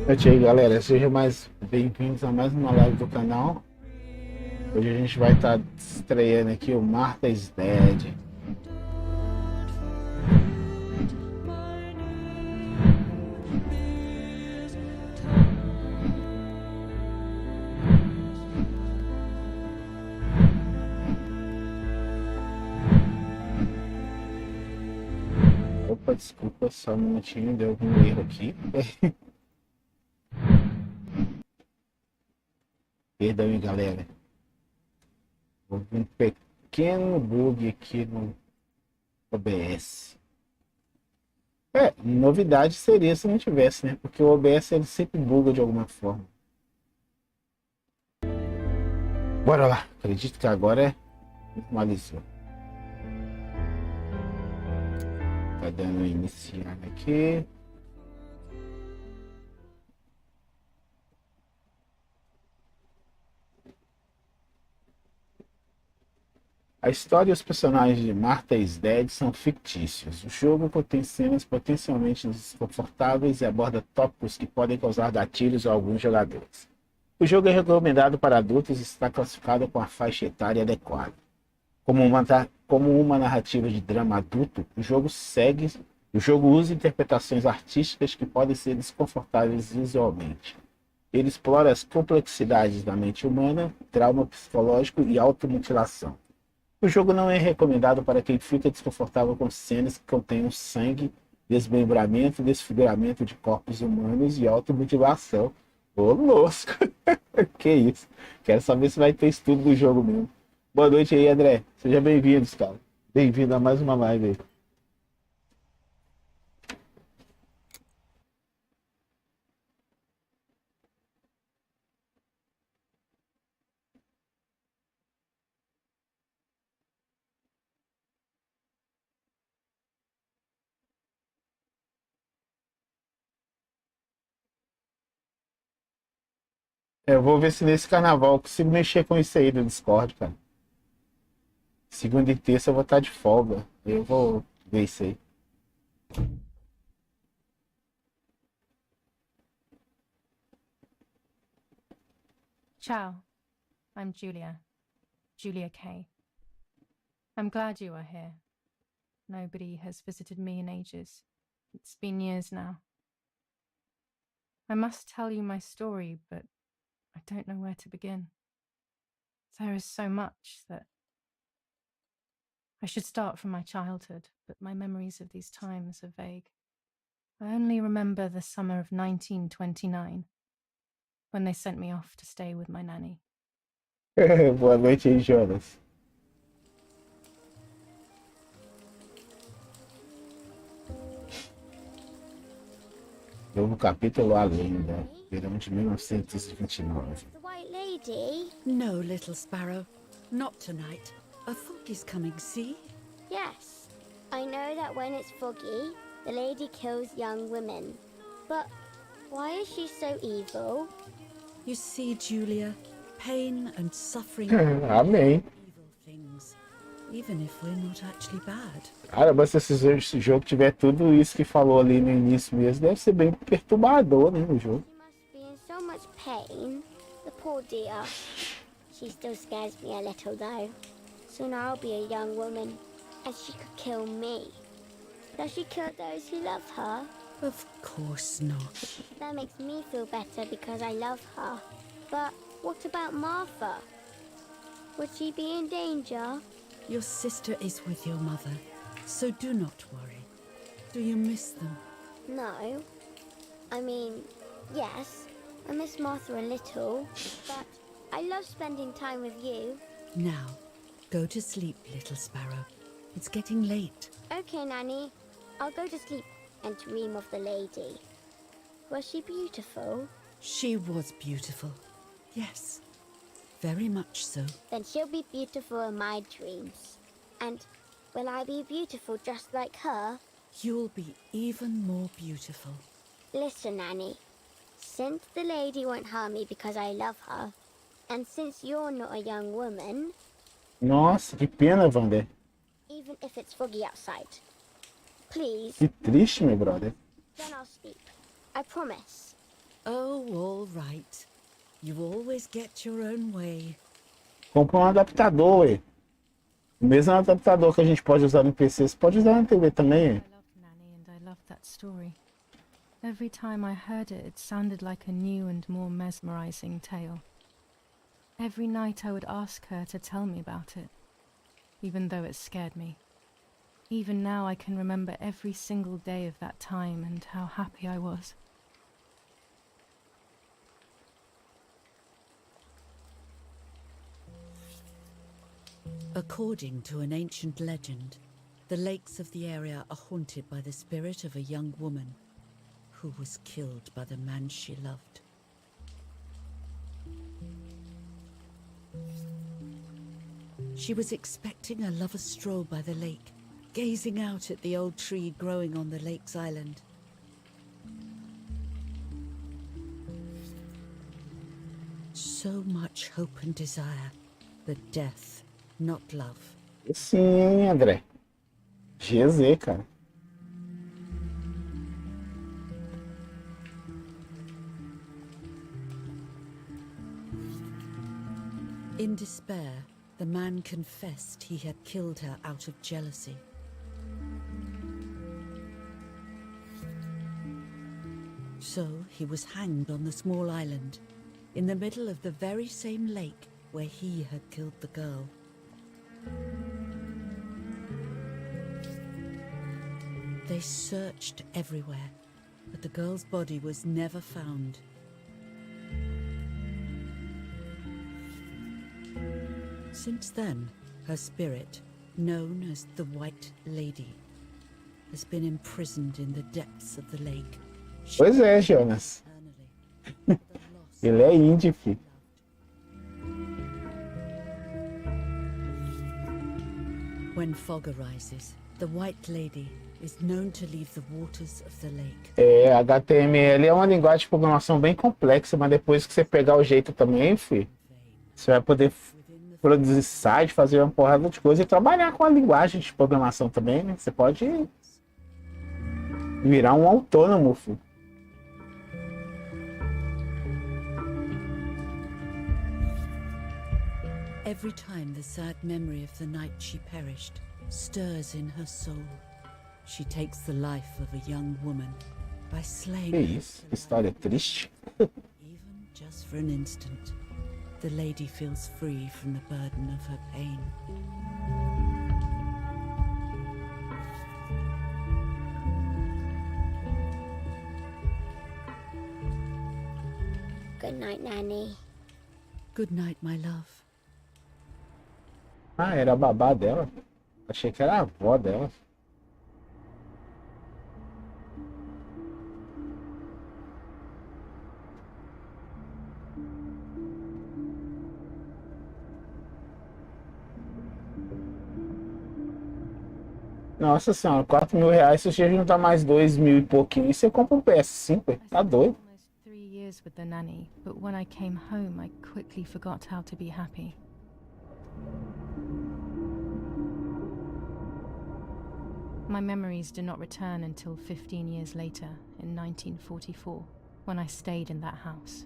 E aí galera, sejam mais bem-vindos a mais uma live do canal. Hoje a gente vai estar estreando aqui o Martha's Dead. Opa, desculpa, só um minutinho, deu algum erro aqui. Perdão aí galera, houve um pequeno bug aqui no OBS. Novidade seria se não tivesse, né? Porque o OBS ele sempre buga de alguma forma. Bora lá, acredito que agora normalizou. Tá dando iniciar aqui. A história e os personagens de Martha's Dead são fictícios. O jogo contém cenas potencialmente desconfortáveis e aborda tópicos que podem causar gatilhos a alguns jogadores. O jogo é recomendado para adultos e está classificado com a faixa etária adequada. Como uma narrativa de drama adulto, o jogo usa interpretações artísticas que podem ser desconfortáveis visualmente. Ele explora as complexidades da mente humana, trauma psicológico e automutilação. O jogo não é recomendado para quem fica desconfortável com cenas que contenham sangue, desmembramento, desfiguramento de corpos humanos e automutilação. Ô, louco! Que isso? Quero saber se vai ter estudo do jogo mesmo. Boa noite aí, André. Seja bem-vindo, cara. Bem-vindo a mais uma live aí. Eu vou ver se nesse carnaval eu consigo mexer com isso aí do Discord, cara. Segunda e terça eu vou estar de folga. Eu vou ver isso aí. Ciao, I'm Julia Kay. I'm glad you are here. Nobody has visited me in ages. It's been years now. I must tell you my story, but I don't know where to begin. There is so much that I should start from my childhood, but my memories of these times are vague. I only remember the summer of 1929, when they sent me off to stay with my nanny. Boa noite aí, Jonas. Novo capítulo A Lenda, verão de 1929. The White Lady? No, little sparrow. Not tonight. A fog is coming, see? Yes. I know that when it's foggy, the lady kills young women. But why is she so evil? You see, Julia, pain and suffering Amém. evil things, even if we're not actually bad. Caramba, se esse jogo tiver tudo isso que falou ali no início mesmo, deve ser bem perturbador, né, o jogo. She must be in so much pain. The poor dear. She still scares me a little though. Soon I'll be a young woman, and she could kill me. Does she kill those who love her? Of course not. That makes me feel better because I love her. But what about Martha? Would she be in danger? Your sister is with your mother, so do not worry. Do you miss them? No. I mean, yes, I miss Martha a little, but I love spending time with you. Now, go to sleep, little sparrow. It's getting late. Okay, Nanny. I'll go to sleep and dream of the lady. Was she beautiful? She was beautiful. Yes, very much so. Then she'll be beautiful in my dreams. And will I be beautiful just like her? You'll be even more beautiful. Listen, Nanny. Since the lady won't harm me because I love her, and since you're not a young woman, Nossa, que pena, Vander. even if it's foggy outside, please, Que triste, meu brother. then I'll sleep. I promise. Oh, all right. You always get your own way. Compra um adaptador, ué. O mesmo adaptador que a gente pode usar no PC, você pode usar na TV também, ué. I loved Nanny and I loved that story. Every time I heard it, it sounded like a new and more mesmerizing tale. Every night I would ask her to tell me about it, even though it scared me. Even now I can remember every single day of that time and how happy I was. According to an ancient legend, the lakes of the area are haunted by the spirit of a young woman who was killed by the man she loved. She was expecting a lover's stroll by the lake, gazing out at the old tree growing on the lake's island. So much hope and desire, but death, not love. Sim, André. GZ, cara. In despair, the man confessed he had killed her out of jealousy. So he was hanged on the small island, in the middle of the very same lake where he had killed the girl. They searched everywhere, but the girl's body was never found. Since then, her spirit, known as the White Lady, has been imprisoned in the depths of the lake. Pois é, Jonas. Ele é índio, filho. When fog arises, the White Lady is known to leave the waters of the lake. É, HTML é uma linguagem de programação bem complexa, mas depois que você pegar o jeito também, filho, você vai poder produzir site, fazer uma porrada de coisa e trabalhar com a linguagem de programação também, né? Você pode virar um autônomo, filho. Every time the sad memory of the night she perished stirs in her soul, she takes the life of a young woman by slaying Que her isso? to Que história life. triste. Even just for an instant, the lady feels free from the burden of her pain. Good night, Nanny. Good night, my love. Ah, era a babá dela. Achei que era a avó dela. Nossa senhora, 4 mil reais, se você juntar mais 2 mil e pouquinho, você compra um PS5, I tá spent doido? almost 3 years with the nanny, but when I came home, I quickly forgot how to be happy. My memories do not return until 15 years later, in 1944, when I stayed in that house.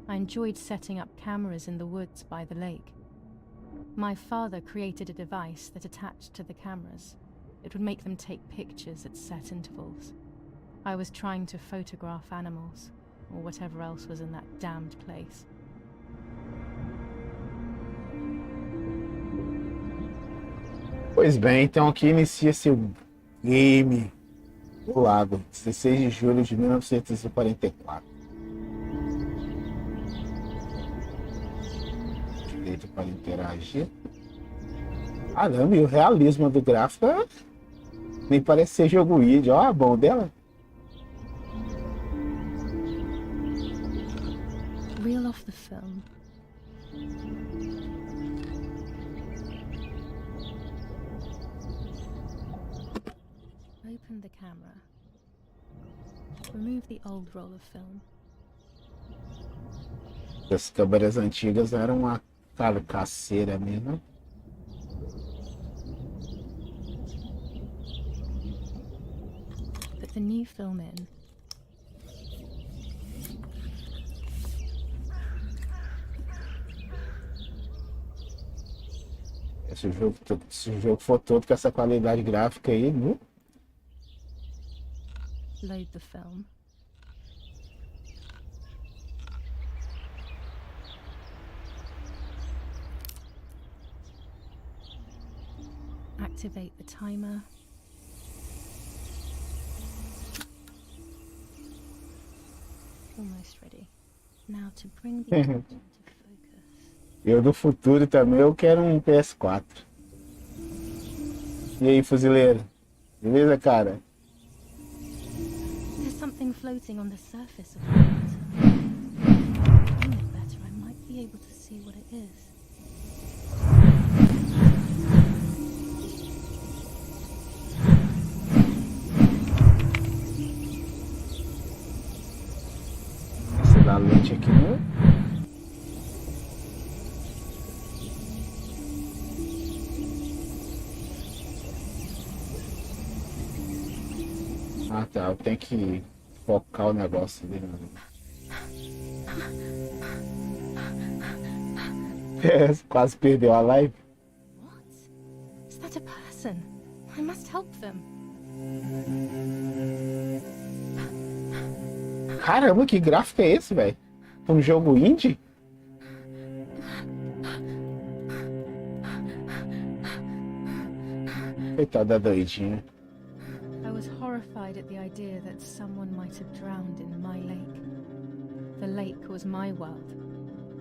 I enjoyed setting up cameras in the woods by the lake. My father created a device that attached to the cameras. It would make them take pictures at set intervals. I was trying to photograph animals, or whatever else was in that damned place. Pois bem, então aqui inicia seu game do lago, 16 de julho de 1944. Direito para interagir. Caramba, e o realismo do gráfico nem parece ser jogo indie. Ó, a mão dela. Reel off the film. Open the camera. Remove the old roll of film. As câmeras antigas eram uma carcaceira mesmo. Put the new film in. Se o jogo for todo com essa qualidade gráfica aí, viu? Load the film. Activate the timer. Almost ready. Now to bring the action to focus. Eu do futuro também, eu quero um PS4. E aí, fuzileiro? Beleza, cara? There's something floating on the surface of the water. Looking it better, I might be able to see what it is. Esse da lente aqui, né? Ah, tá. Eu tenho que focar o negócio dele. É, quase perdeu a live. What? Is that a person? I must help them. Caramba, que gráfico é esse, velho? Um jogo indie? Coitada da doidinha. I was horrified at the idea that someone might have drowned in my lake. The lake was my world,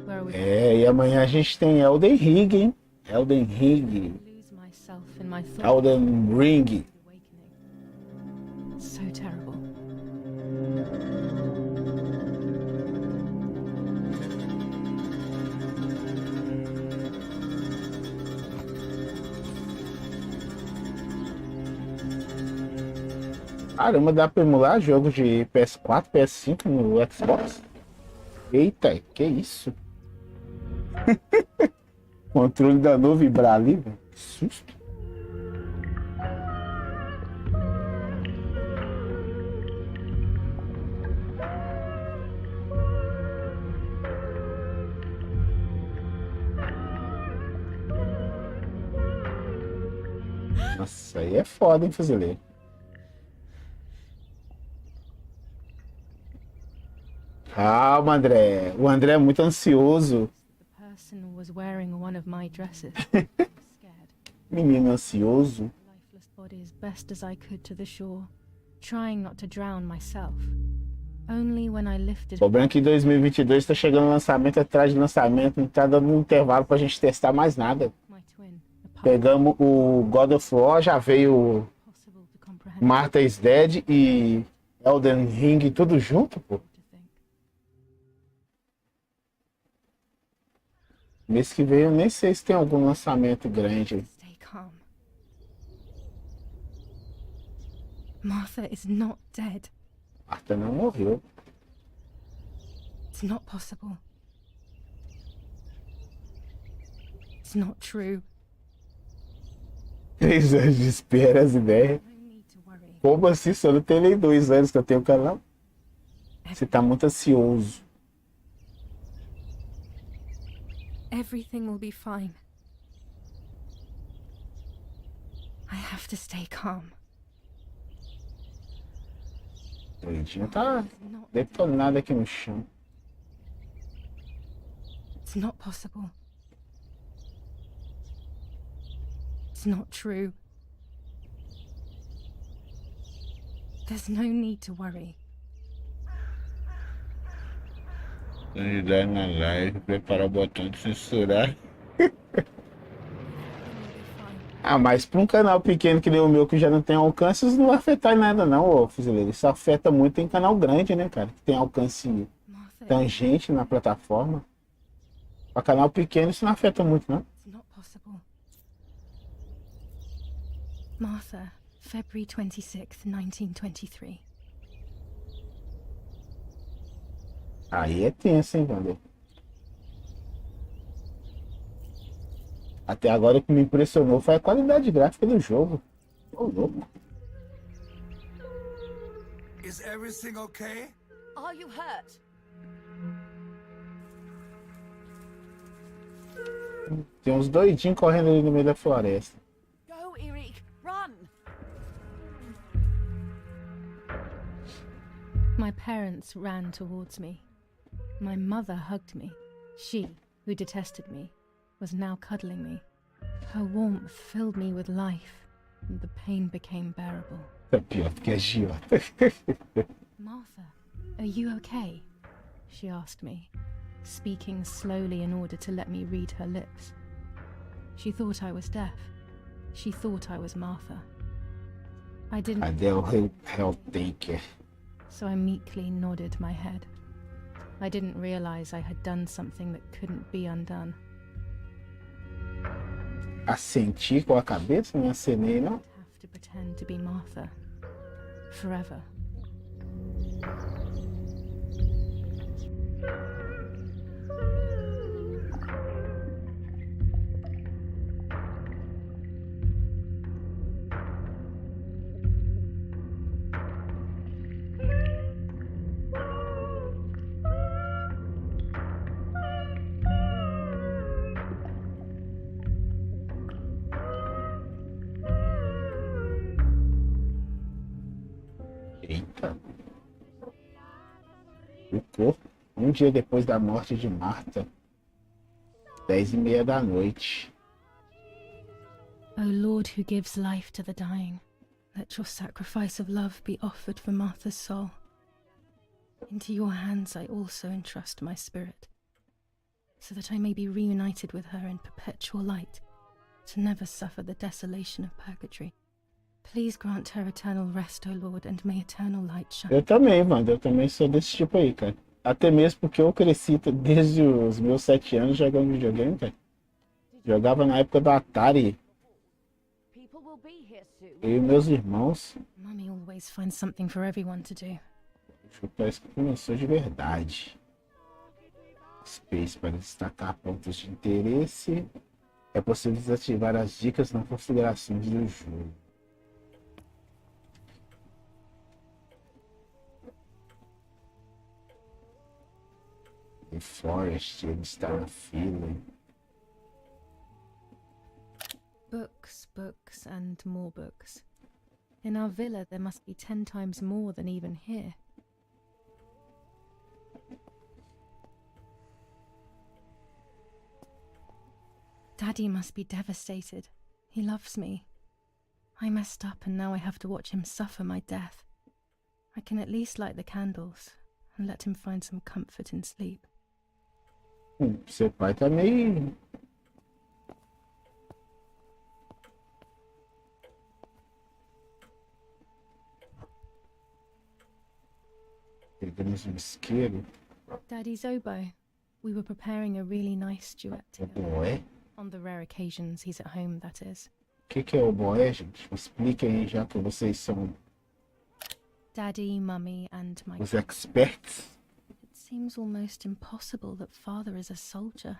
where I would E amanhã a gente tem Elden Ring, hein? Elden Ring. lose myself in my thoughts. Elden Ring. Awakening. So terrible. Caramba, dá pra emular jogos de PS4, PS5 no Xbox? Eita, que isso? Controle da nuvem vibrar ali, velho. Que susto. Nossa, aí é foda, hein, fuzileiro? Calma, André. O André é muito ansioso. The person was wearing one of my dresses. I was scared. Menino ansioso. Lifeless body as best as I could to the shore, trying not to drown myself. Only when I lifted Cobrando que em 2022 tá chegando lançamento atrás de lançamento. Não tá dando um intervalo pra gente testar mais nada. my twin, a Pegamos o God of War, já veio possible to comprehend. Martha is Dead e Elden Ring tudo junto, pô. To think. Mês que vem eu nem sei se tem algum lançamento grande. Stay calm. Martha is not dead. Martha não morreu. It's not possible. It's not true. 3 anos de espera, as ideias. No need to worry. Como assim? Só não tem nem 2 anos que eu tenho o canal. Você tá muito ansioso. Everything will be fine. I have to stay calm. O doidinho tá It's not, detonado aqui no chão. it's not possible. It's not true. There's no need to worry. Ajudar na live, preparar o botão de censurar. Everything will be fine. Ah, mas para um canal pequeno que nem o meu, que já não tem alcance, isso não vai afetar em nada não, ô fuzileiro. Isso afeta muito em canal grande, né, cara? Que tem alcance Martha, tangente na plataforma. Para canal pequeno isso não afeta muito, não. it's not possible. Martha, February 26th, 1923. Aí é tenso, hein, Wander? Até agora o que me impressionou foi a qualidade gráfica do jogo. Ô, louco. Is everything okay? Are you hurt? Tem uns doidinhos correndo ali no meio da floresta. Go, Eric, run! My parents ran towards me. My mother hugged me. She, who detested me, was now cuddling me. Her warmth filled me with life, and the pain became bearable. É pior do que a Giota. Martha, are you okay? She asked me, speaking slowly in order to let me read her lips. She thought I was deaf. She thought I was Martha. I didn't, Cadê o Helltaker? so I meekly nodded my head. I didn't realize I had done something that couldn't be undone. Assenti com a cabeça, não acenei, não? Have to pretend to be Martha forever. Eita. O corpo. Um dia depois da morte de Marta. 10:30 da noite. O Lord who gives life to the dying, let your sacrifice of love be offered for Martha's soul. Into your hands I also entrust my spirit, so that I may be reunited with her in perpetual light, to never suffer the desolation of purgatory. Please grant her eternal rest, O Lord, and may eternal light shine. Eu também, mano. Eu também sou desse tipo aí, cara. Até mesmo porque eu cresci desde os meus 7 anos jogando videogame, cara. Jogava na época do Atari. People will be here soon. Eu e meus irmãos. Mummy always finds something for everyone to do. Parece que começou de verdade. Space para destacar pontos de interesse. É possível desativar as dicas na configuração do jogo. O Forest, ele está na fila. Books, books, and more books. In our villa there must be 10 times more than even here. Daddy must be devastated. He loves me. I messed up and now I have to watch him suffer my death. I can at least light the candles and let him find some comfort in sleep. Seu pai tá meio... Pegando um isqueiro. Daddy's oboe. We were preparing a really nice duet together. Oboé? On the rare occasions he's at home, that is. O que é oboé, gente? Expliquem aí, já que vocês são Daddy, Mummy, and my os experts. It seems almost impossible that Father is a soldier.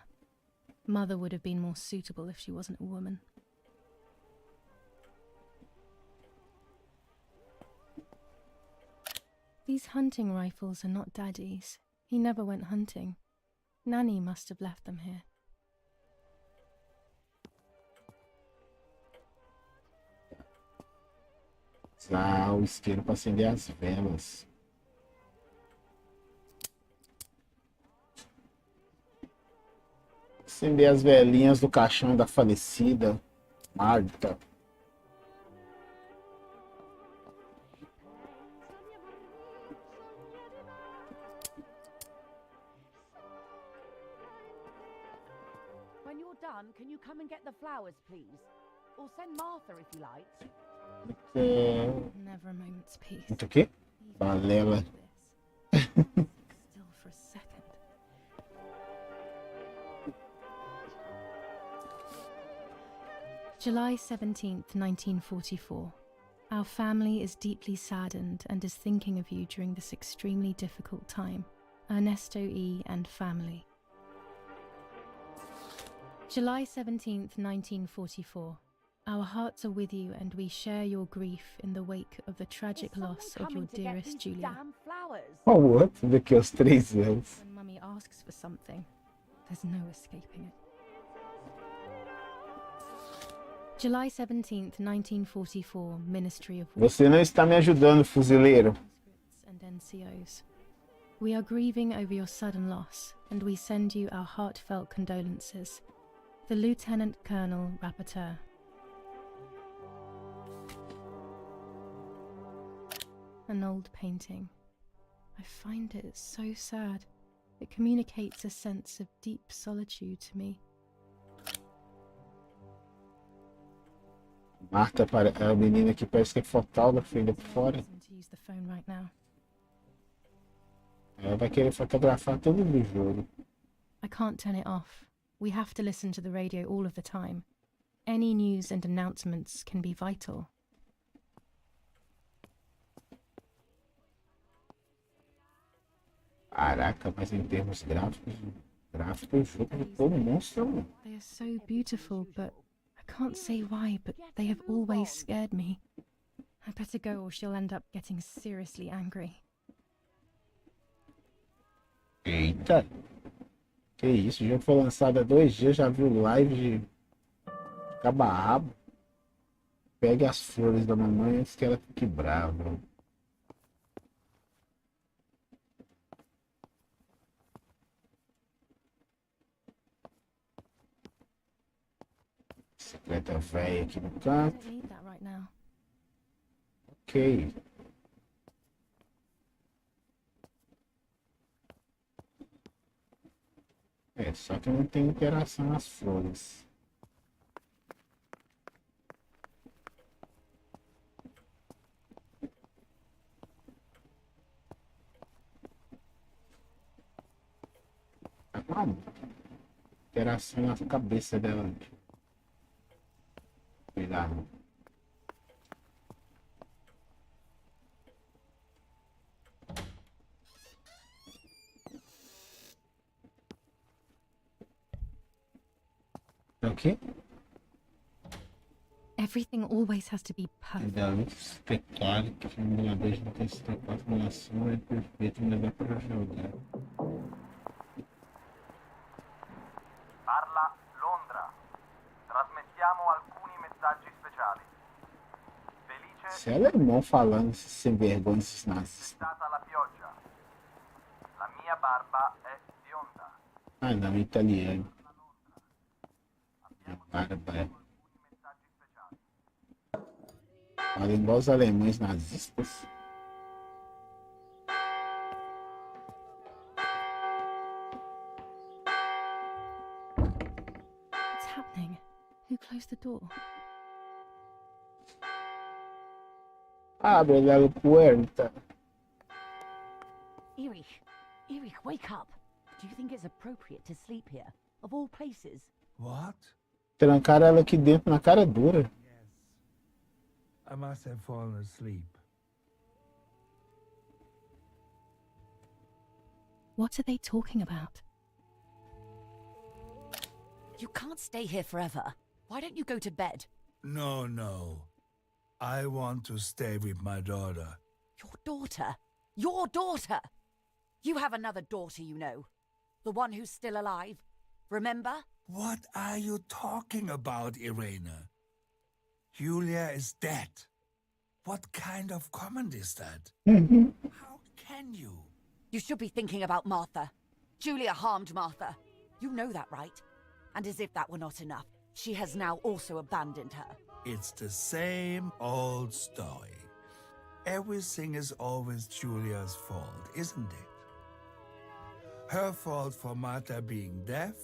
Mother would have been more suitable if she wasn't a woman. These hunting rifles are not Daddy's. He never went hunting. Nanny must have left them here. Usar o isqueiro para acender as velas. Acender as velinhas do caixão da falecida Marta. When you're done, can you come and get the flowers, please? Or send Martha if you like. Never a moment's peace. Muito o quê? Balela. Still for a second. July 17th, 1944. Our family is deeply saddened and is thinking of you during this extremely difficult time. Ernesto E. and family. July 17th, 1944. Our hearts are with you and we share your grief in the wake of the tragic loss of your dearest Julia. Damn flowers. Qual o outro daqui aos 3 anos? When Mummy asks for something, there's no escaping it. July 17th, 1944, Ministry of War. Você não está me ajudando, fuzileiro. And NCOs. We are grieving over your sudden loss, and we send you our heartfelt condolences. The Lieutenant Colonel Rapporteur. An old painting. I find it so sad. It communicates a sense of deep solitude to me. Marta é a menina que parece que é fotógrafa ainda por fora. To use the phone right now. Ela vai querer fotografar tudo do jogo. I can't turn it off. We have to listen to the radio all of the time. Any news and announcements can be vital. Caraca, mas em termos gráficos, o jogo é todo monstro. They are so beautiful, but I can't say why, but they have always scared me. I better go or she'll end up getting seriously angry. Eita! Que isso, o jogo foi lançado há 2 dias, já viu live de cabo-a-rabo. Pegue as flores da mamãe antes que ela fique brava. Bicicleta velha aqui no I canto. don't need that right now. Ok. É, só que não tem interação nas flores. Tá com interação na cabeça dela. Cuidado. Ok? Everything always has to be perfect. Ainda espectáculo que o emulador de intensifica a formulação é perfeito, mas dá para jogar. Parla Londra. Trasmettiamo alcuni messaggi speciali. Felice Se é alemão falando, esses sem vergonha, esses è nazis. stata la pioggia. La mia barba è bionda. Ah, não, italiano. Barba é. Messaggi speciali. Fala igual os alemães nazistas. What's happening? Who closed the door? Abre la puerta. Erich, wake up. Do you think it's appropriate to sleep here, of all places? What? Trancaram ela aqui dentro na cara dura. Yes. I must have fallen asleep. What are they talking about? You can't stay here forever. Why don't you go to bed? No, no. I want to stay with my daughter. Your daughter? Your daughter? You have another daughter, you know. The one who's still alive. Remember? What are you talking about, Irene? Julia is dead. What kind of comment is that? How can you? You should be thinking about Martha. Julia harmed Martha. You know that, right? And as if that were not enough, she has now also abandoned her. It's the same old story. Everything is always Julia's fault, isn't it? Her fault for Martha being deaf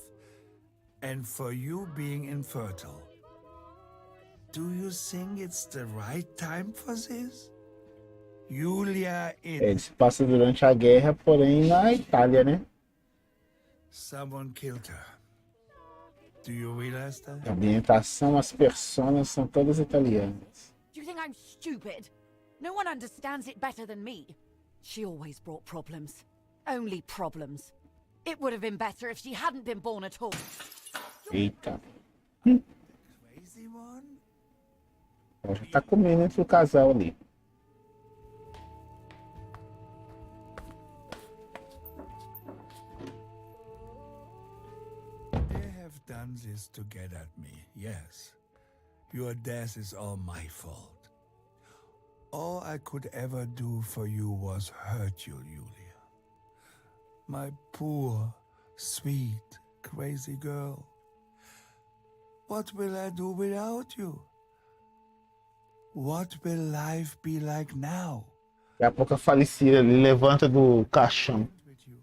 and for you being infertile. Do you think it's the right time for this? Julia Ele se passa durante a guerra, porém na Itália, né? Someone killed her. Do you realize that? A ambientação, as personas são todas italianas. Do you think I'm stupid? No one understands it better than me. She always brought problems. Only problems. It would have been better if she hadn't been born at all. Eita. Crazy one? Ela já tá comendo entre o casal ali. They have done this to get at me, yes. Your death is all my fault. All I could ever do for you was hurt you, Julia. My poor, sweet, crazy girl. What will I do without you? What will life be like now? Daqui a pouco a falecida ele levanta do caixão. With you.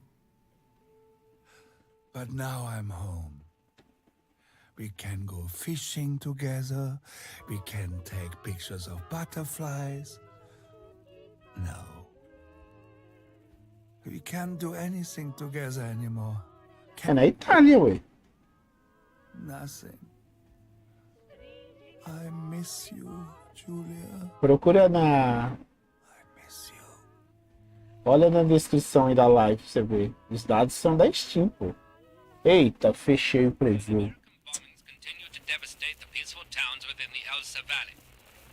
But now I'm home. We can go fishing together. We can take pictures of butterflies. No. We can't do anything together anymore. É na Itália, ué. Nothing. I miss you, Julia. Procura na... I miss you. Olha na descrição aí da live pra você ver. Os dados são da Steam, pô. Eita, fechei o preview. Bombings continue to devastate the peaceful towns within the Elsa Valley.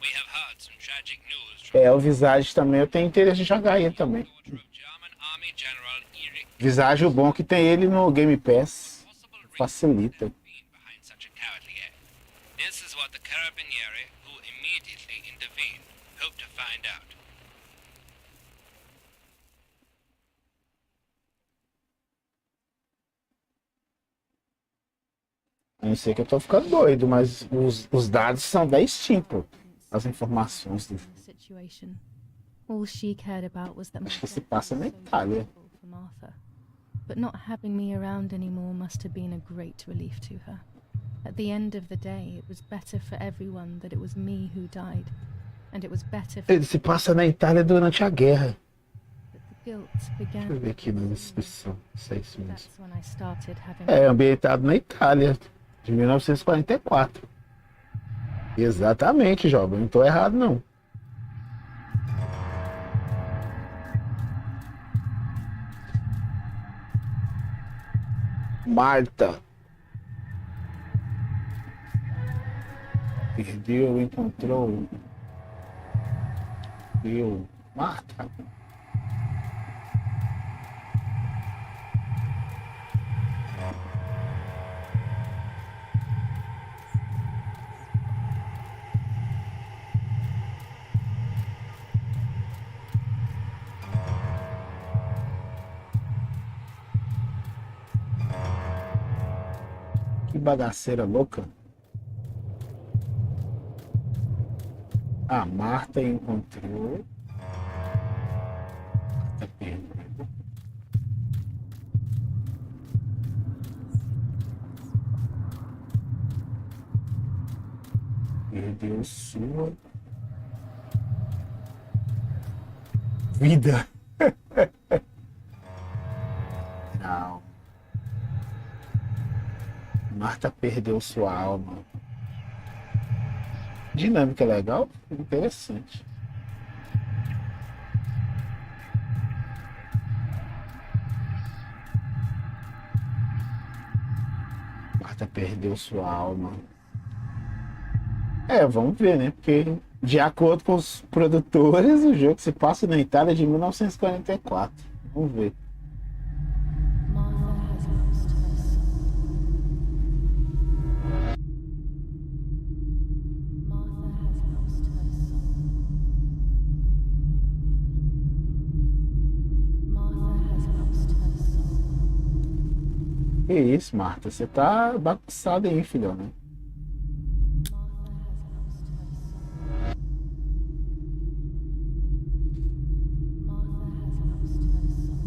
We have heard some tragic news from É, o Visage também, eu tenho interesse em jogar ele também. the order of German Army General Erich Visage, o bom é que tem ele no Game Pass. possible reason Facilita. behind such a cowardly act. This is what the Carabinieri, who immediately intervened, hope to find out. Eu não sei que eu tô ficando doido, mas os dados são da Steam, pô. As informações do jogo. Situation. All she cared about was that my Acho que se death passa na was so Itália. painful for Martha. But not having me around anymore must have been a great relief to her. At the end of the day, it was better for everyone that it was me who died. And it was better for Ele se passa na Itália durante a guerra. that the guilt began. Deixa eu ver aqui na descrição. Se é isso mesmo. That's when I started having É, ambientado na Itália, de 1944. Exatamente, Jogo. Eu não tô errado, não. Marta. Perdeu, encontrou. Deu. Marta. Que bagaceira louca. A Marta encontrou. Marta perdeu. Perdeu sua vida. Não. Marta perdeu sua alma. Dinâmica legal, interessante. Marta perdeu sua alma. É, vamos ver, né? Porque, de acordo com os produtores, o jogo se passa na Itália de 1944. Vamos ver. Martha has lost her soul. Martha has lost her soul. Martha has lost her soul. Que isso, Marta? Você tá bagunçada aí, filhão, né? Martha has lost her soul. Martha has lost her soul.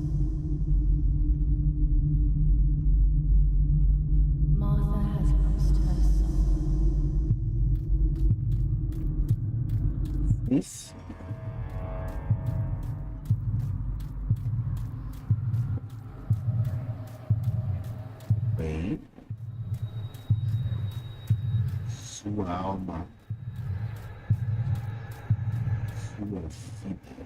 Martha has lost her soul. Isso. Bem. Sua alma. Sua vida.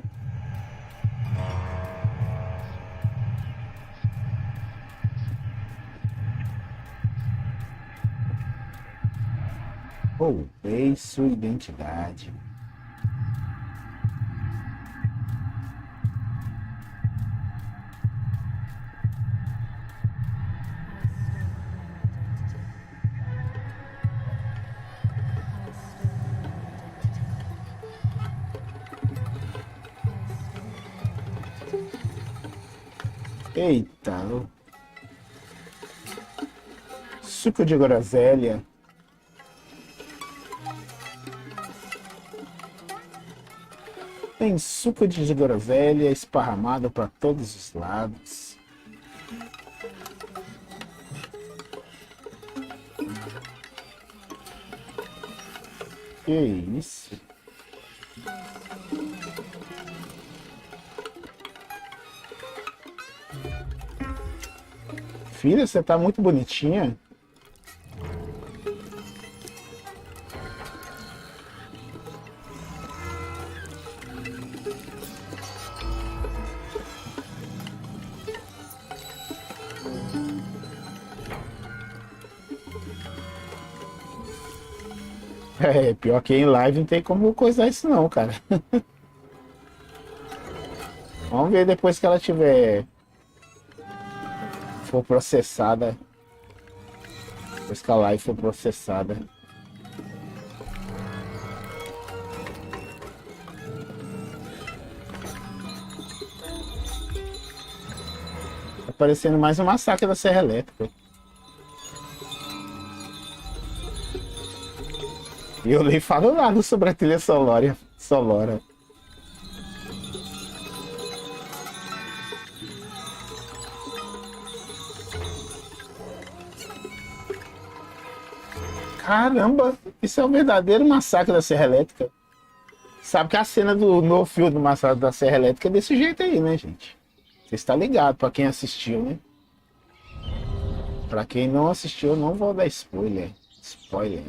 Roubei sua identidade. I stole Eita. Suco de groselha. Tem suco de groselha esparramado para todos os lados. Que isso? Filha, você tá muito bonitinha. É, pior que em live não tem como coisar isso não, cara. Vamos ver depois que ela for processada. Depois que a live for processada. Tá parecendo mais um massacre da Serra Elétrica. E eu nem falo nada sobre a trilha sonora. Caramba, isso é um verdadeiro massacre da Serra Elétrica. Sabe que a cena do novo filme do massacre da Serra Elétrica é desse jeito aí, né, gente? Você está ligado, pra quem assistiu, né? Pra quem não assistiu, eu não vou dar spoiler. Spoiler.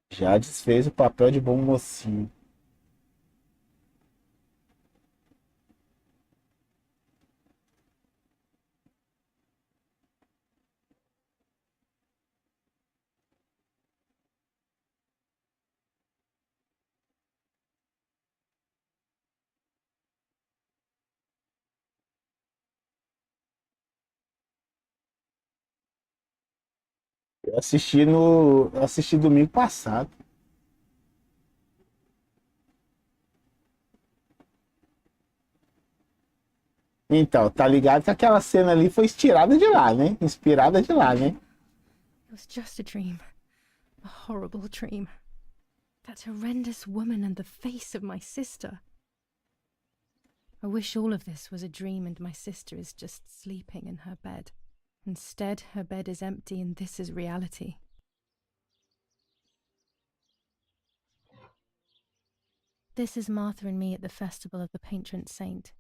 Já desfez o papel de bom mocinho. Eu assisti domingo passado. Então, tá ligado que aquela cena ali foi estirada de lá, né? Inspirada de lá, né? It was just a dream. A horrible dream. That horrendous woman and the face of my sister. I wish all of this was a dream and my sister is just sleeping in her bed. Instead, her bed is empty and this is reality. This is Martha and me at the festival of the patron saint.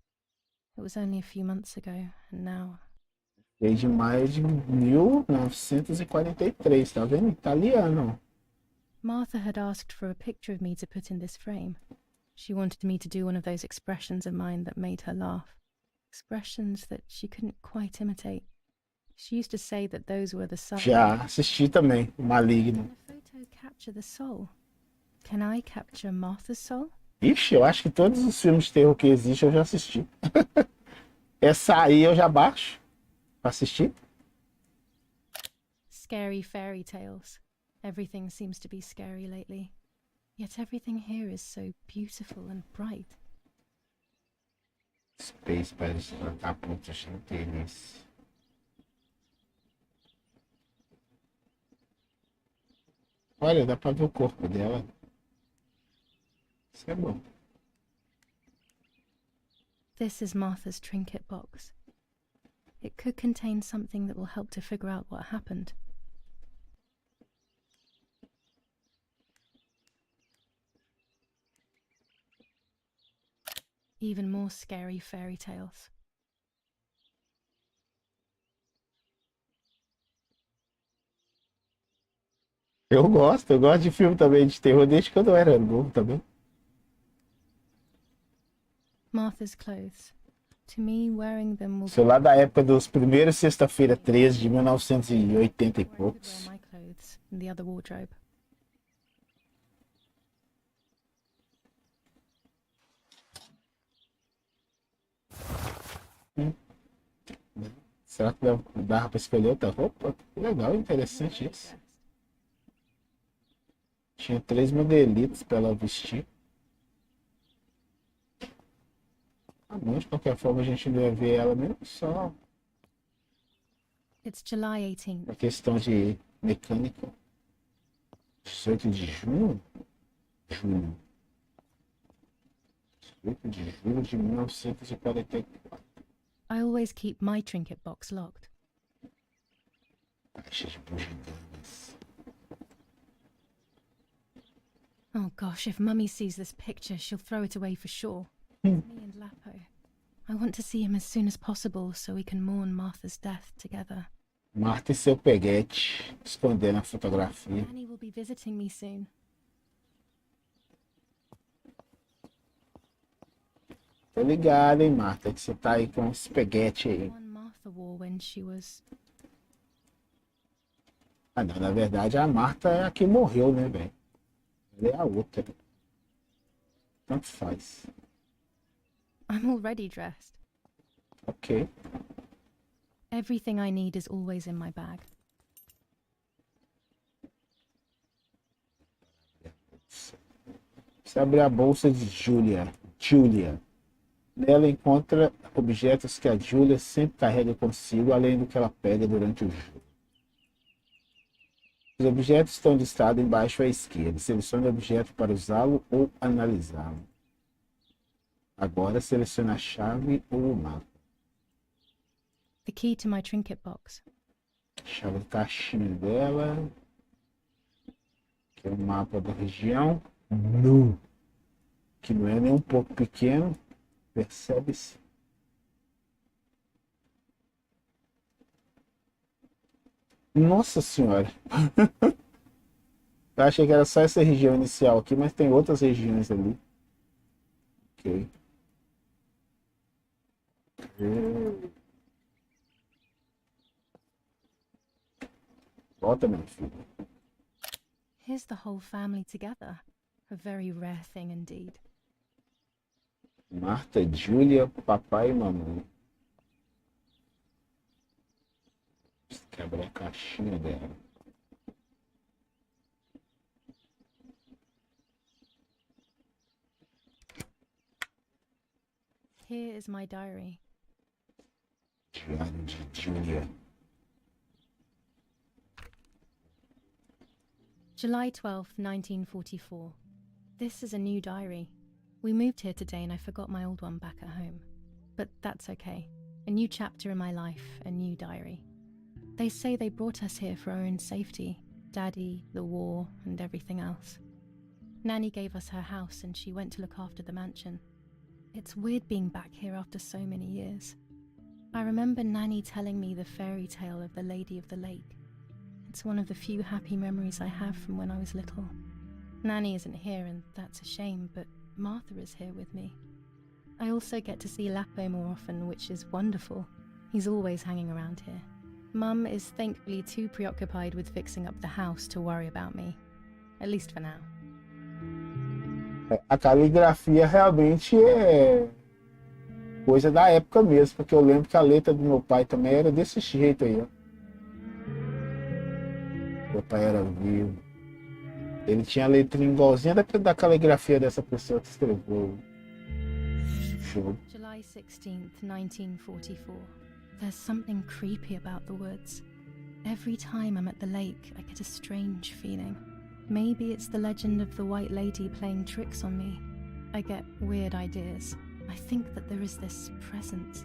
It was only a few months ago, and now... Desde maio de 1943, tá vendo? Italiano. Martha had asked for a picture of me to put in this frame. She wanted me to do one of those expressions of mine that made her laugh. Expressions that she couldn't quite imitate. She used to say that those were the signs. Já assisti também, o Maligno. Can a photo capture the soul? Can I capture Martha's soul? Ixi, eu acho que todos os filmes de terror que existem eu já assisti. Essa aí eu já baixo pra assistir. Scary fairy tales. Everything seems to be scary lately. Yet everything here is so beautiful and bright. Space parece trocar pontos de tênis. Olha, dá pra ver o corpo dela. Isso é bom. This is Martha's trinket box. It could contain something that will help to figure out what happened. Even more scary fairy tales. Eu gosto de filme também de terror desde quando eu era novo também. Martha's clothes. To me, wearing them will Sou lá da época dos primeiros Sexta-feira 13 de 1980 e be where I could poucos. wear my clothes in the other wardrobe. Será que dava pra escolher outra roupa? Que legal, interessante isso. Tinha 3 modelitos pra ela vestir. Tá bom, de qualquer forma a gente não ia ver ela mesmo, só It's July 18th. uma questão de mecânica. 18 de junho? Junho. 18 de julho de 1944. I always keep my trinket box locked. Caixa de bugigangas. Oh gosh, if Mummy sees this picture, she'll throw it away for sure. Me and Lapo. I want to see him as soon as possible so we can mourn Martha's death together. Marta e seu peguete escondendo a fotografia. Annie will be visiting me soon. Tô ligado, hein, Marta, que você tá aí com esse peguete aí. One Martha wore when she was... Ah, não, na verdade a Marta é a que morreu, né, velho? Ela é a outra. Tanto faz. I'm already dressed. Ok. Everything I need is always in my bag. Você abre a bolsa de Julia. Nela encontra objetos que a Julia sempre carrega consigo, além do que ela pega durante o jogo. Os objetos estão listados embaixo à esquerda. Selecione o objeto para usá-lo ou analisá-lo. Agora selecione a chave ou o mapa. The key to my trinket box. Chave de caixinha dela. Aqui é o mapa da região. Nu. Que não é nem um pouco pequeno. Percebe-se. Nossa senhora. Eu achei que era só essa região inicial aqui, mas tem outras regiões ali. Ok. Volta, meu filho. Here's the whole family together. A very rare thing indeed. Marta, Júlia, papai e mamãe. Quebra a caixinha dela. Here is my diary. Diário de Júlia. July 12th, 1944. This is a new diary. We moved here today and I forgot my old one back at home. But that's okay. A new chapter in my life, a new diary. They say they brought us here for our own safety. Daddy, the war, and everything else. Nanny gave us her house and she went to look after the mansion. It's weird being back here after so many years. I remember Nanny telling me the fairy tale of the Lady of the Lake. It's one of the few happy memories I have from when I was little. Nanny isn't here and that's a shame, but Martha is here with me. I also get to see Lapo more often, which is wonderful. He's always hanging around here. Mum is thankfully too preoccupied with fixing up the house to worry about me. At least for now. A caligrafia realmente é coisa da época mesmo, porque eu lembro que a letra do meu pai também era desse jeito aí, ó. Meu pai era vivo. Ele tinha a letrinha igualzinha da caligrafia dessa pessoa que escreveu o jogo. July 16th, 1944. There's something creepy about the woods. Every time I'm at the lake, I get a strange feeling. Maybe it's the legend of the White Lady playing tricks on me. I get weird ideas. I think that there is this presence.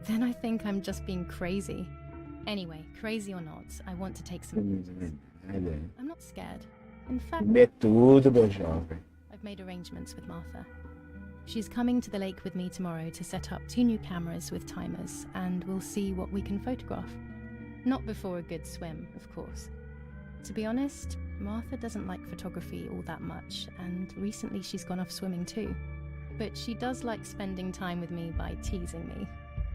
Then I think I'm just being crazy. Anyway, crazy or not, I want to take some pictures. I'm not scared. In fact, É tudo, meu jovem. I've made arrangements with Martha. She's coming to the lake with me tomorrow to set up 2 new cameras with timers, and we'll see what we can photograph. Not before a good swim, of course. To be honest, Martha doesn't like photography all that much, and recently she's gone off swimming too. But she does like spending time with me by teasing me.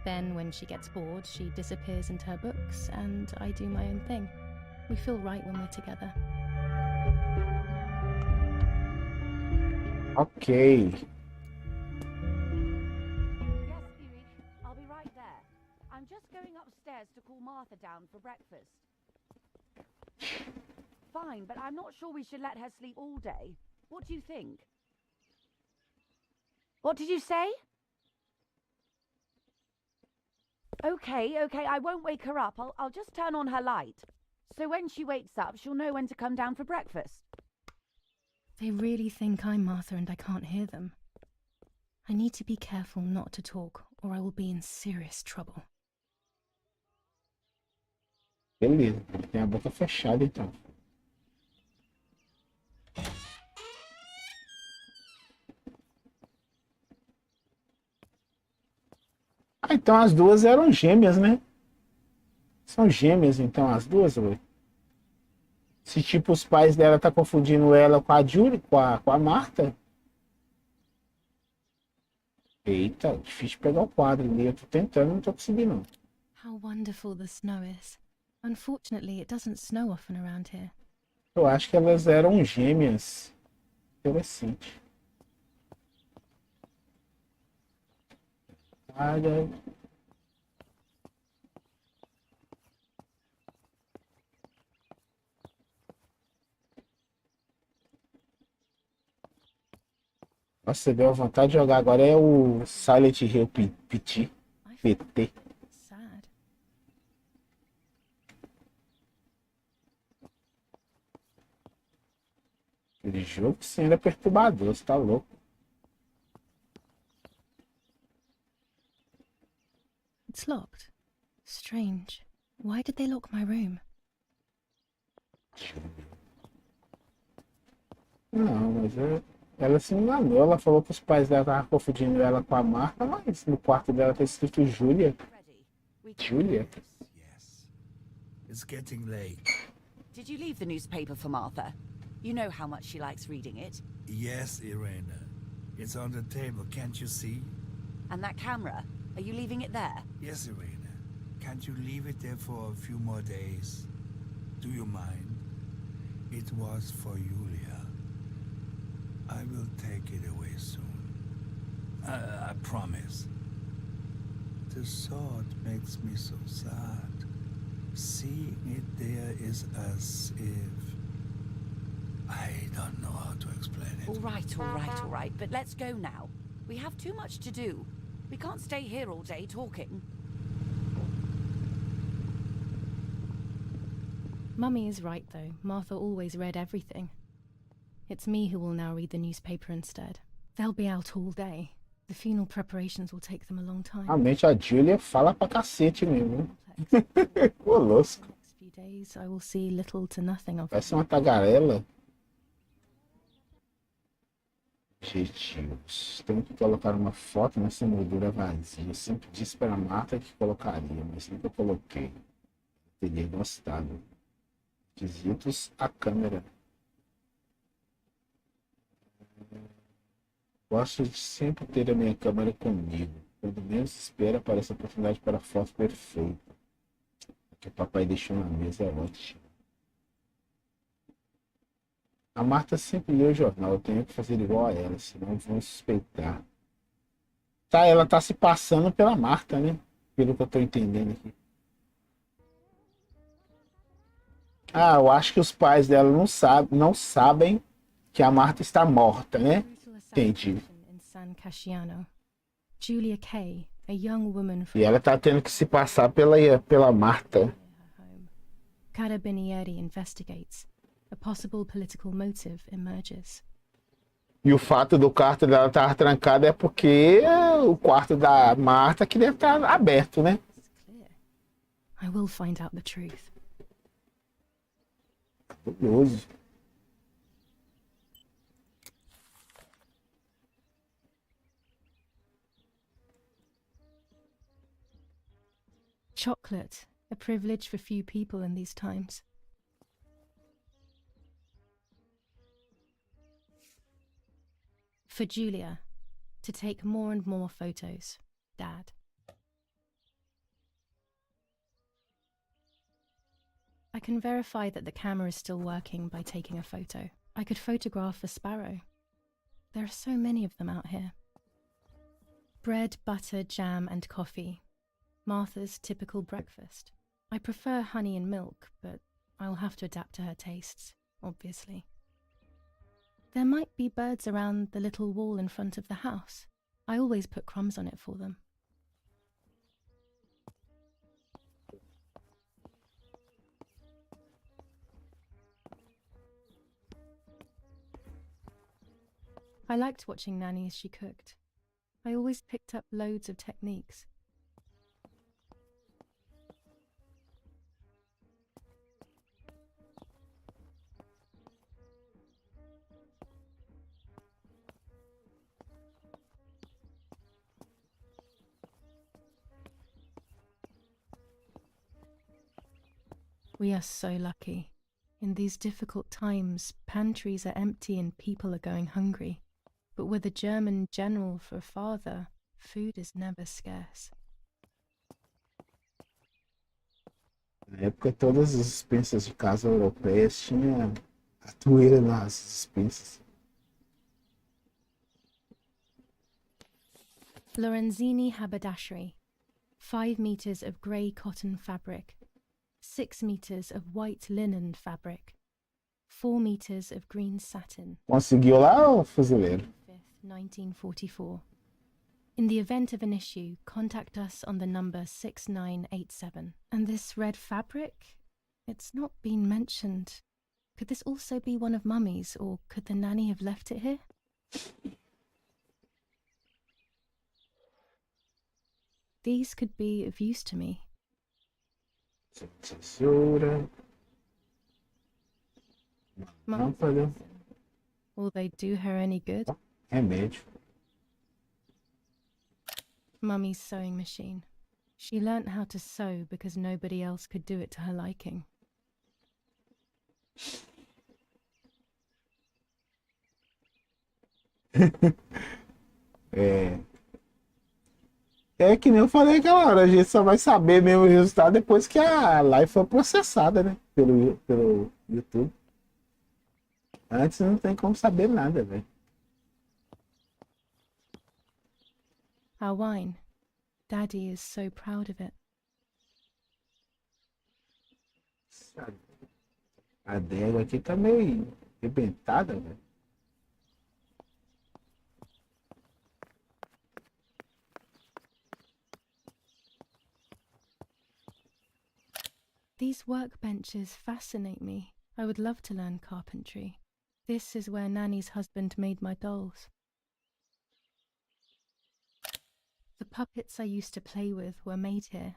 Then, when she gets bored, she disappears into her books, and I do my own thing. We feel right when we're together. Ok. Yes, Huey. I'll be right there. just going upstairs to call Martha down for breakfast. Fine, but I'm not sure we should let her sleep all day. What do you think? What did you say? Okay, I won't wake her up. I'll just turn on her light. So when she wakes up, she'll know when to come down for breakfast. They really think I'm Martha and I can't hear them. I need to be careful not to talk, or I will be in serious trouble. Beleza, ele tem a boca fechada então. Ah, então as duas eram gêmeas, né? São gêmeas então as duas, ué. Se tipo os pais dela tá confundindo ela com a Julie, com a Marta. Eita, difícil pegar o quadro ali. Eu tô tentando, não tô conseguindo não. How wonderful the snow is. Unfortunately, it doesn't snow often around here. Eu acho que elas eram gêmeas. Interessante. Olha. Nossa, você deu a vontade de jogar agora é o Silent Hill PT. I feel PT. sad. Aquele jogo sim ainda é perturbador, você tá louco. It's locked. Strange. Why did they lock my room? Não, mas ela se enganou. Ela falou que os pais dela estavam confundindo ela com a Marta, mas no quarto dela tá escrito Júlia. Ready? We Julia? Yes. It's getting late. Did you leave the newspaper for Martha? You know how much she likes reading it. Yes, Irena. It's on the table, can't you see? And that camera, are you leaving it there? Yes, Irena. Can't you leave it there for a few more days? Do you mind? It was for Julia. I will take it away soon. I promise. The thought makes me so sad. Seeing it there is as if... I don't know how to explain it. All right, but let's go now. We have too much to do. We can't stay here all day talking. Mummy is right, though. Martha always read everything. It's me who will now read the newspaper instead. They'll be out all day. The funeral preparations will take them a long time. Realmente a Julia fala pra cacete mesmo. Ô, louco. Next few days, I will see little to nothing of Parece uma tagarela. Objetivos. Tenho que colocar uma foto nessa moldura vazia. Eu sempre disse para a Marta que colocaria, mas nunca coloquei. Teria gostado. Quesitos a câmera. Gosto de sempre ter a minha câmera comigo. Quando menos espera, aparece a oportunidade para a foto perfeita. O que o papai deixou na mesa é ótimo. A Marta sempre lê o jornal. Eu tenho que fazer igual a ela, senão vão suspeitar. Tá, ela tá se passando pela Marta, né? Pelo que eu tô entendendo aqui. Ah, eu acho que os pais dela não sabem que a Marta está morta, né? Entendi. in San Casciano. Julia Kay, a young woman from E ela tá tendo que se passar pela Marta. her home. Carabinieri investigates. A possible political motive emerges. E o fato do quarto dela estar trancado é porque o quarto da Marta que deve estar aberto, né? It's clear. I will find out the truth. Curioso. Chocolate, a privilege for few people in these times. For Julia, to take more and more photos, Dad. I can verify that the camera is still working by taking a photo. I could photograph a sparrow. There are so many of them out here. Bread, butter, jam, and coffee. Martha's typical breakfast. I prefer honey and milk, but I'll have to adapt to her tastes, obviously. There might be birds around the little wall in front of the house. I always put crumbs on it for them. I liked watching Nanny as she cooked. I always picked up loads of techniques. We are so lucky. In these difficult times, pantries are empty and people are going hungry. But with a German general for a father, food is never scarce. Na época, todas as dispensas de casa europeias tinham atoeira nas dispensas. Lorenzini haberdashery. 5 meters of grey cotton fabric. 6 meters of white linen fabric. 4 meters of green satin. Conseguiu lá, fuzileiro? 5th, 1944. In the event of an issue, contact us on the number 6987. And this red fabric? It's not been mentioned. Could this also be one of Mummy's, or could the nanny have left it here? These could be of use to me. Tesoura. Lâmpada. Will they do her any good? Remédio. Mummy's sewing machine. She learnt how to sew because nobody else could do it to her liking. É que nem eu falei aquela hora, a gente só vai saber mesmo o resultado depois que a live for processada, né? Pelo YouTube. Antes não tem como saber nada, velho. Our wine. Daddy is so proud of it. A adega aqui tá meio arrebentada, velho. These workbenches fascinate me. I would love to learn carpentry. This is where Nanny's husband made my dolls. The puppets I used to play with were made here.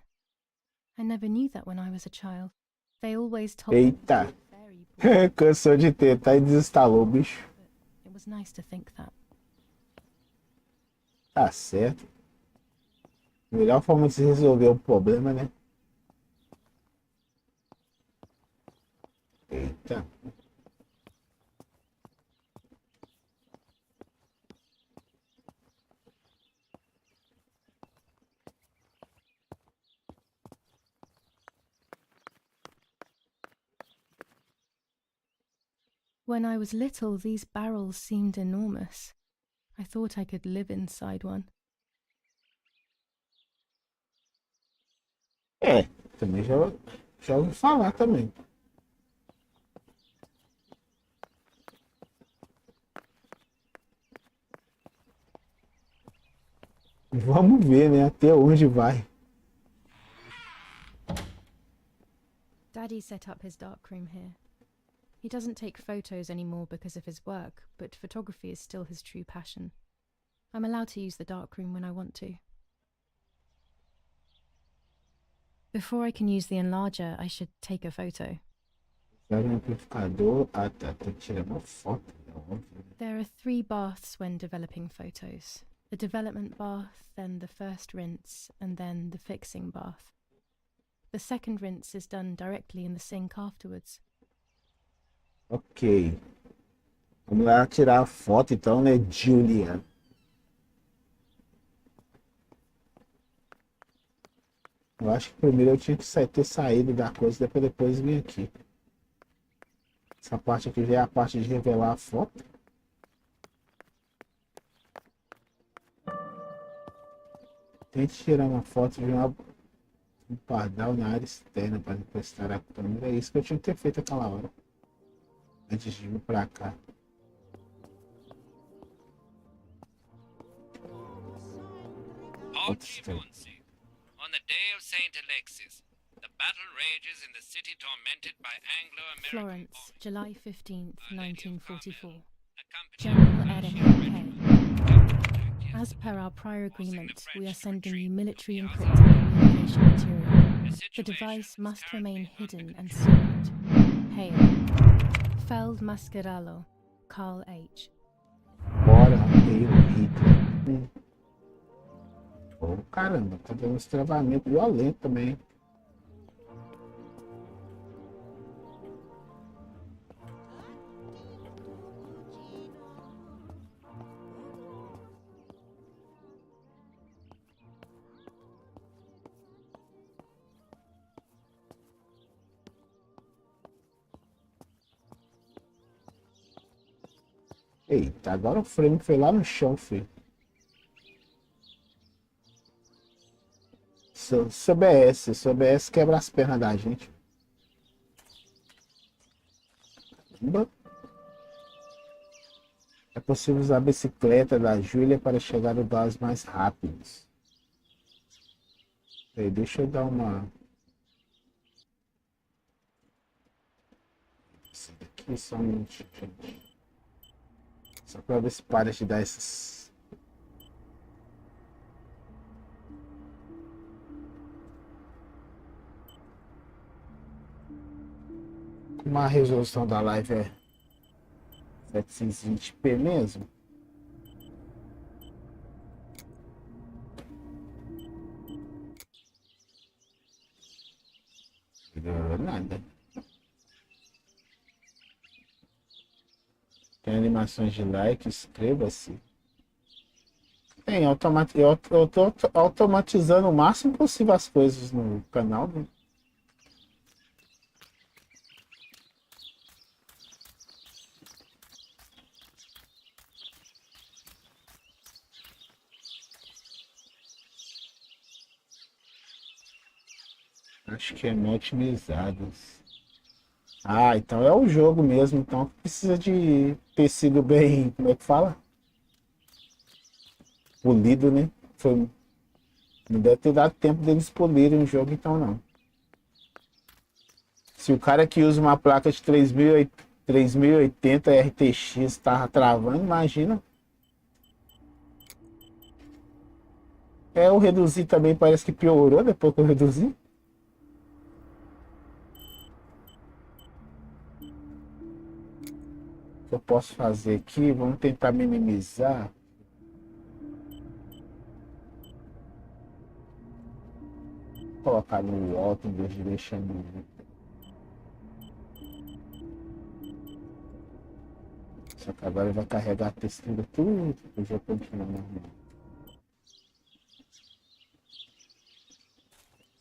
I never knew that when I was a child. They always told me Eita! Cansou de tentar e desinstalou o bicho. it was nice to think that. Tá certo. Melhor forma de se resolver o problema, né? Eita. When I was little, these barrels seemed enormous. I thought I could live inside one. Também já ouvi falar também. Vamos ver, né? Até onde vai. Daddy set up his darkroom here. He doesn't take photos anymore because of his work, but photography is still his true passion. I'm allowed to use the darkroom when I want to. Before I can use the enlarger, I should take a photo. Amplificador. Ah, tá. Tem que tirar uma foto. É óbvio. There are 3 baths when developing photos. The development bath, then the first rinse, and then the fixing bath. The second rinse is done directly in the sink afterwards. Ok. Vamos lá tirar a foto então, né, Julia? Eu acho que primeiro eu tinha que ter saído da coisa, depois vir aqui. Essa parte aqui já é a parte de revelar a foto. Tente tirar uma foto de uma Um pardal na área externa para emprestar a câmera. É isso que eu tinha que ter feito aquela hora. Antes de vir pra cá. Oggi on the day of Saint Alexis, the battle rages in the city tormented by Anglo-American Florence, bombing. July 15th, Our Lady of 1944. accompanied General by Eric Russian K. regiment, As per our prior agreement, we are sending you military the encrypted communication material. The The situation device is must remain currently under hidden and control. secret. Hail. Feld Mascherano, Carl H. Bora, Hitler. Oh, caramba, tá dando um estravamento violento também. Eita, agora o frame foi lá no chão, filho. CBS quebra as pernas da gente. Caramba. É possível usar a bicicleta da Júlia para chegar a lugares mais rápidos. Aí, deixa eu dar uma... Isso daqui só um minutinho, gente. Só para ver se para de dar essas... Como a resolução da live é 720p mesmo. Não, nada. Tem animações de like, inscreva-se. Tem, eu tô automatizando o máximo possível as coisas no canal, né? Acho que é não otimizados. Ah, então é o jogo mesmo, então precisa de ter sido bem, como é que fala? Polido, né? Foi, não deve ter dado tempo deles polirem o jogo, então não. Se o cara que usa uma placa de 3080 RTX tá travando, imagina. É, eu reduzi também, parece que piorou depois que eu reduzi. O que eu posso fazer aqui? Vamos tentar minimizar. Vou colocar no alto em vez de deixar no... Só que agora ele vai carregar a textura tudo, eu já continuo normal.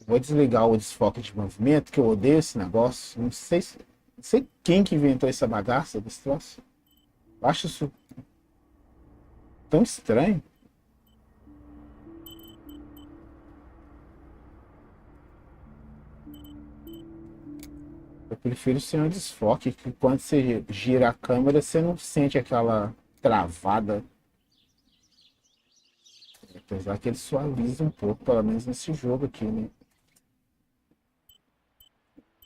Vou desligar o desfoque de movimento, que eu odeio esse negócio. Não sei quem que inventou essa bagaça desse troço. Eu acho isso tão estranho. Eu prefiro ser um desfoque, que quando você gira a câmera, você não sente aquela travada. Apesar que ele suaviza um pouco, pelo menos nesse jogo aqui, né?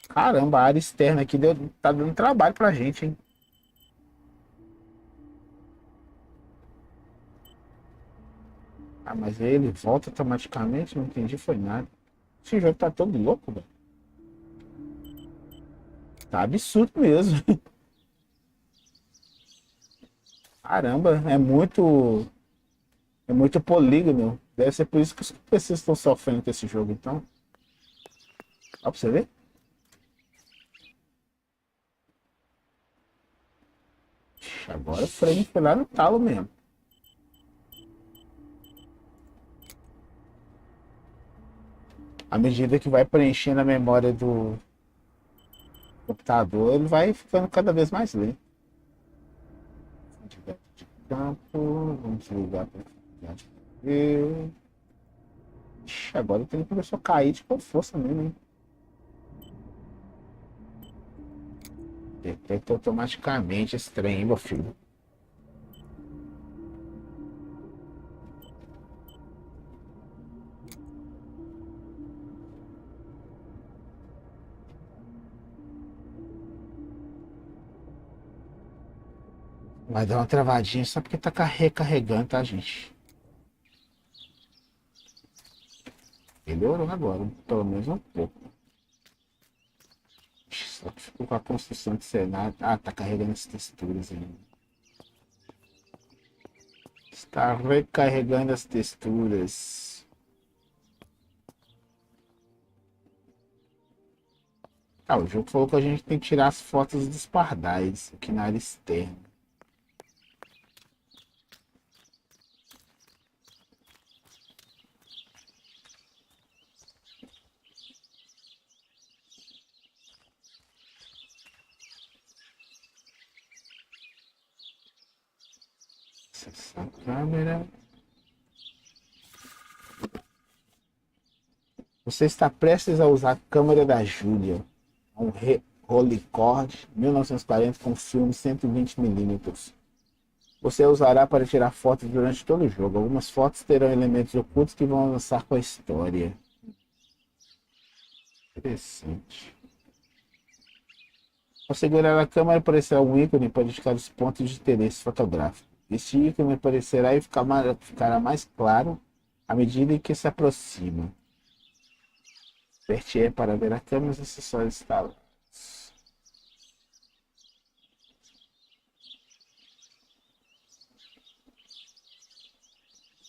Caramba, a área externa aqui tá dando trabalho pra gente, hein? Ah, mas aí ele volta automaticamente? Não entendi, foi nada. Esse jogo tá todo louco, velho. Tá absurdo mesmo. Caramba, é muito polígono. Deve ser por isso que os PCs estão sofrendo com esse jogo, então. Ó, pra você ver. Agora o frame foi lá no talo mesmo. À medida que vai preenchendo a memória do computador, ele vai ficando cada vez mais lento. De campo, vamos ligar para ver. Ixi, agora o trem começou a cair de com força mesmo, hein? Detecta automaticamente esse trem, meu filho. Vai dar uma travadinha só porque tá recarregando, tá, gente? Melhorou agora, pelo menos um pouco. Só que ficou com a construção de cenário. Ah, tá carregando as texturas ainda. Está recarregando as texturas. Ah, o jogo falou que a gente tem que tirar as fotos dos pardais aqui na área externa. Essa câmera. Você está prestes a usar a câmera da Júlia. Um Rolleicord 1940 com filme 120mm. Você a usará para tirar fotos durante todo o jogo. Algumas fotos terão elementos ocultos que vão avançar com a história. Interessante. Ao segurar a câmera aparecerá um ícone para indicar os pontos de interesse fotográfico. Este ícone aparecerá e ficará mais claro à medida em que se aproxima. Aperte E para ver a câmera e os acessórios instalados.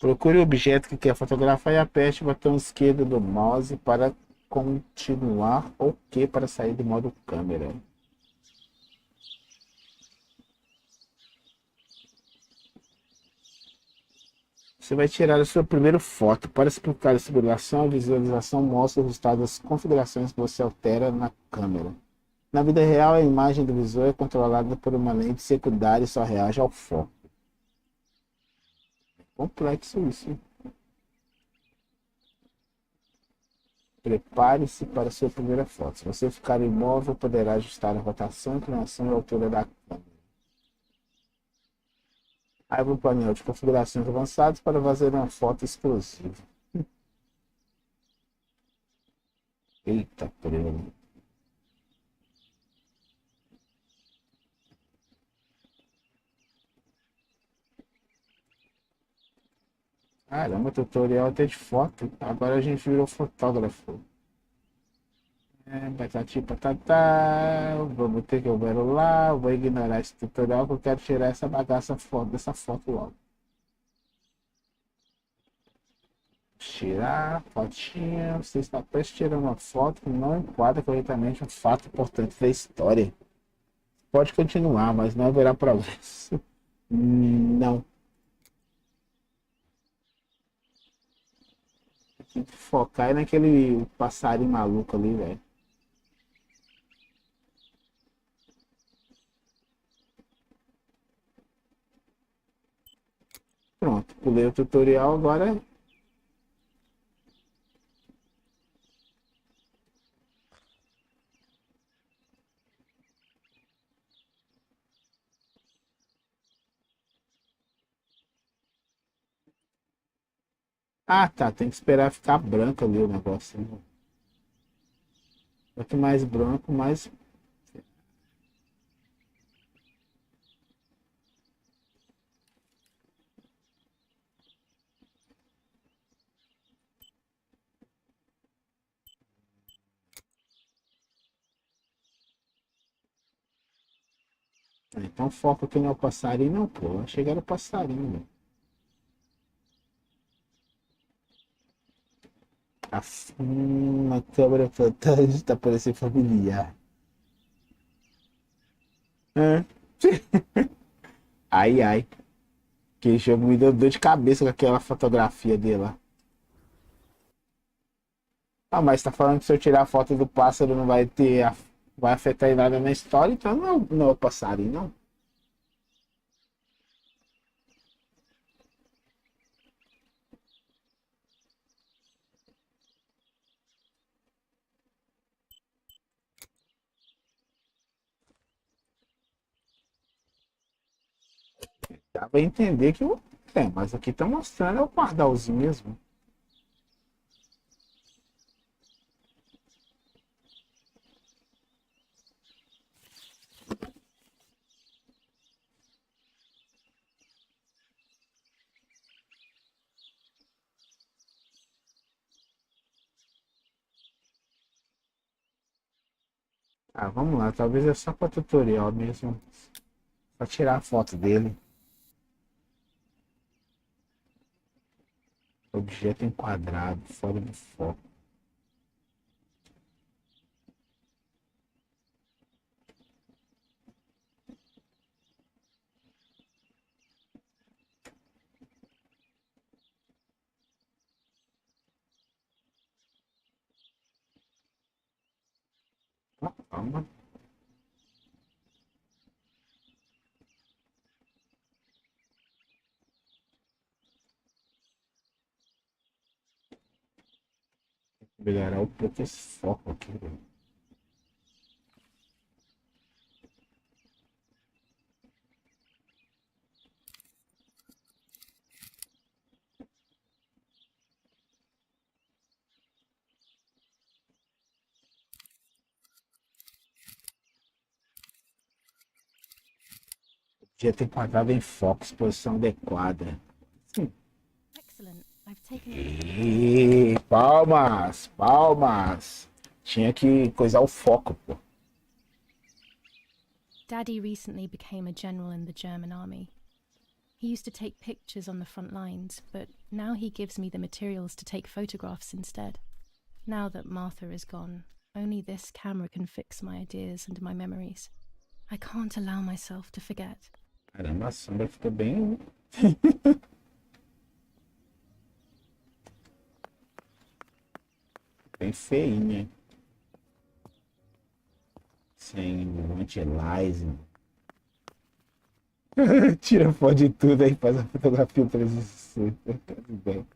Procure o objeto que quer fotografar e aperte o botão esquerdo do mouse para continuar ou Q para sair do modo câmera. Você vai tirar a sua primeira foto. Para explicar a simulação, a visualização mostra o resultado das configurações que você altera na câmera. Na vida real, a imagem do visor é controlada por uma lente secundária e só reage ao foco. Complexo isso, hein? Prepare-se para a sua primeira foto. Se você ficar imóvel, poderá ajustar a rotação, inclinação e altura da câmera. Abra o painel de configurações avançadas para fazer uma foto exclusiva. Eita, prego. Caramba, tutorial até de foto. Agora a gente virou fotógrafo. Patati patatá. Vamos ter que ver lá. Vou ignorar esse tutorial que eu quero tirar essa bagaça foto, dessa foto logo. Tirar fotinha. Você está prestes a tirar uma foto que não enquadra corretamente um fato importante da história. Pode continuar, mas não haverá progresso. Não. Tem que focar naquele passarinho maluco ali, velho. Pronto, pulei o tutorial, agora ah, tá, tem que esperar ficar branco ali o negócio, né? Quanto mais branco, mais. Então foca aqui no passarinho, não, pô. Chegar no passarinho, velho. Uma câmera fantástica tá parecendo familiar. É. Ai, ai. Que jogo me deu dor de cabeça com aquela fotografia dele lá. Ah, mas tá falando que se eu tirar a foto do pássaro não vai ter. Vai afetar em nada na história, então não é o passarinho, não. Dá pra entender que mas aqui tá mostrando é o pardalzinho mesmo. Ah, vamos lá, talvez é só para tutorial mesmo, para tirar a foto dele. Objeto enquadrado, fora do foco. Ah, calma. Melhorar um pouco esse foco aqui, velho. Objeto enquadrado em foco, exposição adequada. Sim. Excellent. I've taken E palmas, palmas. Tinha que coisar o foco, pô. Daddy recently became a general in the German army. He used to take pictures on the front lines, but now he gives me the materials to take photographs instead. Now that Martha is gone, only this camera can fix my ideas and my memories. I can't allow myself to forget. Caramba, a sombra ficou bem. Bem feinha. Sem anti-aliasing. Tira foto de tudo aí, faz a fotografia 360. Tudo bem.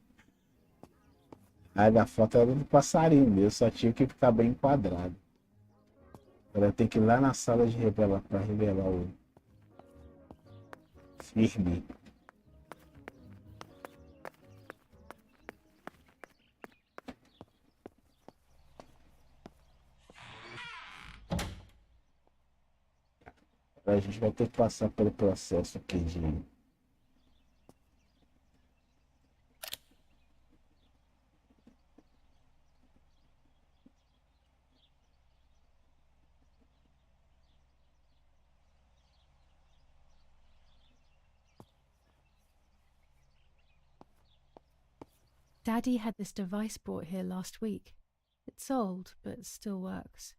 Aí da foto era do passarinho mesmo, só tinha que ficar bem enquadrado. Agora tem que ir lá na sala de revelar para revelar o firme. A gente vai ter que passar pelo processo aqui de Daddy had this device brought here last week. It's old, but still works.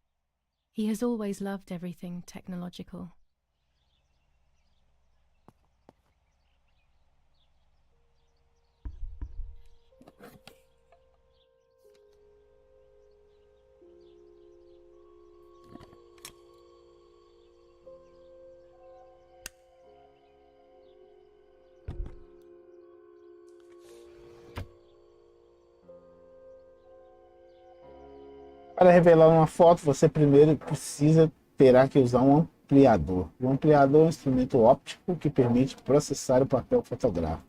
He has always loved everything technological. Para revelar uma foto, você primeiro terá que usar um ampliador. O ampliador é um instrumento óptico que permite processar o papel fotográfico.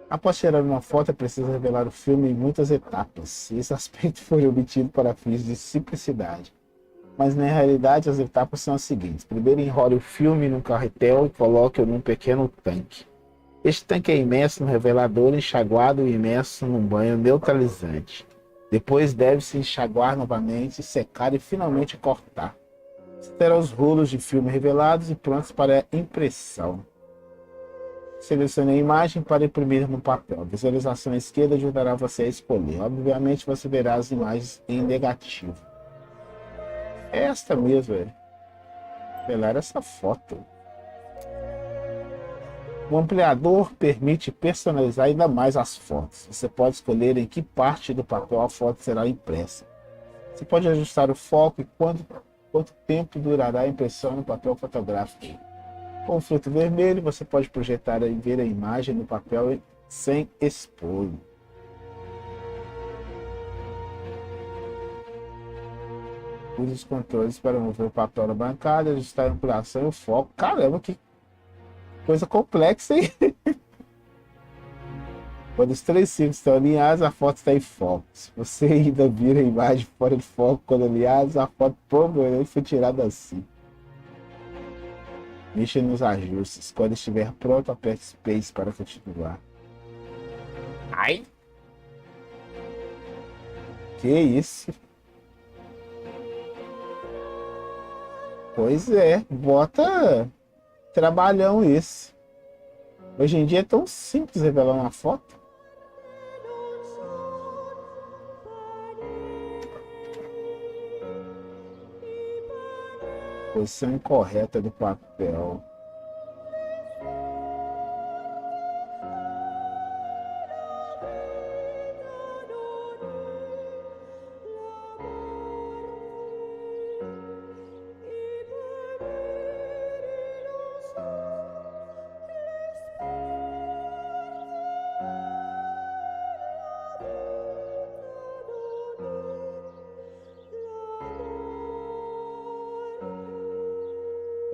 Após tirar uma foto, é preciso revelar o filme em muitas etapas. Esse aspecto foi obtido para fins de simplicidade. Mas na realidade as etapas são as seguintes. Primeiro enrole o filme num carretel e coloque-o num pequeno tanque. Este tanque é imerso no revelador, enxaguado e imerso num banho neutralizante. Depois deve-se enxaguar novamente, secar e finalmente cortar. Você terá os rolos de filme revelados e prontos para impressão. Selecione a imagem para imprimir no papel. A visualização à esquerda ajudará você a escolher. Obviamente você verá as imagens em negativo. É esta mesmo, velho. Revelar essa foto. O ampliador permite personalizar ainda mais as fotos. Você pode escolher em que parte do papel a foto será impressa. Você pode ajustar o foco e quanto tempo durará a impressão no papel fotográfico. Com o filtro vermelho, você pode projetar e ver a imagem no papel sem expor. Use os controles para mover o papel na bancada, ajustar a ampliação e o foco. Caramba, que Coisa complexa, hein? Quando os três círculos estão alinhados, a foto está em foco. Se você ainda vira a imagem fora de foco quando alinhados, a foto provavelmente foi tirada assim. Mexa nos ajustes. Quando estiver pronto, aperte Space para continuar. Ai! Que isso? Pois é, bota trabalhão isso. Hoje em dia é tão simples revelar uma foto. Posição incorreta do papel.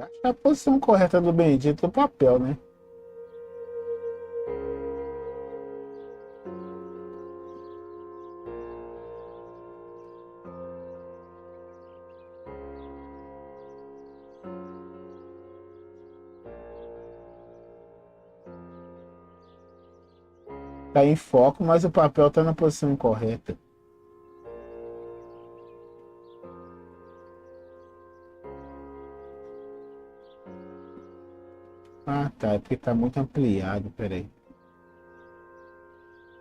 Acho que é a posição correta do bendito do papel, né? Tá em foco, mas o papel tá na posição incorreta. Ah, tá. É porque tá muito ampliado. Peraí.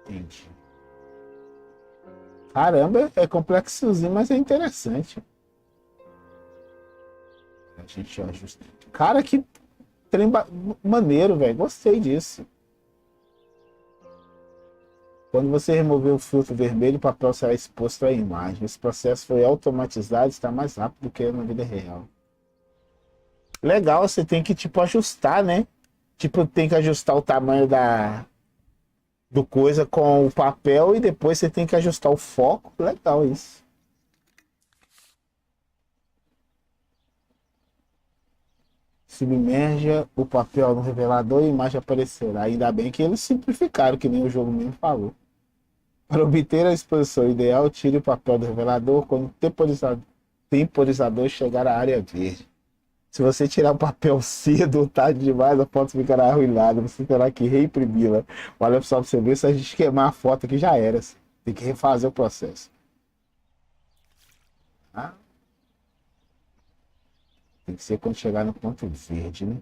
Entendi. Caramba, é complexozinho, mas é interessante. A gente ajusta. Cara, que trem maneiro, velho. Gostei disso. Quando você remover o filtro vermelho, o papel será exposto à imagem. Esse processo foi automatizado e está mais rápido do que na vida real. Legal, você tem que, tipo, ajustar, né? Tipo, tem que ajustar o tamanho do coisa com o papel e depois você tem que ajustar o foco. Legal isso. Submerja o papel no revelador e a imagem aparecerá. Ainda bem que eles simplificaram, que nem o jogo mesmo falou. Para obter a exposição ideal, tire o papel do revelador quando o temporizador chegar à área verde. Se você tirar o papel cedo ou tarde demais, a foto ficará arruinada. Você terá que reimprimi-la. Olha só para você ver, se a gente queimar a foto aqui já era. Tem que refazer o processo. Ah, tem que ser quando chegar no ponto verde, né?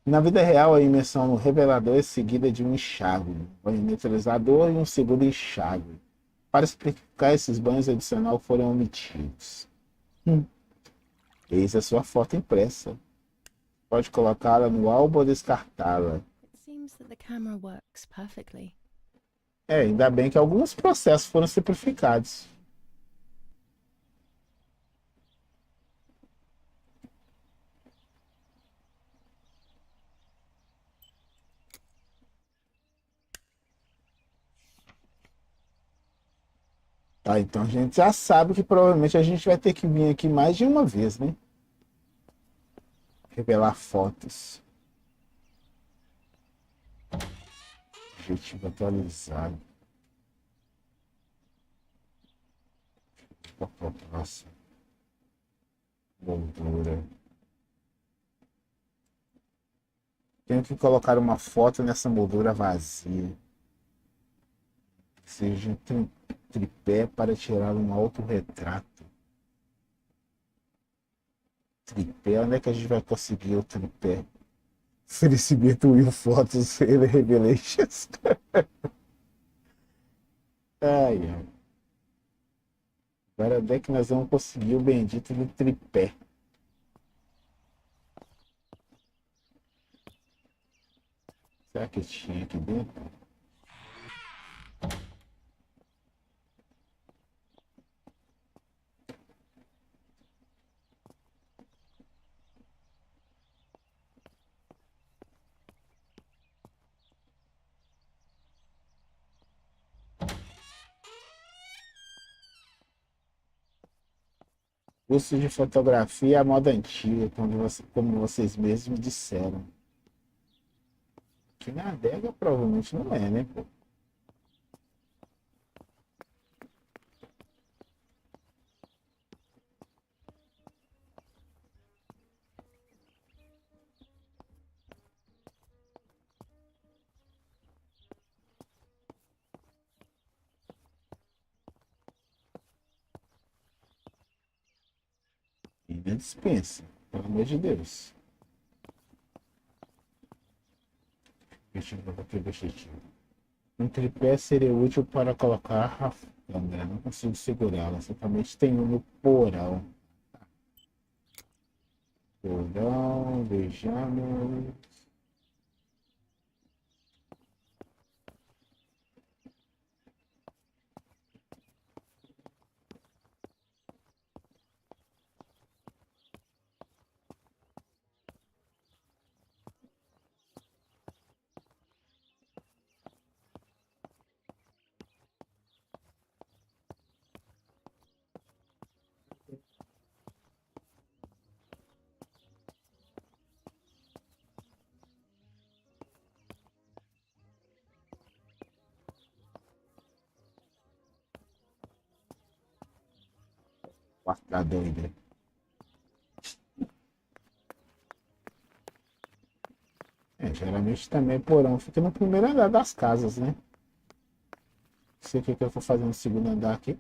Na vida real, a imersão no revelador é seguida de um enxágue, um banho neutralizador e um segundo enxágue. Para explicar esses banhos adicionais foram omitidos. Eis a sua foto impressa. Pode colocá-la no álbum ou descartá-la. It seems that the camera works perfectly. Ainda bem que alguns processos foram simplificados. Tá, então a gente já sabe que provavelmente a gente vai ter que vir aqui mais de uma vez, né? Revelar fotos. Objetivo atualizado. Próximo. Moldura. Tenho que colocar uma foto nessa moldura vazia. Seja um tripé para tirar um autorretrato. Tripé? Onde é que a gente vai conseguir o tripé? Oferecimento Will Fotos Revelations. Ai, ai. Agora onde é que nós vamos conseguir o bendito do tripé? Será que tinha aqui dentro? Curso de fotografia é a moda antiga, como vocês mesmos disseram. Que na adega provavelmente não é, né, pô? E nem dispensa, pelo amor de Deus. Objetivo. Um tripé seria útil para colocar a câmera. Não consigo segurá-la. Certamente tem um no porão. Porão, vejamos. Quarto da doida. Geralmente também porão fica no primeiro andar das casas, né? Não sei o que eu vou fazer no segundo andar aqui.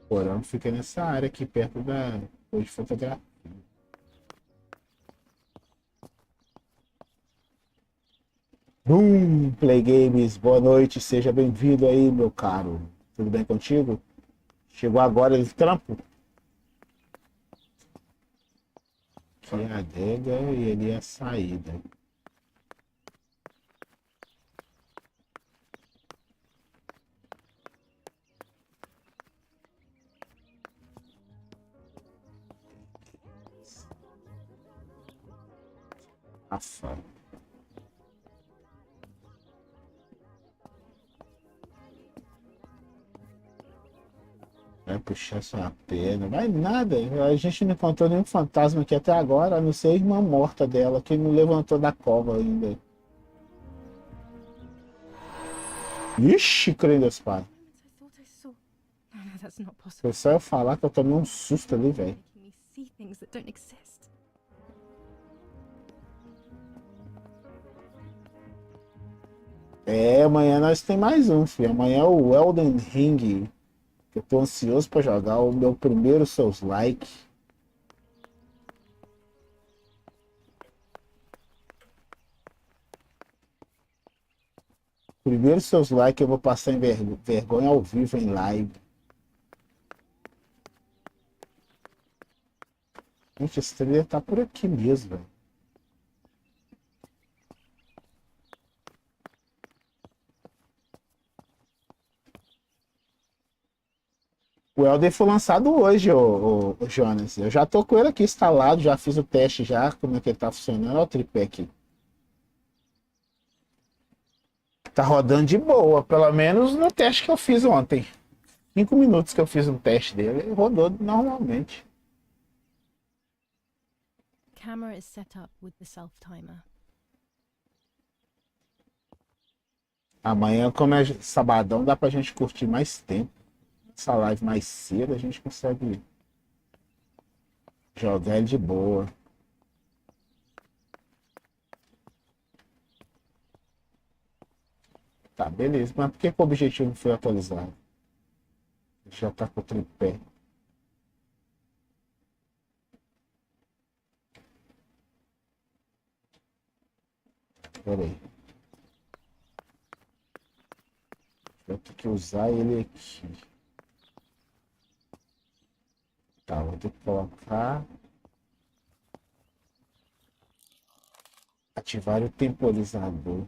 O porão fica nessa área aqui perto da coisa de fotografia. Play Games, boa noite, seja bem-vindo aí, meu caro. Tudo bem contigo? Chegou agora de trampo? Que é a adega e ali é a saída. Afa. Vai puxar sua perna, vai nada. A gente não encontrou nenhum fantasma aqui até agora, a não ser a irmã morta dela, que não levantou da cova ainda. Ixi, crendo das pá. Foi só eu falar que eu tomei um susto ali, velho. É, amanhã nós tem mais um, filho. Amanhã é o Elden Ring. Eu tô ansioso pra jogar o meu primeiro Souls-like. Primeiro Souls-like eu vou passar em vergonha ao vivo em live. Gente, esse trailer tá por aqui mesmo, velho. O Elden foi lançado hoje, ô Jonas. Eu já tô com ele aqui instalado, já fiz o teste já, como é que ele tá funcionando. Olha o tripé aqui. Tá rodando de boa, pelo menos no teste que eu fiz ontem. 5 minutos que eu fiz um teste dele, ele rodou normalmente. Camera is set up with the self timer. Amanhã, como é sabadão, dá pra gente curtir mais tempo. Essa live mais cedo, a gente consegue jogar ele de boa. Tá, beleza. Mas por que o objetivo não foi atualizado? Já tá com o tripé. Pera aí. Eu tenho que usar ele aqui. Tá, vou ter que colocar. Ativar o temporizador.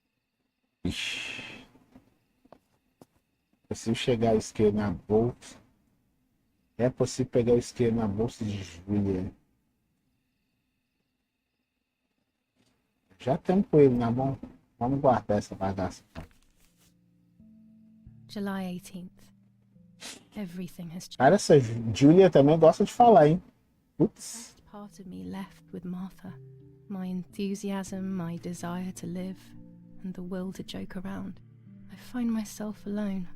Ixi. Preciso chegar ao isqueiro na bolsa. É possível pegar o isqueiro na bolsa de Julia. Já temos com ele na mão. Vamos guardar essa bagaça. July 18th. Everything has changed. Cara, essa Julia também gosta de falar, hein? Putz. Best part of me left with Martha. My enthusiasm, my desire to live, and the will to joke around. I find myself alone.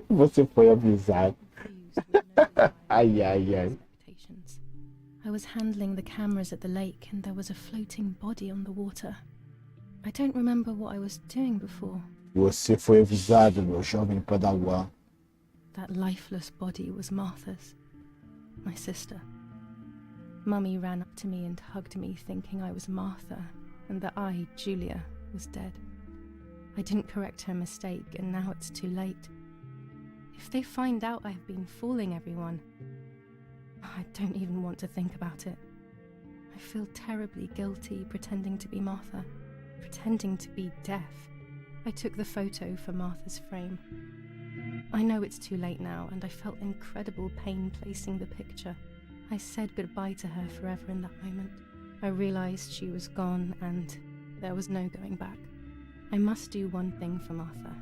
Você foi avisado. Confused with no desire Ai, ai, ai. expectations. I was handling the cameras at the lake and there was a floating body on the water. I don't remember what I was doing before. Você foi avisado, meu jovem padawan. That lifeless body was Martha's, my sister. Mummy ran up to me and hugged me, thinking I was Martha and that I, Julia, was dead. I didn't correct her mistake and now it's too late. If they find out I've been fooling everyone, I don't even want to think about it. I feel terribly guilty pretending to be Martha, pretending to be deaf. I took the photo for Martha's frame. I know it's too late now, and I felt incredible pain placing the picture. I said goodbye to her forever in that moment. I realized she was gone, and there was no going back. I must do one thing for Martha.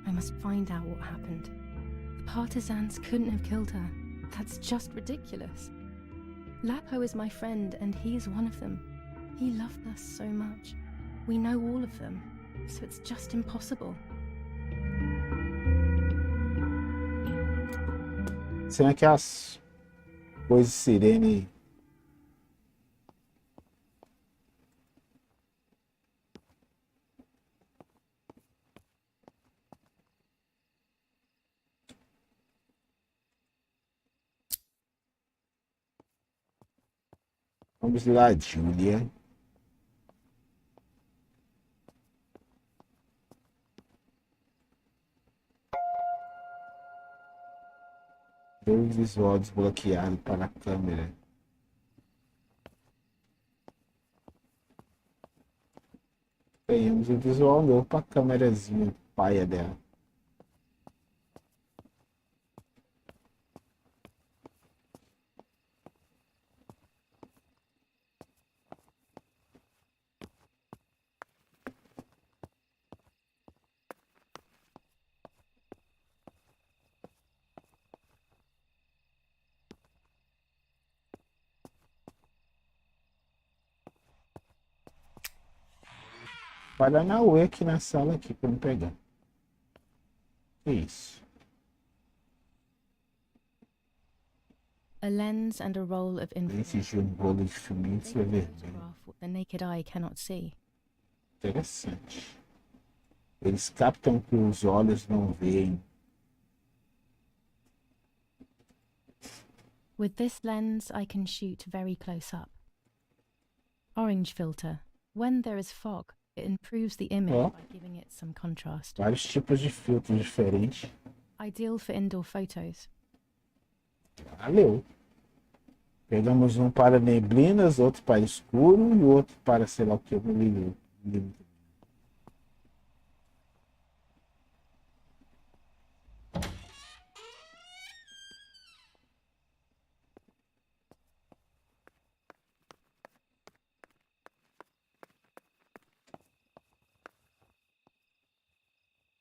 I must find out what happened. The partisans couldn't have killed her. That's just ridiculous. Lapo is my friend, and he is one of them. He loved us so much. We know all of them, so it's just impossible. Será que as coisas sirene. Vamos lá, Julia. O visual desbloqueado para a câmera. Ganhamos um visual novo para a câmerazinha paia dela. Paranauê aqui na sala aqui para me pegar. Que isso? A lens and a roll of Esse infrared. jogo bolo de filminho de They can vermelho. photograph what the naked eye cannot see. Interessante. Eles captam o que os olhos não veem. With this lens, I can shoot very close up. Orange filter. When there is fog, it improves the image Oh. by giving it some contrast. Vários tipos de filtros diferentes. Ideal for indoor photos. Valeu. Pegamos um para neblinas, outro para escuro e outro para sei lá o que. Eu não li.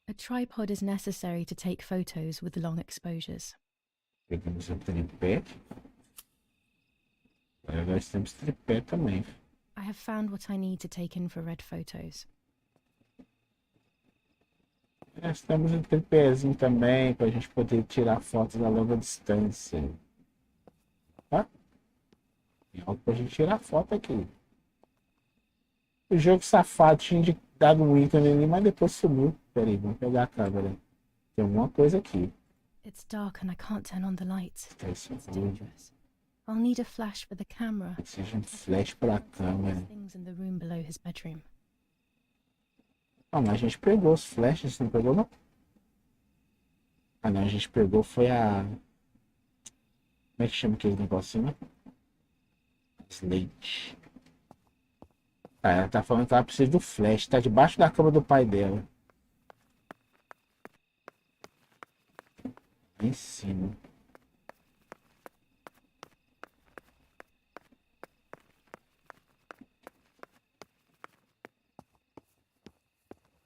A tripod is necessary to take photos with long exposures. Pegamos o tripé. Agora nós temos tripé também. I have found what I need to take infrared photos. Nós temos um tripézinho também para a gente poder tirar fotos a longa distância. Tá? Tem algo para a gente tirar foto aqui. O jogo safado tinha dado um ícone ali, mas depois sumiu. Peraí, vamos pegar a câmera. Tem alguma coisa aqui. It's dark and I can't turn on the lights. Tá isso It's aqui. dangerous. I'll need a flash for the camera. Seja um flash para a câmera. There's things in the room below his bedroom. Ah, mas a gente pegou os flashes, não pegou não? Ah não, a gente pegou foi a... Como é que chama aquele negocinho, né? Slate. Ah, ela tá falando que ela precisa do flash. Tá debaixo da cama do pai dela. Em cima.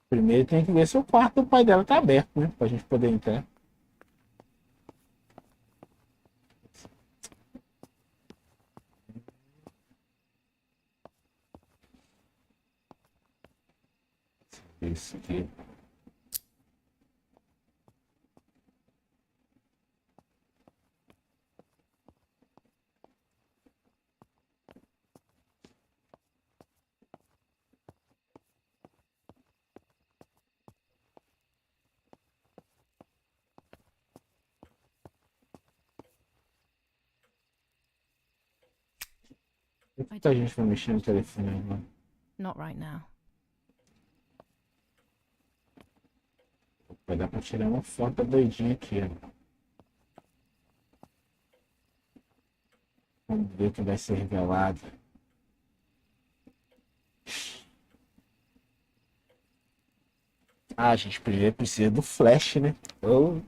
Primeiro tem que ver se o quarto do pai dela tá aberto, né? Pra gente poder entrar. Isso aqui. Muita gente vai mexer no telefone agora. Not right now. Vai dar pra tirar uma foto doidinha aqui, ó. Vamos ver o que vai ser revelado. Ah, a gente primeiro precisa do flash, né? Eu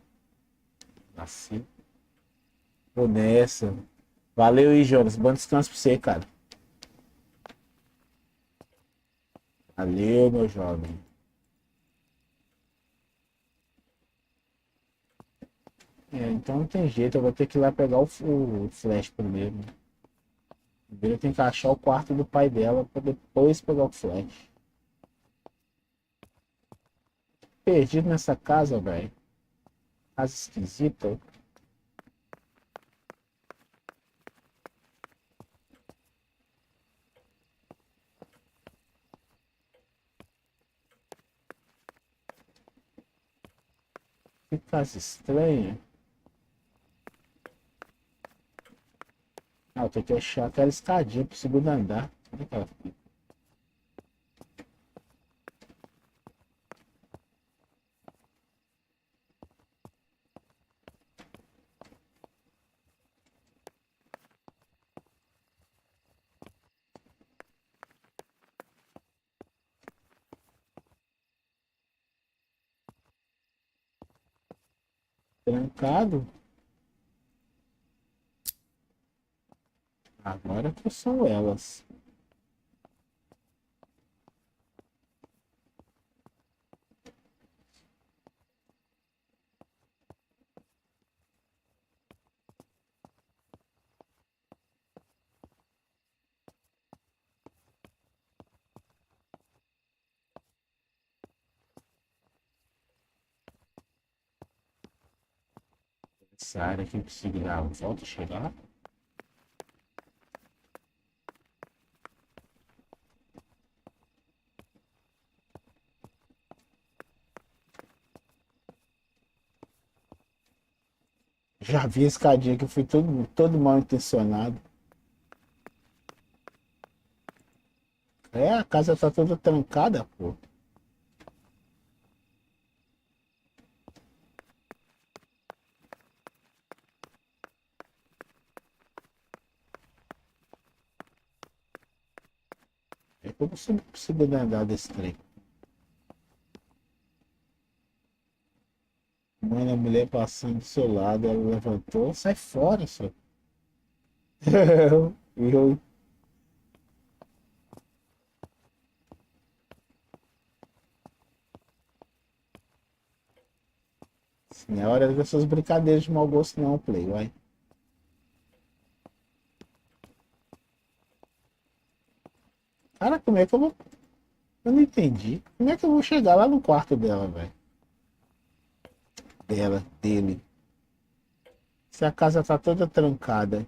nasci. Tô nessa. Valeu aí, Jonas. Bom descanso pra você, cara. Valeu, meu jovem. Então não tem jeito, eu vou ter que ir lá pegar o flash primeiro. Primeiro eu tenho que achar o quarto do pai dela pra depois pegar o flash. Perdido nessa casa, velho. Casa esquisita. Que casa estranha. Ah, eu tenho que achar aquela escadinha pro segundo andar. Onde é que ela fica? Trancado? Agora que são elas. Essa área aqui precisa dar uma volta e chegar. Já vi a escadinha que eu fui todo mal intencionado. É, a casa tá toda trancada, pô. É como se não consigo andar desse trem. Mano, a mulher passando do seu lado, ela levantou, sai fora, só. Eu, não é hora dessas brincadeiras de mau gosto não, Play, vai. Cara, como é que eu vou... Eu não entendi. Como é que eu vou chegar lá no quarto dela, velho? Dele. Se a casa tá toda trancada.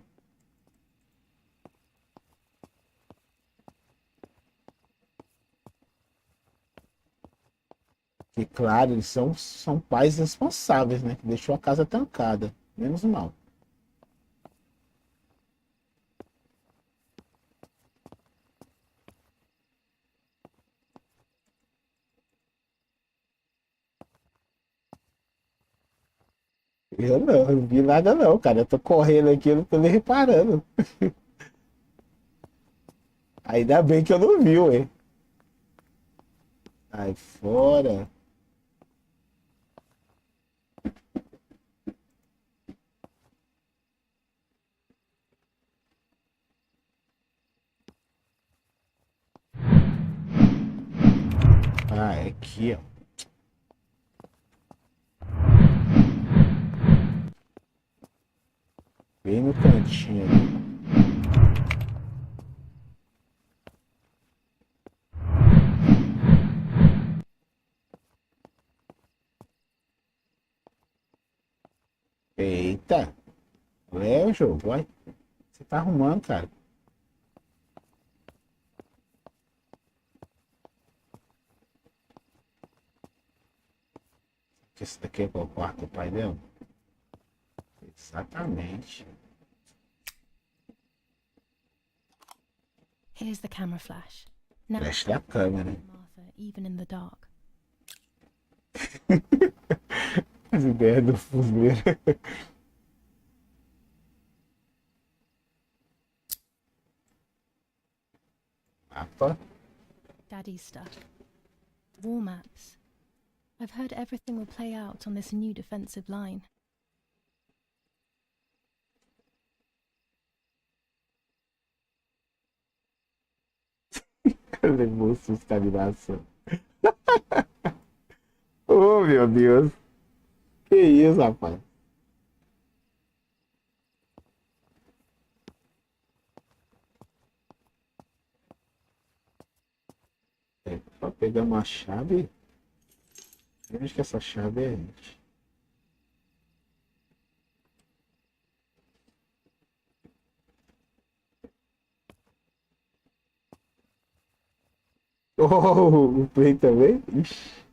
E claro, eles são pais responsáveis, né? Que deixou a casa trancada. Menos mal. Eu não vi nada não, cara. Eu tô correndo aqui, eu não tô nem reparando. Ainda bem que eu não vi, ué. Sai fora. Ah, é aqui, ó. Bem no cantinho ali. Eita. É o jogo, vai. Você tá arrumando, cara. Esse daqui é o quarto do pai dela? Exatamente. Here's the camera flash. Now, Flash da câmera. Martha, even in the dark. As ideias do fuzileiro. Mapa. Daddy's stuff. War maps. I've heard everything will play out on this new defensive line. Levou sustentação. Oh, meu Deus. Que isso, rapaz? É, pra pegar uma chave. Eu acho que essa chave é. Oh, o Play também? Ixi.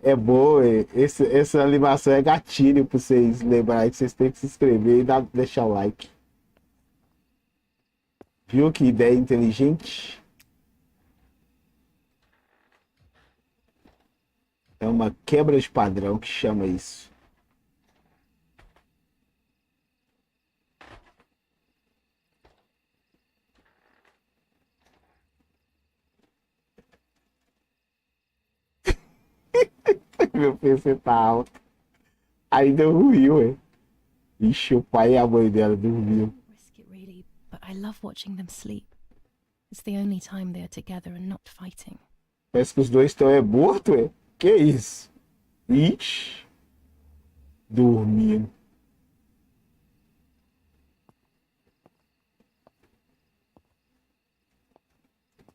É boa, essa animação é gatilho pra vocês lembrarem que vocês têm que se inscrever e deixar o like. Viu que ideia inteligente? É uma quebra de padrão que chama isso. Meu PC tá alto. Ainda ruim, ué. Ixi, o pai e a mãe dela dormiam. Risk it really, but I love watching them sleep. It's the only time they are together and not fighting. Parece que os dois estão mortos, ué. Que isso? Ixi. Dormindo.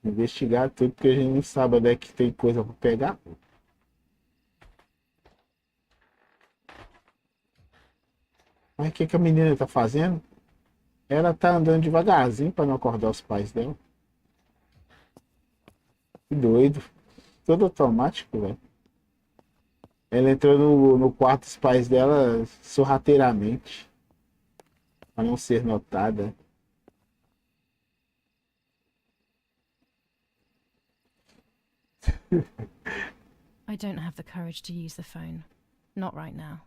Investigar tudo porque a gente não sabe onde é que tem coisa pra pegar. Mas o que a menina tá fazendo? Ela tá andando devagarzinho pra não acordar os pais dela. Que doido. Todo automático, velho. Ela entrou no quarto dos pais dela sorrateiramente. Pra não ser notada. I don't have the courage to use the phone. Not right now.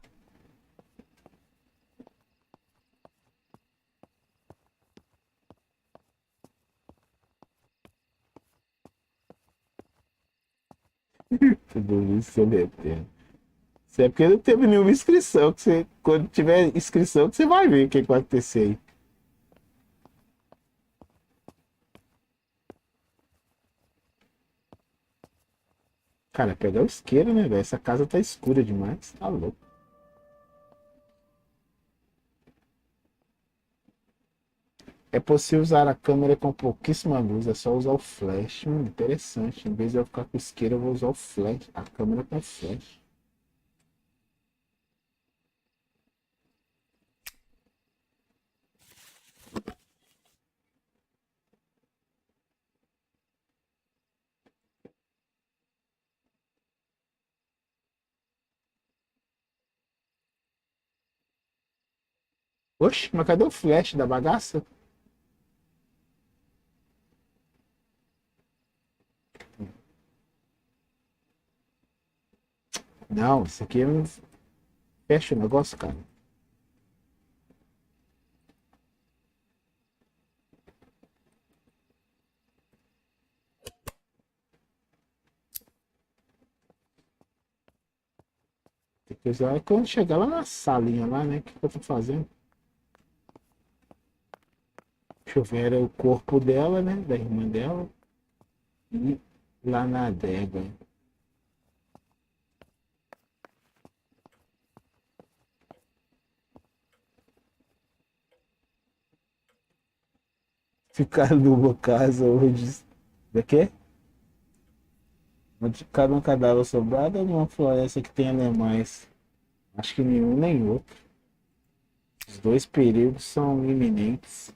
Tudo isso se metendo. Isso é porque não teve nenhuma inscrição. Que você, quando tiver inscrição, que você vai ver o que vai acontecer aí. Cara, pegar o isqueiro, né, velho? Essa casa tá escura demais. Tá louco. É possível usar a câmera com pouquíssima luz. É só usar o flash. Interessante. Em vez de eu ficar com o isqueiro, eu vou usar o flash. A câmera com flash. Oxe, mas cadê o flash da bagaça? Não, isso aqui não fecha o negócio, cara. Tem que usar quando chegar lá na salinha lá, né? O que eu tô fazendo? Deixa eu ver, era o corpo dela, né? Da irmã dela. E lá na adega. Ficar numa casa onde. Da quê? Onde cada um cadáver sobrado ou numa floresta que tem alemães? Acho que nenhum nem outro. Os dois perigos são iminentes.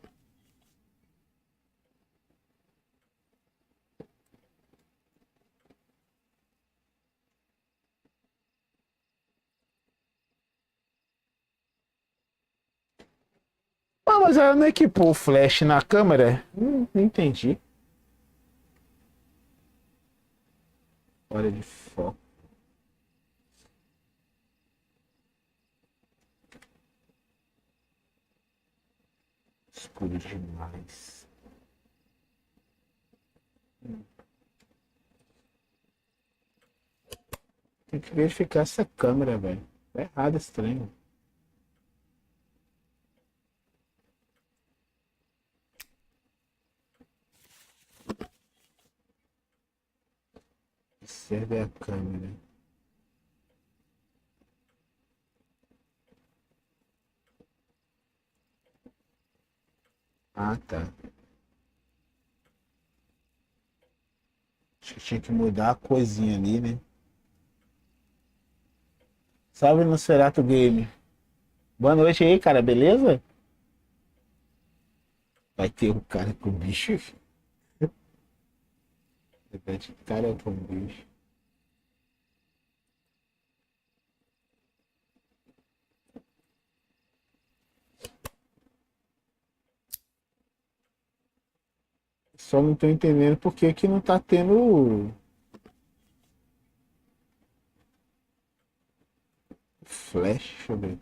Ah, mas ela não equipou o flash na câmera? Não entendi. Hora de foco. Escuro demais. Tem que verificar essa câmera, velho. Tá errado esse trem. Observe a câmera. Ah, tá. Acho que tinha que mudar a coisinha ali, né? Salve no Serato Game. Boa noite aí, cara, beleza? Vai ter um cara com bicho. Vai ter cara com bicho. Só não tô entendendo por que que não tá tendo flash. Deixa eu ver.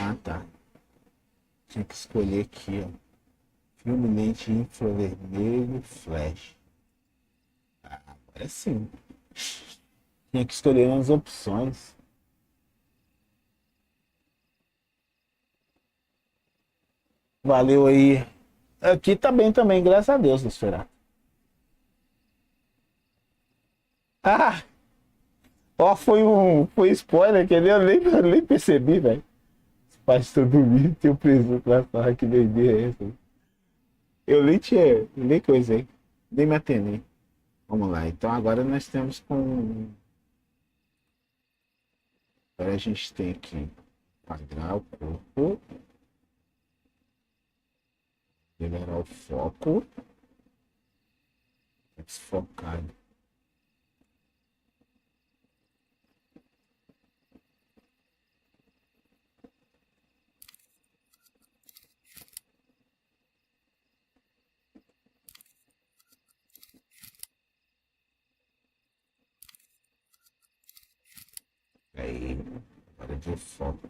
Ah, tá. Tinha que escolher aqui, ó. Filme lente infravermelho, flash. Ah, agora sim. Tinha que escolher umas opções. Valeu aí. Aqui tá bem também, graças a Deus, Nosferatu. Ah! Ó, foi spoiler que eu nem percebi, velho. Os pais estão dormindo, tem um presunto lá fora, que doideira é essa? Eu nem tinha, nem coisei, nem me atenei. Vamos lá, então agora nós temos com. Agora a gente tem aqui apagar o corpo, liberar o foco, desfocar. Aí, agora de foco.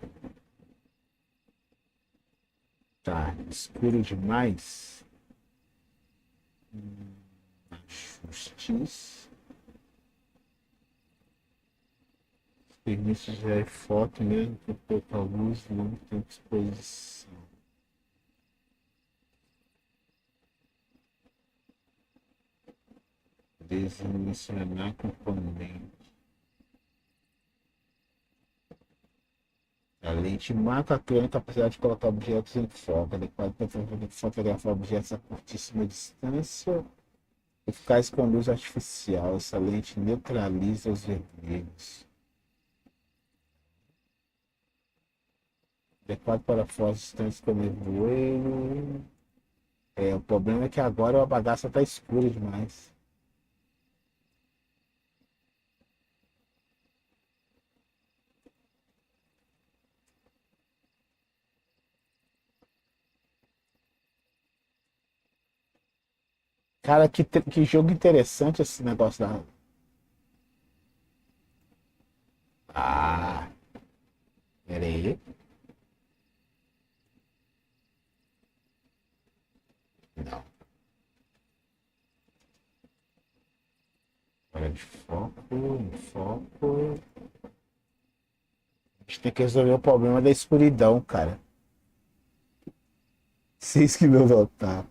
Tá, escuro demais. Ajustes. Início já é foto mesmo, com pouca luz, não tem exposição. Dimensionar componente. A lente macro a capacidade de colocar objetos em foco, adequado para fotografar objetos a curtíssima distância, eficaz com luz artificial. Essa lente neutraliza os vermelhos. Adequado para fotos distantes com nevoeiro. O problema é que agora a bagaça tá escura demais. Cara, que jogo interessante esse negócio da. Ah, pera aí. Não. Fora de foco. A gente tem que resolver o problema da escuridão, cara. 6 que não voltar.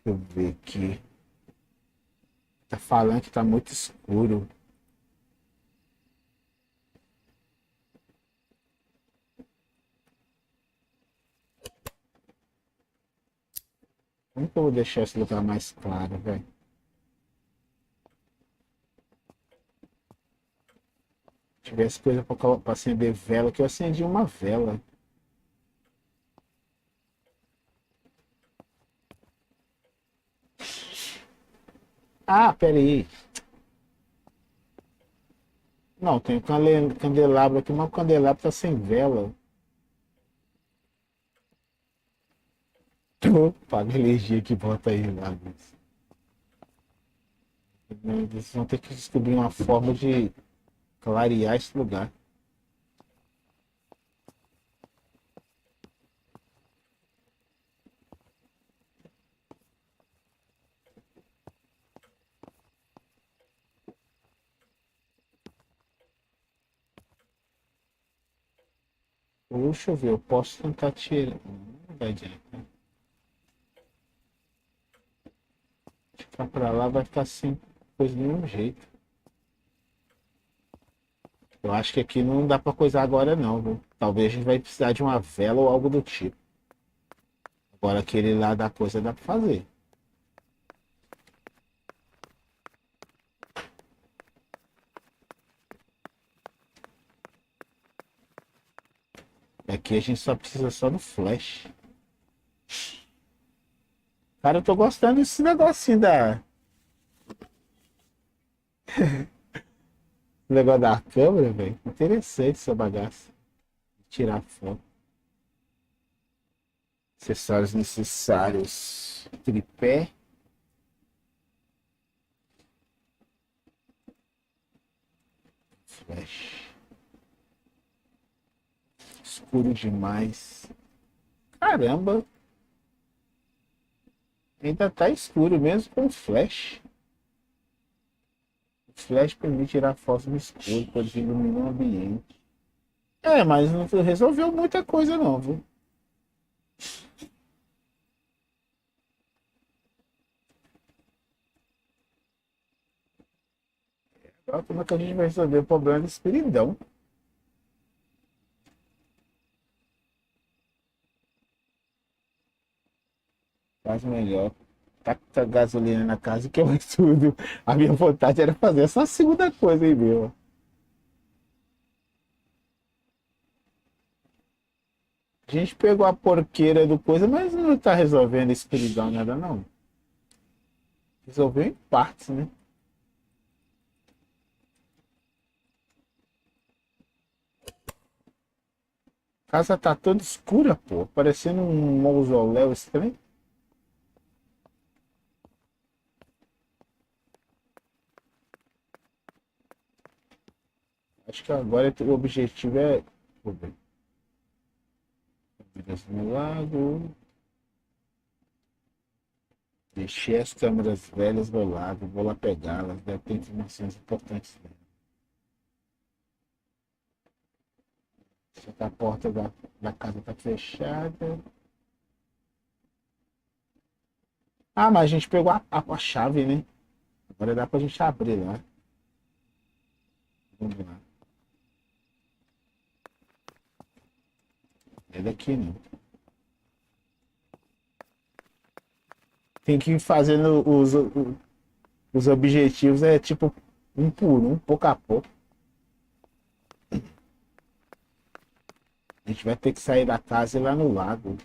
Deixa eu ver aqui. Tá falando que tá muito escuro. Como que eu vou deixar esse lugar mais claro, velho? Se tivesse coisa pra acender vela, que eu acendi uma vela. Ah, pera aí. Não, tem um candelabro aqui, mas o candelabro tá sem vela. Paga a energia que bota aí lá. Eles vão ter que descobrir uma forma de clarear esse lugar. Deixa eu ver, eu posso tentar tirar. Não vai adiantar. Ficar pra lá vai ficar sem coisa de nenhum jeito. Eu acho que aqui não dá pra coisar agora não, viu? Talvez a gente vai precisar de uma vela ou algo do tipo. Agora aquele lá da coisa dá pra fazer. Aqui a gente só precisa só do flash. Cara, eu tô gostando desse negocinho da. O negócio da câmera, velho. Interessante essa bagaça. Tirar foto. Acessórios necessários. Tripé. Flash. Escuro demais. Caramba. Ainda tá escuro mesmo com flash. O flash permite tirar fotos no escuro, pode iluminar o ambiente. É, mas não resolveu muita coisa não, viu? Agora como é que a gente vai resolver o problema da escuridão? Faz melhor. Tá gasolina na casa e queima tudo. A minha vontade era fazer essa segunda coisa aí, meu. A gente pegou a porqueira do coisa, mas não tá resolvendo a escuridão nada não. Resolveu em partes, né? A casa tá toda escura, pô. Parecendo um mausoléu estranho. Acho que agora o objetivo é. Vou ver. Vidas no lago. Deixei as câmeras velhas do lado. Vou lá pegá-las. Deve ter informações importantes nela. Só que a porta da casa tá fechada. Ah, mas a gente pegou a chave, né? Agora dá pra gente abrir lá. Vamos lá. É daqui não. Tem que ir fazendo os objetivos, é tipo um por um, pouco a pouco. A gente vai ter que sair da casa e ir lá no lago.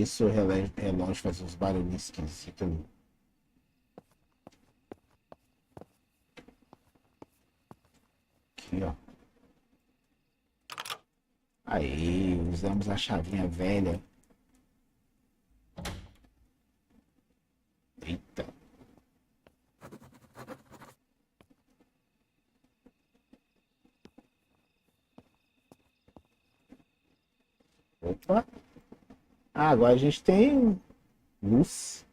Isso o relógio faz uns barulhos esquisitos ali. Aqui, ó. Aí, usamos a chavinha velha. Eita. Opa. Ah, agora a gente tem luz.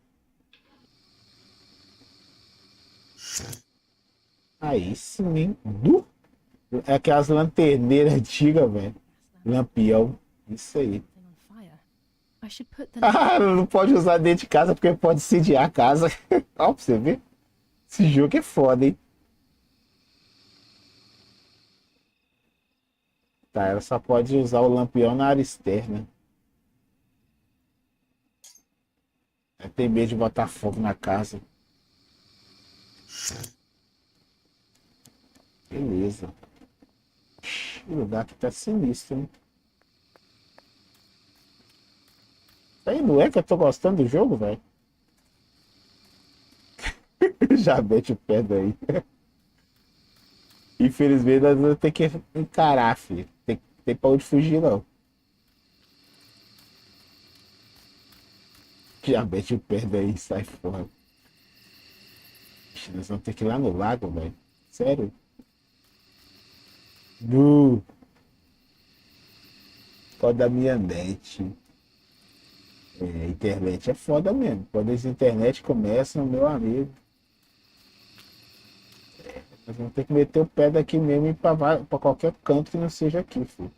Aí sim, hein? É aquelas lanterneiras antigas, velho. Lampião. Isso aí. On fire. I should put the Ah, não pode usar dentro de casa porque pode incendiar a casa. Ó, pra você ver. Esse jogo é foda, hein? Tá, ela só pode usar o lampião na área externa. Tem medo de botar fogo na casa. Beleza. O lugar aqui tá sinistro, hein? Aí não é que eu tô gostando do jogo, velho? Já mete o pé daí. Infelizmente, nós vamos ter que encarar, filho. Tem pra onde fugir, não. Já mete o pé daí e sai fora. Ixi, nós vamos ter que ir lá no lago, velho. Sério? Nu! Foda a minha net. É, internet é foda mesmo. Quando as internet começam, meu amigo. Nós vamos ter que meter o pé daqui mesmo e ir pra qualquer canto que não seja aqui, filho.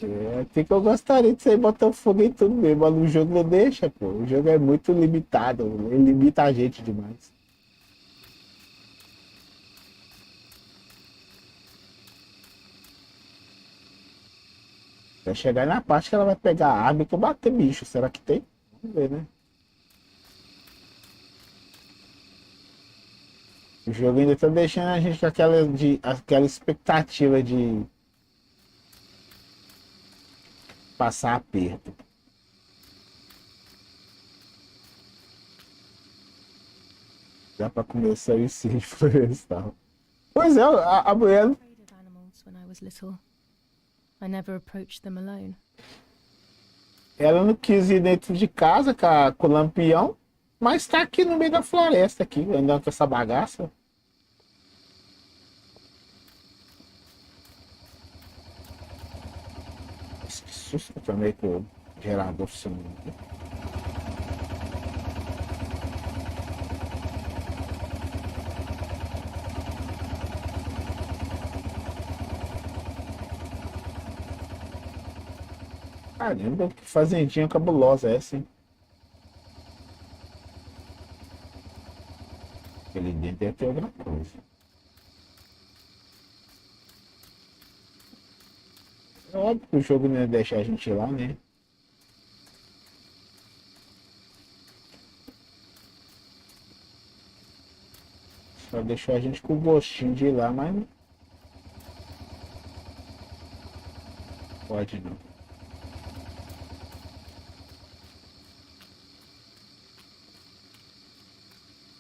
É, tem que eu gostaria de sair botando fogo em tudo mesmo, mas o jogo não deixa, pô. O jogo é muito limitado, ele limita a gente demais. Vai chegar na parte que ela vai pegar a arma e combater bicho. Será que tem? Vamos ver, né? O jogo ainda tá deixando a gente com aquela expectativa de passar aperto. Dá pra começar o incêndio florestal. Pois é, a mulher. afraid of animals when I was little. I never approached them alone. Ela não quis ir dentro de casa com o lampião, mas tá aqui no meio da floresta, aqui, andando com essa bagaça. Nossa, que susto também com o gerador funcionando. Caramba, que fazendinha cabulosa é essa, hein? Ali dentro deve ter alguma coisa. É óbvio que o jogo não ia deixar a gente ir lá, né? Só deixou a gente com o gostinho de ir lá, mas não pode não.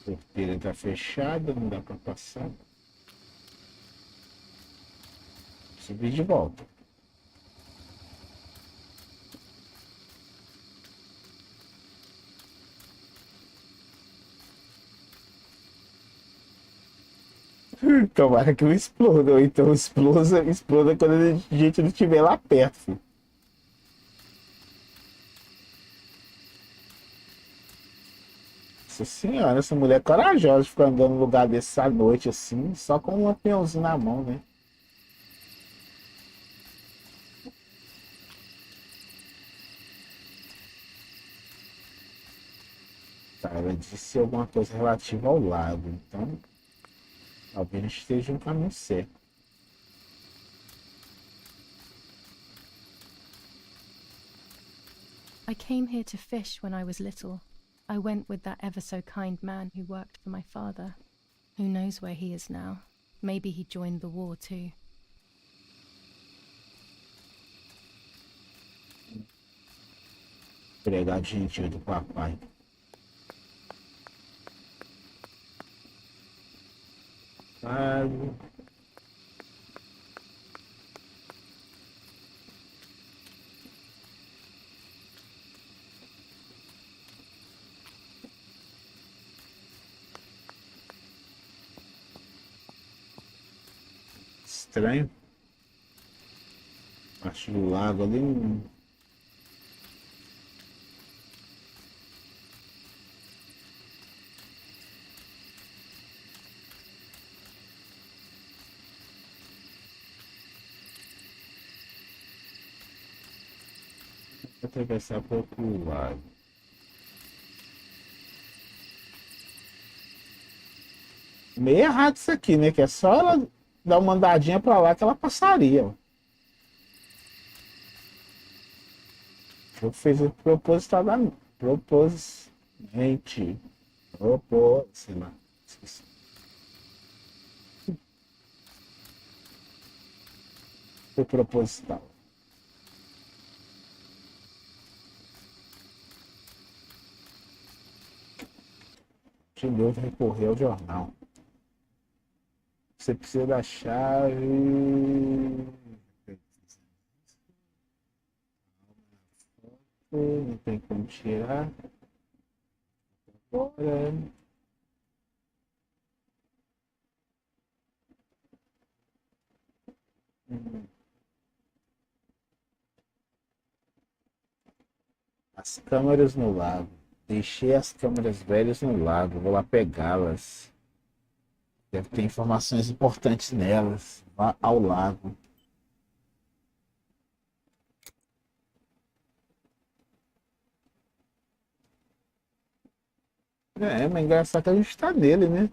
A porteira tá fechada, não dá pra passar. Subir de volta. Tomara que não exploda, ou então exploda quando a gente não estiver lá perto, filho. Nossa senhora, essa mulher é corajosa de ficar andando num lugar desse à noite assim, só com um lampiãozinho na mão, né? Tá, ela disse alguma coisa relativa ao lago, então talvez a gente esteja no caminho certo. came here to fish when I was little. I went with that ever so kind man who worked for my father. Who knows where he is now? Maybe he joined the war too. Empregado gentil do papai. Pago. Estranho. Parte do lago ali. Vou atravessar para outro lado. Meio errado isso aqui, né? Que é só ela dar uma andadinha para lá que ela passaria. Ó. Eu fiz o propositadamente. Sei lá. Esqueci. Foi proposital. De novo recorrer ao jornal. Você precisa da chave. Não tem como tirar. Agora. As câmeras no lago. Deixei as câmeras velhas no lago. Vou lá pegá-las. Deve ter informações importantes nelas. Vá ao lago. Mas engraçado que a gente tá nele, né?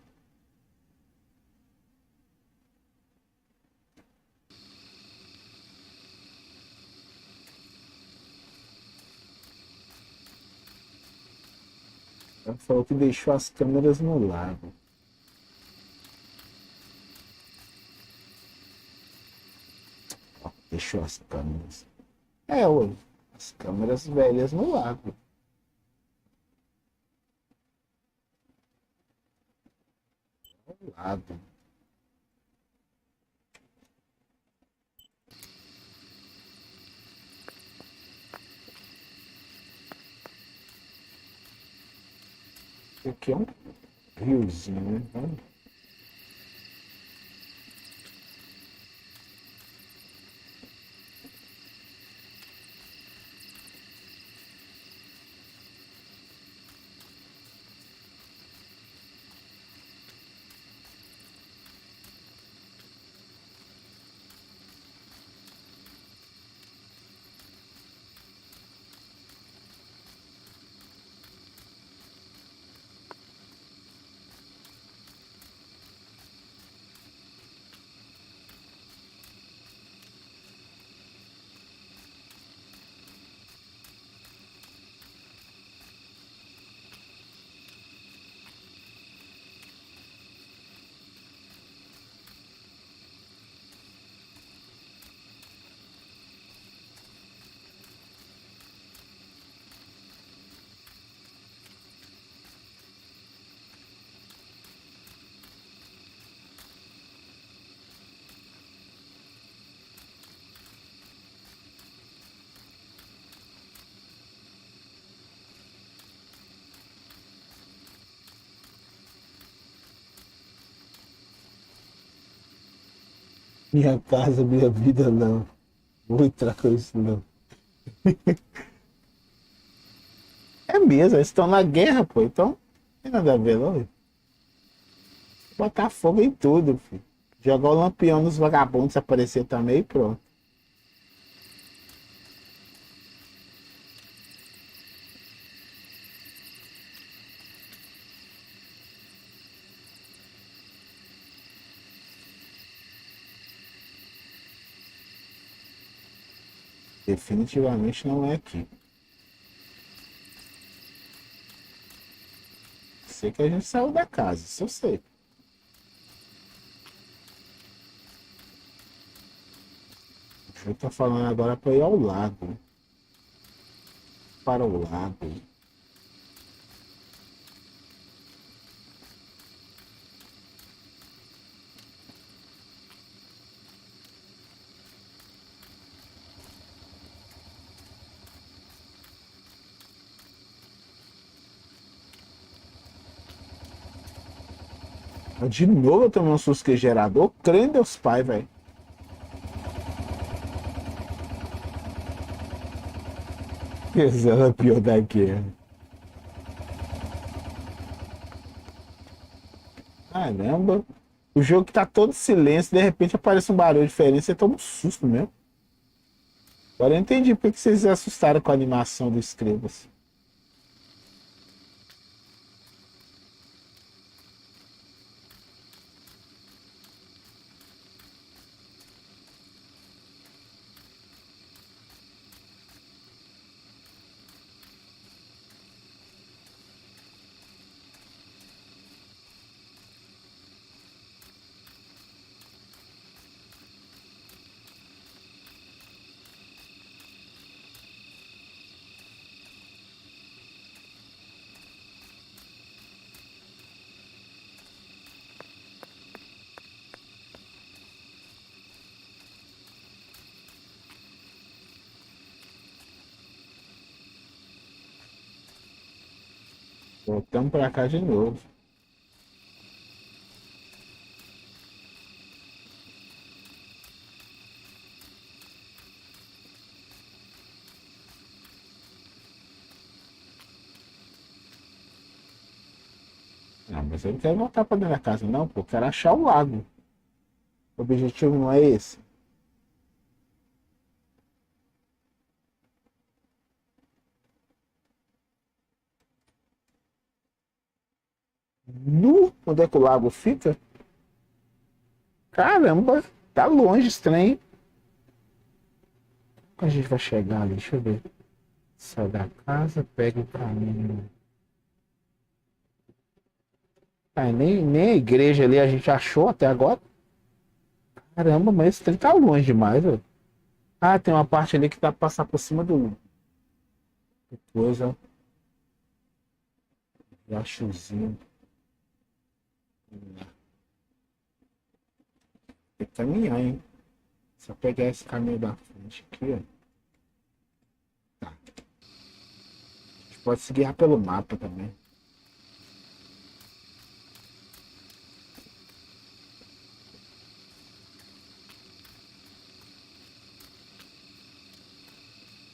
Ela falou que deixou as câmeras no lago. Ó, deixou as câmeras. Ué, as câmeras velhas no lago. No lago. Aqui é um riozinho, né? Minha casa, minha vida, não. Vou entrar com isso, não. É mesmo, eles estão na guerra, pô. Então, não tem nada a ver, não. Botar fogo em tudo, filho. Jogar o lampião nos vagabundos aparecer também e pronto. Definitivamente não é aqui. sei que a gente saiu da casa, isso eu sei. O jogo tá falando agora pra ir ao lago. Para o lago. De novo eu tomei um susto que gerador. Crê em Deus Pai, velho. Pesando pior da guerra. Caramba. O jogo que tá todo silêncio, de repente aparece um barulho diferente, você toma um susto mesmo. Agora eu entendi por que vocês se assustaram com a animação do Escreva-se. Voltamos pra cá de novo. Não, mas eu não quero voltar pra dentro da casa, não, pô. Eu quero achar o lago. O objetivo não é esse. Onde é que o lago fica? Caramba, tá longe esse trem. Como a gente vai chegar ali? Deixa eu ver. Sai da casa, pega o caminho. Ah, nem a igreja ali a gente achou até agora. Caramba, mas esse trem tá longe demais, velho. Ah, tem uma parte ali que dá pra passar por cima do coisa. Riachozinho. Tem que caminhar, hein? Só pegar esse caminho da frente aqui, ó. Tá. A gente pode se guiar pelo mapa também.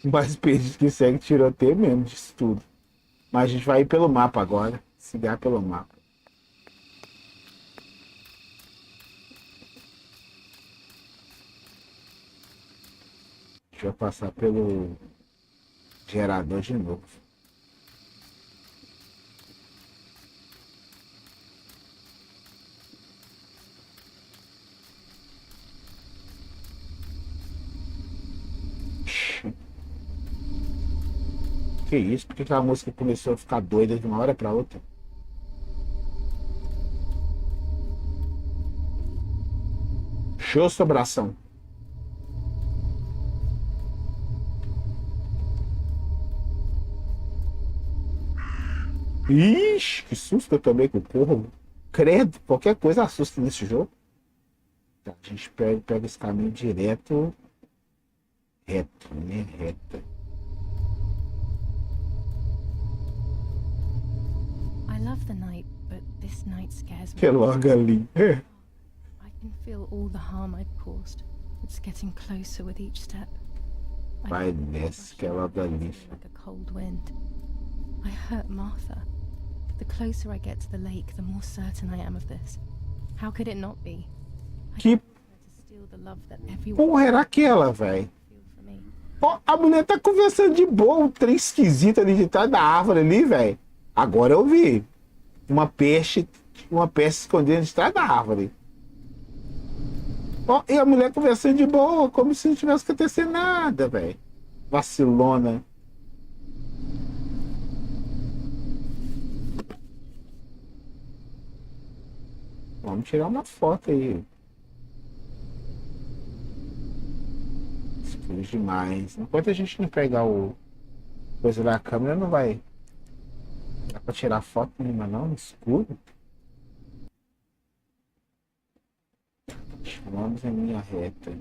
Mais perdido que segue tiroteio mesmo disso tudo. Mas a gente vai ir pelo mapa agora. Se guiar pelo mapa. A gente vai passar pelo gerador de novo. Que isso? Por que aquela música começou a ficar doida de uma hora para outra? Show sobre ação. Ixi, que susto eu tomei com o corvo. Credo, qualquer coisa assusta nesse jogo. Tá, a gente pega esse caminho direto. Reto, né? Reto. I love the night, but this night scares me. Que logo ali. I can feel all the harm I've caused. It's getting closer with each step. Vai nessa, que é logo ali. Like a cold wind. I hurt Martha. The closer I get to the lake, the more certain I am of this. How could it not be? Que porra era aquela, velho? A mulher tá conversando de boa, um trem esquisito ali de trás da árvore ali, velho. Agora eu vi. Uma peixe escondendo de trás da árvore. Ó, e a mulher conversando de boa, como se não tivesse acontecendo nada, velho. Vacilona. Vamos tirar uma foto aí. Escuro demais. Enquanto a gente não pegar o coisa da câmera, não vai dar pra tirar foto nenhuma não, no escuro. Vamos em linha reta.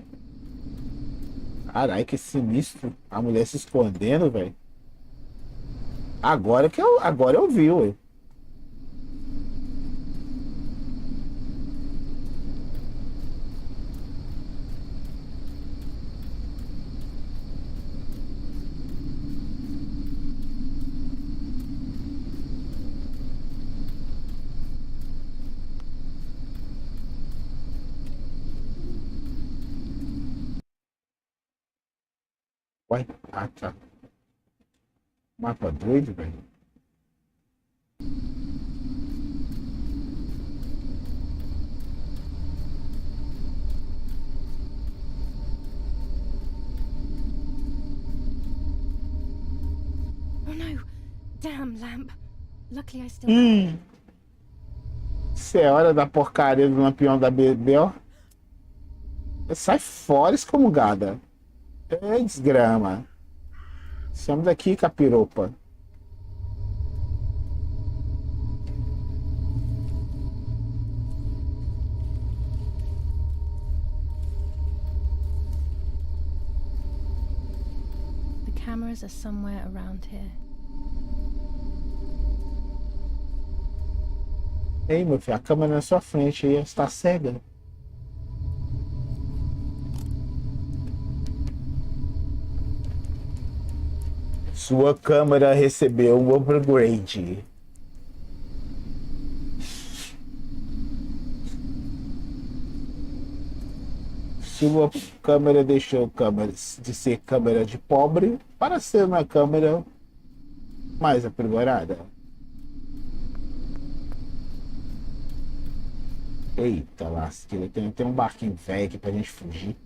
Caralho, que sinistro. A mulher se escondendo, velho. Agora eu vi, ué. Uai, ah, tá. Mapa doido, velho. Oh no! Damn, lamp. Luckily I still. Isso é hora da porcaria do lampião da Bebel. Sai fora, excomungada. É desgrama. Estamos daqui, capiropa. The cameras are somewhere around here. Ei, meu filho, a câmera na sua frente aí, está cega. Sua câmera recebeu um upgrade. Sua câmera deixou de ser câmera de pobre para ser uma câmera mais aprimorada. Eita lasqueira, tem um barquinho velho aqui pra gente fugir.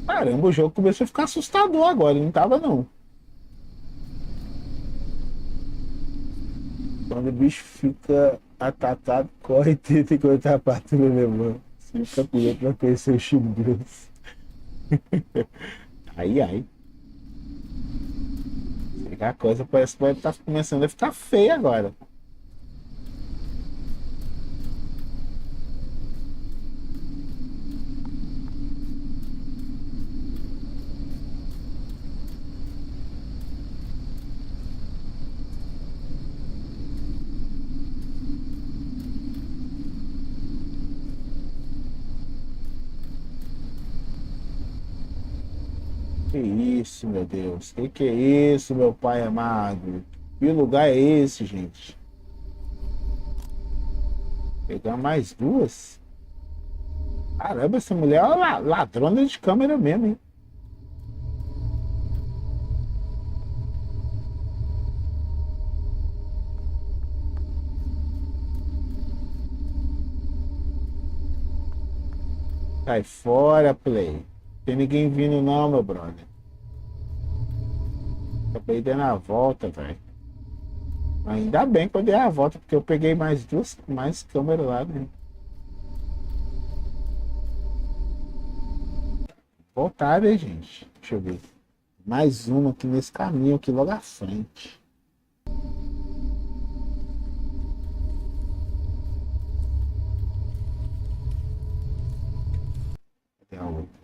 Caramba, o jogo começou a ficar assustador agora, não tava não. Quando o bicho fica atatado, corre e tenta encontrar a patrulha alemã. Sem campeão pra conhecer os chimbros. Ai, ai. A coisa parece que vai estar começando a ficar feia agora. Que isso, meu Deus? Que é isso, meu pai amado? Que lugar é esse, gente? Pegar mais duas? Caramba, essa mulher é uma ladrona de câmera mesmo, hein? Sai fora, Play. Tem ninguém vindo não, meu brother. Acabei dando a volta, velho. Ainda bem que eu dei a volta, porque eu peguei mais câmeras lá, né? Voltaram, hein, gente? Deixa eu ver. Mais uma aqui nesse caminho, aqui logo à frente. Cadê a outra?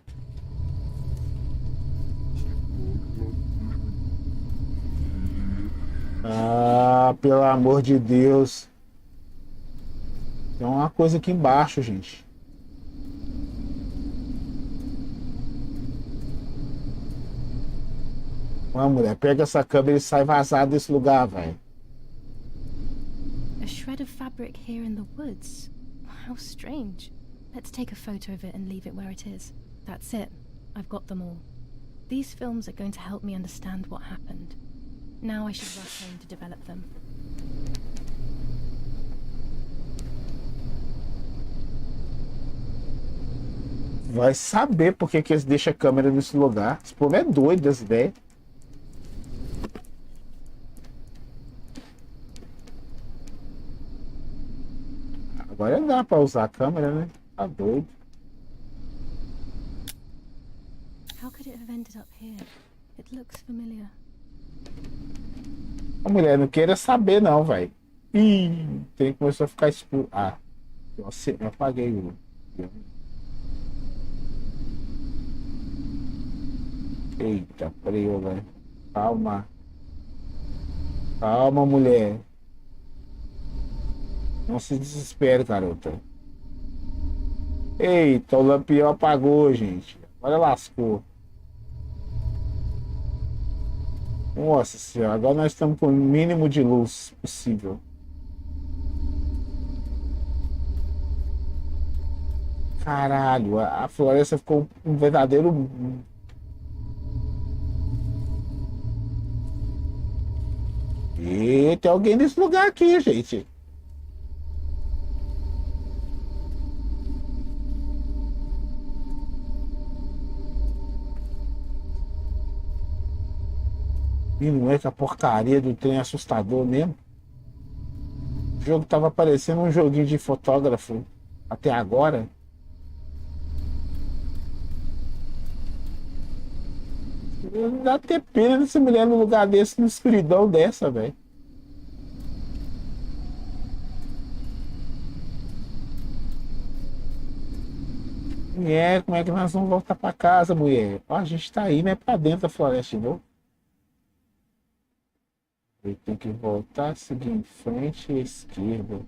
Ah, pelo amor de Deus. Tem uma coisa aqui embaixo, gente. Uma mulher, pega essa câmera e sai vazado desse lugar, velho. A shred of fabric here in the woods. How strange. Let's take a photo of it and leave it where it is. That's it. I've got them all. These films are going to help me understand what happened. Now I should rush home to develop them. Vai saber por que que eles deixam a câmera nesse lugar. Esse povo é doido das ideias. Agora dá pra usar a câmera, né? Tá doido. How could it have ended up here? It looks familiar. A mulher não queira saber não, velho. Ih, tem que começar a ficar escuro. Ah, nossa, eu apaguei o... Eita, frio, velho. Calma. Calma, mulher. Não se desespere, garota. Eita, o lampião apagou, gente. Agora lascou. Nossa senhora, agora nós estamos com o mínimo de luz possível. Caralho, a floresta ficou um verdadeiro... E tem alguém nesse lugar aqui, gente. E não é que a porcaria do trem é assustador mesmo? O jogo tava parecendo um joguinho de fotógrafo até agora. Não dá até pena dessa mulher num lugar desse, numa escuridão dessa, velho. Mulher, como é que nós vamos voltar pra casa, mulher? Ó, a gente tá aí, né? Pra dentro da floresta, viu? Ele tem que voltar, seguir em frente e à esquerda.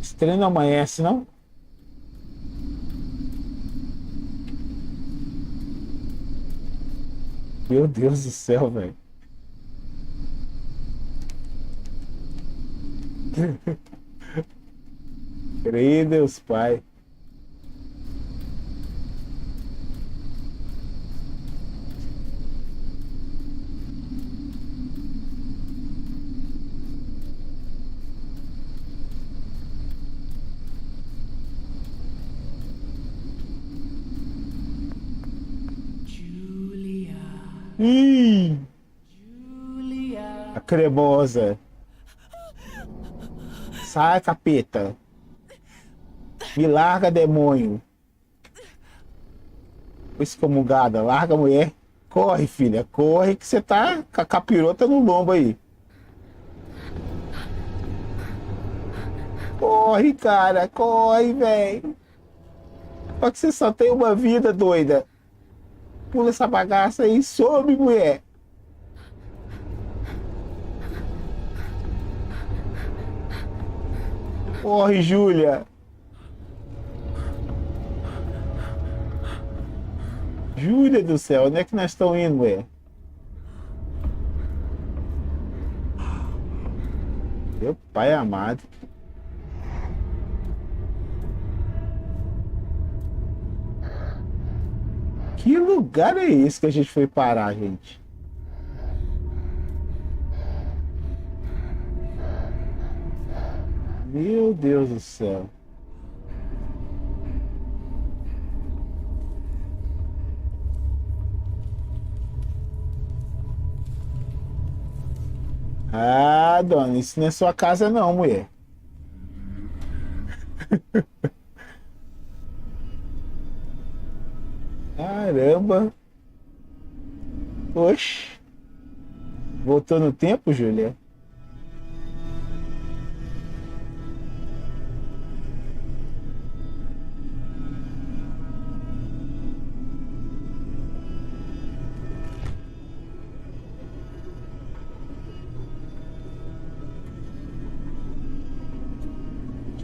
Esse trem não amanhece, não? Meu Deus do céu, velho. Creio, Deus Pai. Ih! A cremosa. Sai, capeta. Me larga, demônio. Excomungada, larga a mulher. Corre, filha, corre que você tá com a capirota no lombo aí. Corre, cara, corre, velho. Só que você só tem uma vida, doida. Pula essa bagaça aí, some, mulher. Corre, Júlia. Júlia do céu, onde é que nós estamos indo, mulher? Meu pai amado. Que lugar é esse que a gente foi parar, gente? Meu Deus do céu. Ah, dona, isso não é sua casa não, mulher. Caramba. Oxe. Voltou no tempo, Júlia?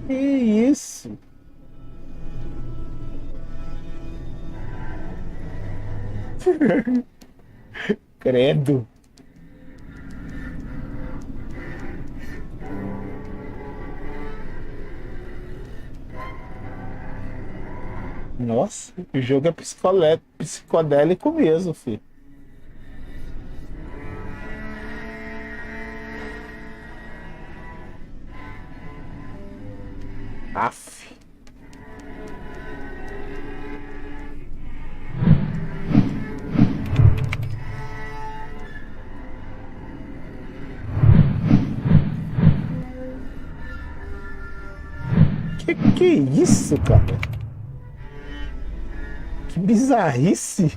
Que isso? Credo. Nossa, o jogo é psicodélico mesmo, filho. Aff. Que isso, cara? Que bizarrice!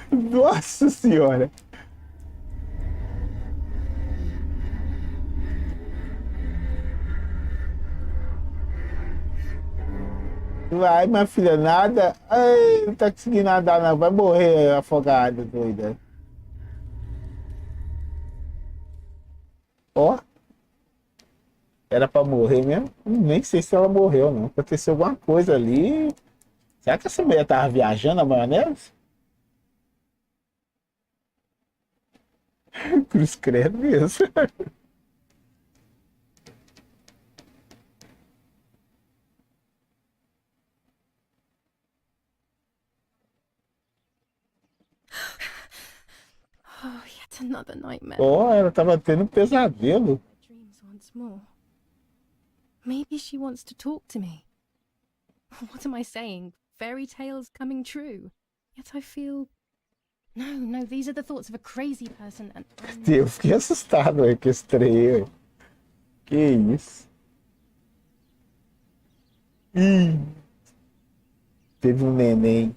Nossa senhora! Vai, minha filha, nada. Ai, não tá conseguindo nadar, não. Vai morrer afogada, doida. Ó, era pra morrer mesmo? Nem sei se ela morreu, não. Aconteceu alguma coisa ali. Será que essa mulher tava viajando a maionese? Cruz credo mesmo. Oh, yet another nightmare. Ó, ela tava tendo um pesadelo. Dreams once more. Maybe she wants to talk to me. What am I saying? Fairy tales coming true. Yet I feel... No, these are the thoughts of a crazy person and... Eu fiquei assustado aí com esse trem aí. Que isso? Ih, teve um neném.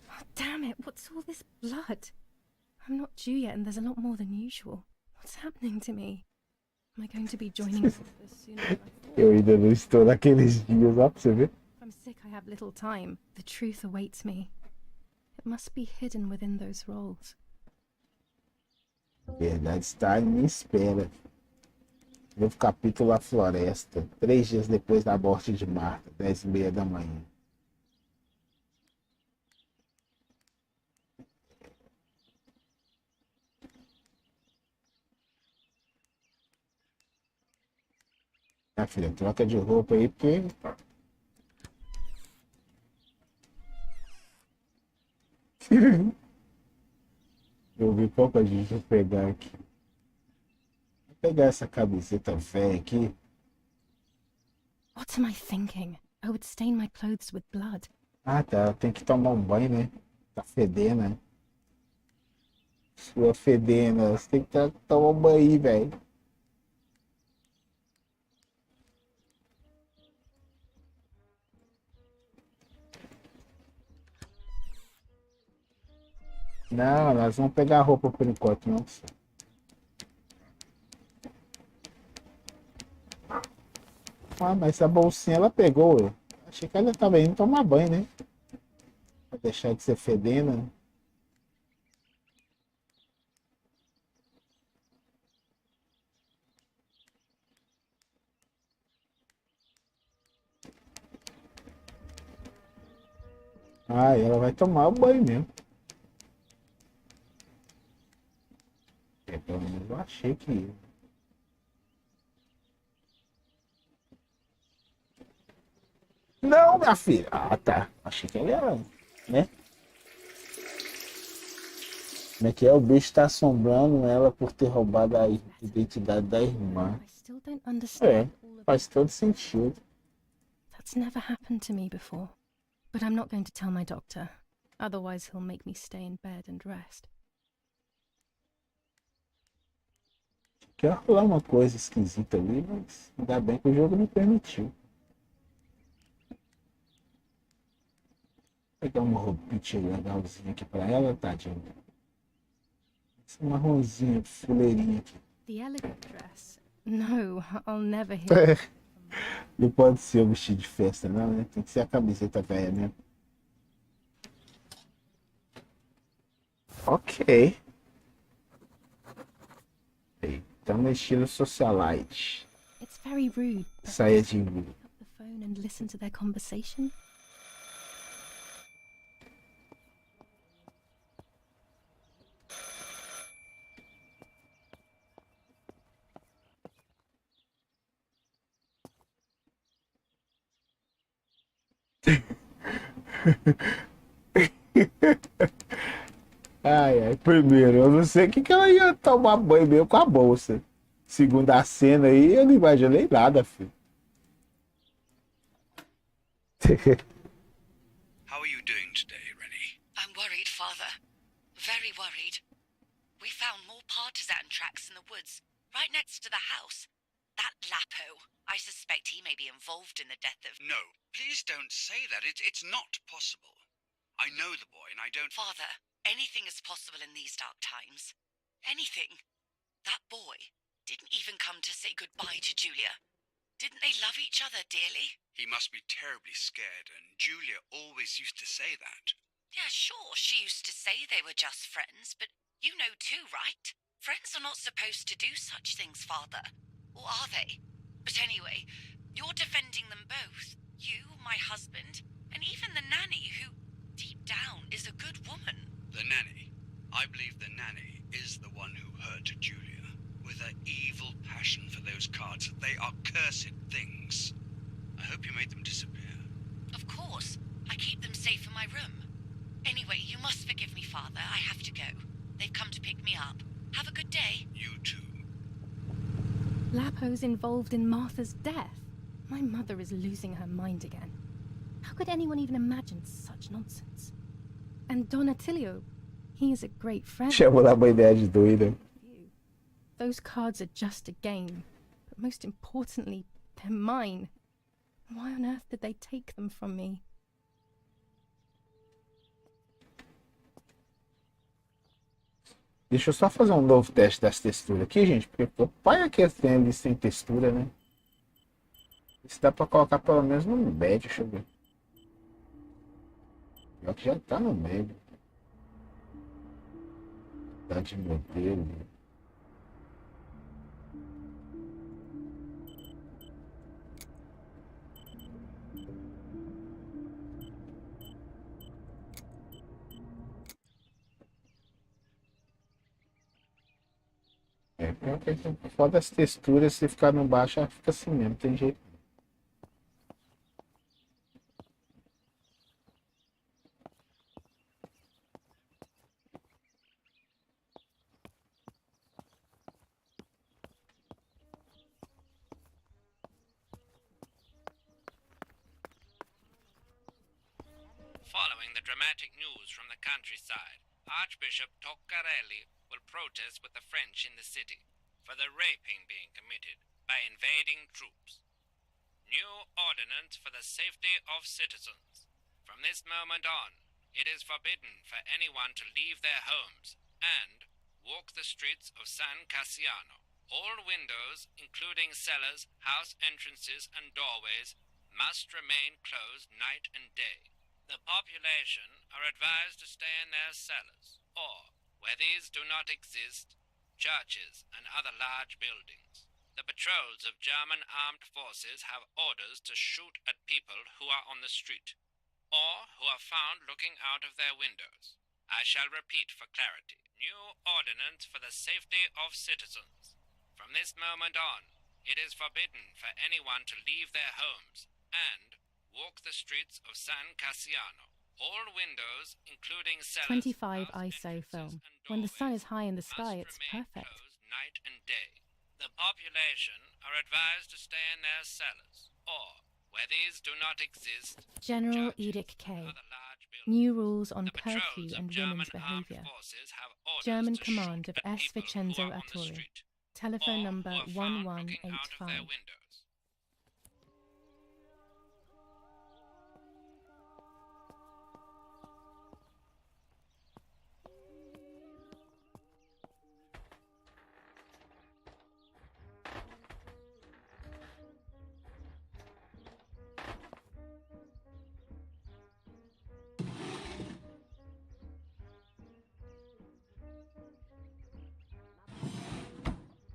Oh, damn it, what's all this blood? I'm not due yet and there's a lot more than usual. What's happening to me? Am I going to be joining forces sooner than I thought? Eu ainda não estou naqueles dias, ó, pra você ver. If I'm sick, I have little time. The truth awaits me. It must be hidden within those roles. A verdade está à minha espera. Novo capítulo A Floresta. 3 dias depois da morte de Marta, 10h30 da manhã. Minha filha, troca de roupa aí, porque... Eu vi pouca gente vou pegar aqui. Vou pegar essa camiseta velha aqui. What am I thinking? I would stain my clothes with blood. Ah, tá. Tem que tomar um banho, né? Tá fedendo, né? Sua fedendo. Você tem que tomar um banho aí, velho. Não, nós vamos pegar a roupa por enquanto, não. Ah, mas essa bolsinha ela pegou, ué. Achei que ela tava indo tomar banho, né? Pra deixar de ser fedendo. Ah, ela vai tomar o banho mesmo. Pelo menos eu achei que ia. Não, minha filha. Ah, tá. Achei que ela era, né? Como é que é? O bicho tá assombrando ela por ter roubado a identidade da irmã. I still don't understand all of Faz todo sentido. That's never happened to me before. But I'm not going to tell my doctor. Otherwise he'll make me stay in bed and rest. Quer rolar uma coisa esquisita ali, mas ainda bem que o jogo não permitiu. Vou pegar uma roupinha legalzinha aqui pra ela, tadinha. Essa marronzinha, fuleirinha aqui. The elegant dress? No, I'll never hear. Não pode ser o vestido de festa, não, né? Tem que ser a camiseta velha mesmo. Ok. Então, no estilo socialite. It's very rude. Saia de... Pick up the phone and listen to their conversation. Ai, ai, primeiro, eu não sei o que ela ia tomar banho mesmo com a bolsa. Segunda cena aí, eu não imaginei nada, filho. How are you doing today, Rennie? I'm worried, Father. Very worried. We found more partisan tracks in the woods, right next to the house. That Lapo, I suspect he may be involved in the death of... No, please don't say that. It's not possible. I know the boy and I don't... Father, anything is possible in these dark times. Anything. That boy didn't even come to say goodbye to Julia. Didn't they love each other dearly? He must be terribly scared, and Julia always used to say that. Yeah, sure, she used to say they were just friends, but you know too, right? Friends are not supposed to do such things, Father. Or are they? But anyway, you're defending them both. You, my husband, and even the nanny who, deep down, is a good woman. The nanny. I believe the nanny is the one who hurt Julia. With her evil passion for those cards. They are cursed things. I hope you made them disappear. Of course. I keep them safe in my room. Anyway, you must forgive me, Father. I have to go. They've come to pick me up. Have a good day. You too. Lapo's involved in Martha's death. My mother is losing her mind again. How could anyone even imagine such nonsense? And Don Attilio, he is a great friend. Chamou lá uma ideia de doida. Those cards are just a game, but most importantly, they're mine. Why on earth did they take them from me? Deixa eu só fazer um novo teste das texturas aqui, gente, porque o pai aqui tem ali sem textura, né? Isso dá pra colocar pelo menos no médio, deixa eu ver. Pior que já tá no médio. Tá de modelo. É, pior que fora das texturas, se ficar no baixo, fica assim mesmo, tem jeito. Following the dramatic news from the countryside, Archbishop Toccarelli will protest with the French in the city for the raping being committed by invading troops. New ordinance for the safety of citizens. From this moment on, it is forbidden for anyone to leave their homes and walk the streets of San Cassiano. All windows, including cellars, house entrances, and doorways, must remain closed night and day. The population are advised to stay in their cellars, or, where these do not exist, churches and other large buildings. The patrols of German armed forces have orders to shoot at people who are on the street, or who are found looking out of their windows. I shall repeat for clarity. New ordinance for the safety of citizens. From this moment on, it is forbidden for anyone to leave their homes and walk the streets of San Cassiano. All windows, including cellars, 25 house ISO entrances, film. and When the sun is doorways high in the must sky, it's remain perfect. closed night and day. The population are advised to stay in their cellars, or, where these do not exist, General churches Edict K. and other large buildings. New rules on The patrols curfew of and German women's armed behavior. forces have orders German to command shoot of at S. people who Vincenzo are on the Arturi. street, Telephone or number who are found looking out of their 1185. windows.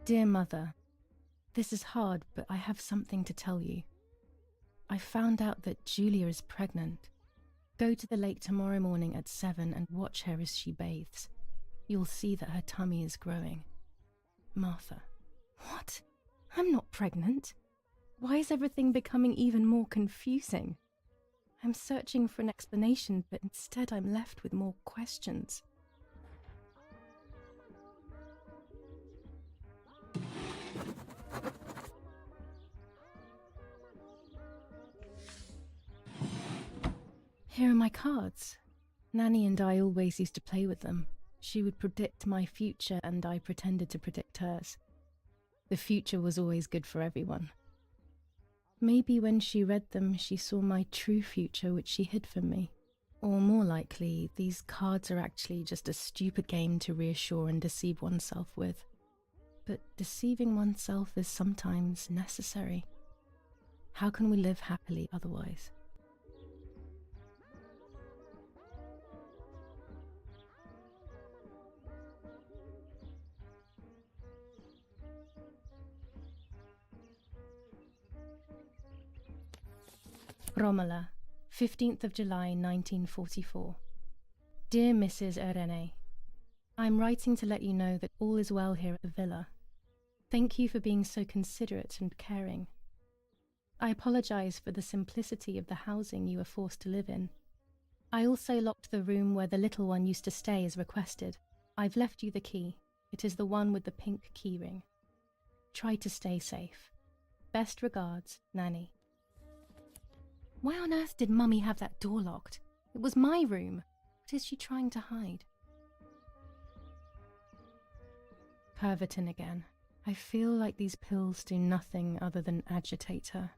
Dear Mother, this is hard, but I have something to tell you. I found out that Julia is pregnant. Go to the lake tomorrow morning at 7 and watch her as she bathes. You'll see that her tummy is growing. Martha. What? I'm not pregnant. Why is everything becoming even more confusing? I'm searching for an explanation, but instead I'm left with more questions. Here are my cards. Nanny and I always used to play with them. She would predict my future and I pretended to predict hers. The future was always good for everyone. Maybe when she read them, she saw my true future, which she hid from me. Or more likely, these cards are actually just a stupid game to reassure and deceive oneself with. But deceiving oneself is sometimes necessary. How can we live happily otherwise? Romola, 15th of July 1944. Dear Mrs. Irene, I'm writing to let you know that all is well here at the villa. Thank you for being so considerate and caring. I apologize for the simplicity of the housing you were forced to live in. I also locked the room where the little one used to stay as requested. I've left you the key. It is the one with the pink keyring. Try to stay safe. Best regards, Nanny. Why on earth did Mummy have that door locked? It was my room. What is she trying to hide? Pervertin again. I feel like these pills do nothing other than agitate her.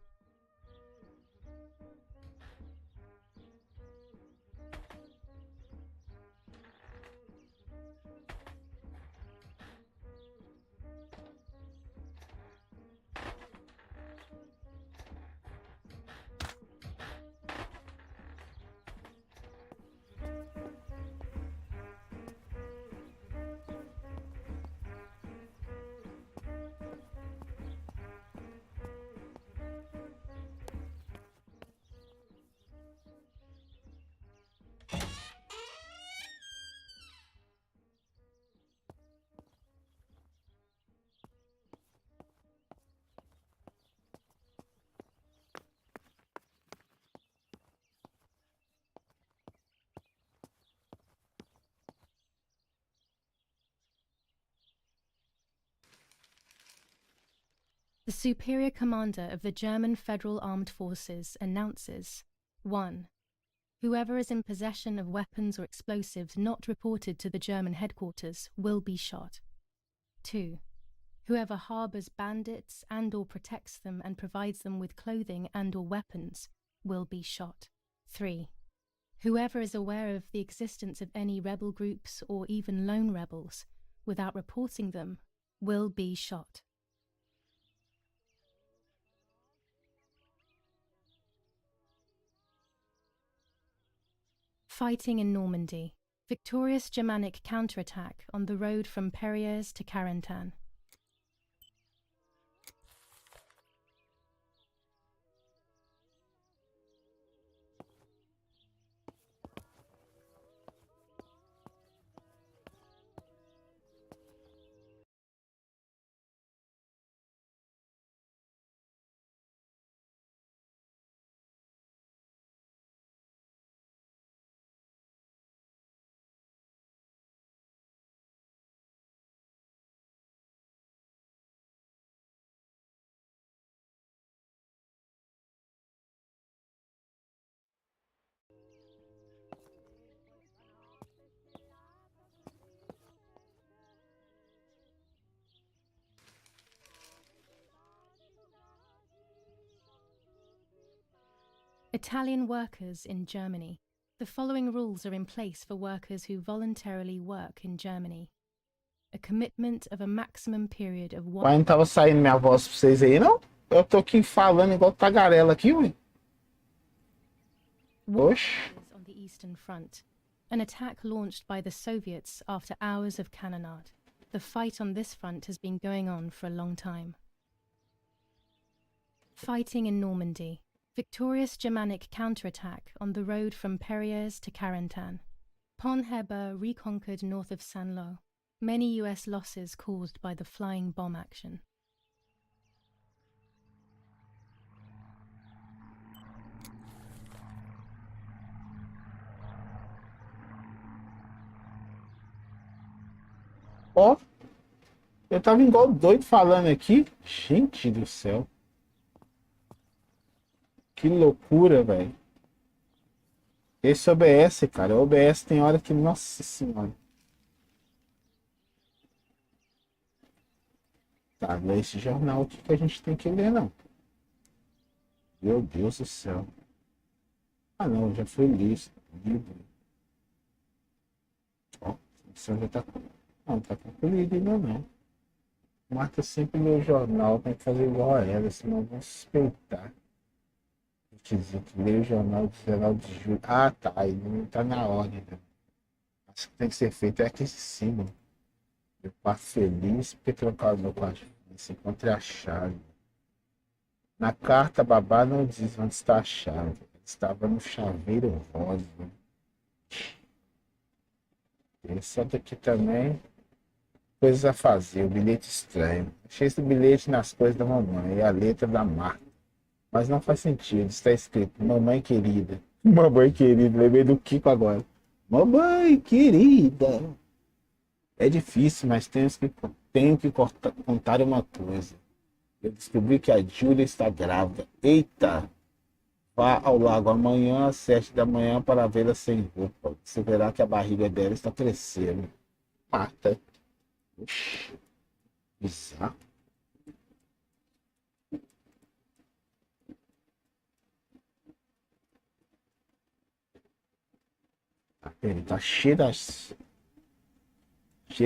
The Superior Commander of the German Federal Armed Forces announces 1. Whoever is in possession of weapons or explosives not reported to the German headquarters will be shot. 2. Whoever harbors bandits and/or protects them and provides them with clothing and/or weapons will be shot. 3. Whoever is aware of the existence of any rebel groups or even lone rebels without reporting them will be shot. Fighting in Normandy. Victorious Germanic counterattack on the road from Perriers to Carentan. Italian workers in Germany. The following rules are in place for workers who voluntarily work in Germany. A commitment of a maximum period of one... Ué, não tava saindo minha voz pra vocês aí, não? Eu tô aqui falando igual tagarela aqui, ué. Oxe. On the Eastern Front. An attack launched by the Soviets after hours of cannonade. The fight on this front has been going on for a long time. Fighting in Normandy. Victorious Germanic counterattack on the road from Perriers to Carentan. Pont Heber reconquered north of Saint-Lô. Many US losses caused by the flying bomb action. Ó, eu tava igual doido falando aqui. Gente do céu. Que loucura, velho. Esse OBS, cara, o OBS tem hora que, nossa senhora. Tá, não é esse jornal aqui que a gente tem que ler, não. Meu Deus do céu. Ah, não, já foi listo. Livro. Ó, o senhor já tá. Não, tá concluído ainda não. Marta sempre lê o jornal, tem que fazer igual a ela, senão vão suspeitar. Quer dizer, que lê o jornal de 19 de julho. Ah, tá, ele não tá na ordem, né? Acho que tem que ser feito é aqui em cima. Eu passo feliz porque trocar o meu quarto. Se encontre a chave. Na carta, babá não diz onde está a chave. Estava no chaveiro rosa. Esse daqui também. Coisas a fazer, o bilhete estranho. Achei esse bilhete nas coisas da mamãe e a letra da Marta. Mas não faz sentido. Está escrito, mamãe querida. Mamãe querida, lembrei do Kiko agora. Mamãe querida. É difícil, mas tenho que contar uma coisa. Eu descobri que a Júlia está grávida. Eita! Vá ao lago amanhã às 7 da manhã para vê-la sem roupa. Você verá que a barriga dela está crescendo. Marta. Oxi, bizarro. Ele tá cheio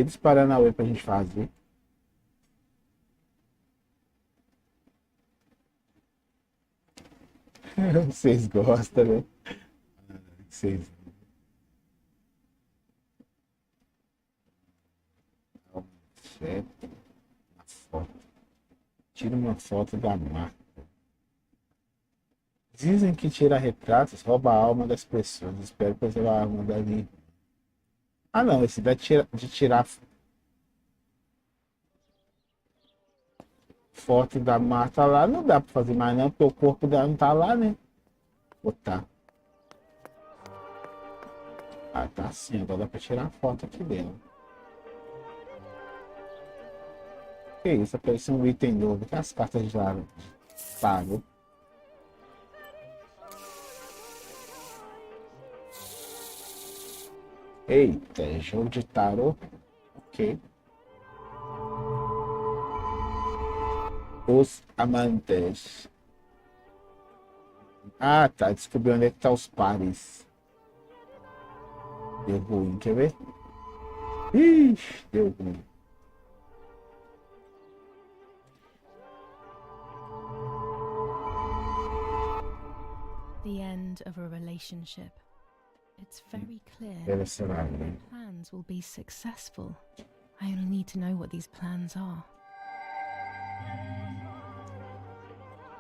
de paranauê pra gente fazer. Vocês gostam, né? Vocês. Certo. Uma foto. Tira uma foto da marca. Dizem que tira retratos rouba a alma das pessoas. Espero preservar a alma da minha. Ah, não. Esse de tirar foto da Marta lá não dá pra fazer mais, não, porque o corpo dela não tá lá, né? Ou tá? Ah, tá sim. Agora dá pra tirar a foto aqui dela. Que isso? Apareceu um item novo. Que as cartas de lá pago. Eita, é jogo de tarô. Ok. Os amantes. Ah, tá. Descobri onde é que tá os pares. Deu ruim, quer ver? Ixi, deu ruim. The end of a relationship. It's very clear. Deve ser lá, né? Plans will be successful. I only need to know what these plans are.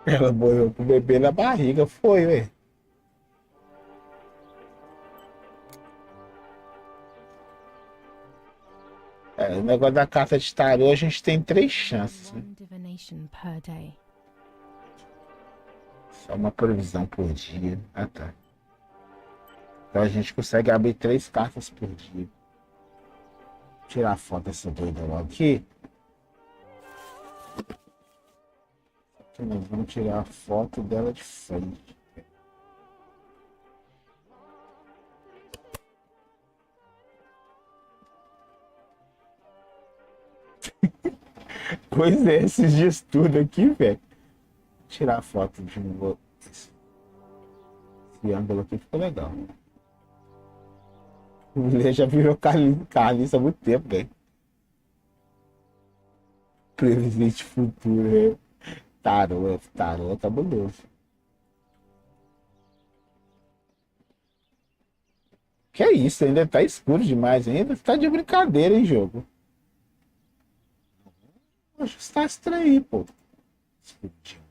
Ela morreu com o bebê na barriga, foi, ué. É, o negócio da carta de tarô, a gente tem 3 chances, né? One divination per day. Só uma previsão por dia. Ah, tá. Então a gente consegue abrir 3 cartas por dia. Vou tirar a foto dessa doida logo aqui. Aqui nós vamos tirar a foto dela de frente. Pois é, esses dias tudo aqui, velho. Tirar a foto de um. Esse ângulo aqui ficou legal. A mulher já virou carniça há muito tempo, velho. Presente futuro, né? Tarô, tá bonito. Que é isso, ainda tá escuro demais, ainda tá de brincadeira, hein, jogo. Acho que tá estranho aí, pô. Escuro demais.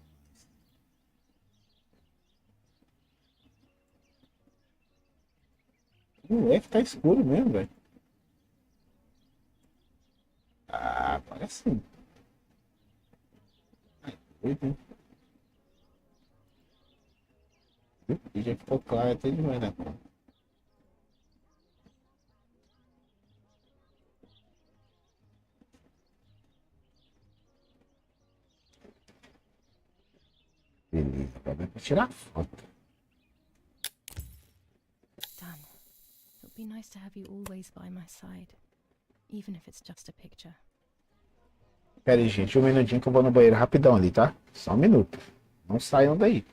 Não é que tá escuro mesmo, velho. Ah, agora sim. Doido, hein? E já ficou claro até demais da conta. Beleza, agora dá pra tirar foto. be nice to have you always by my side, even if it's just a picture. Pera aí, gente, um minutinho que eu vou no banheiro rapidão ali, tá? Só um minuto. Não saiam daí.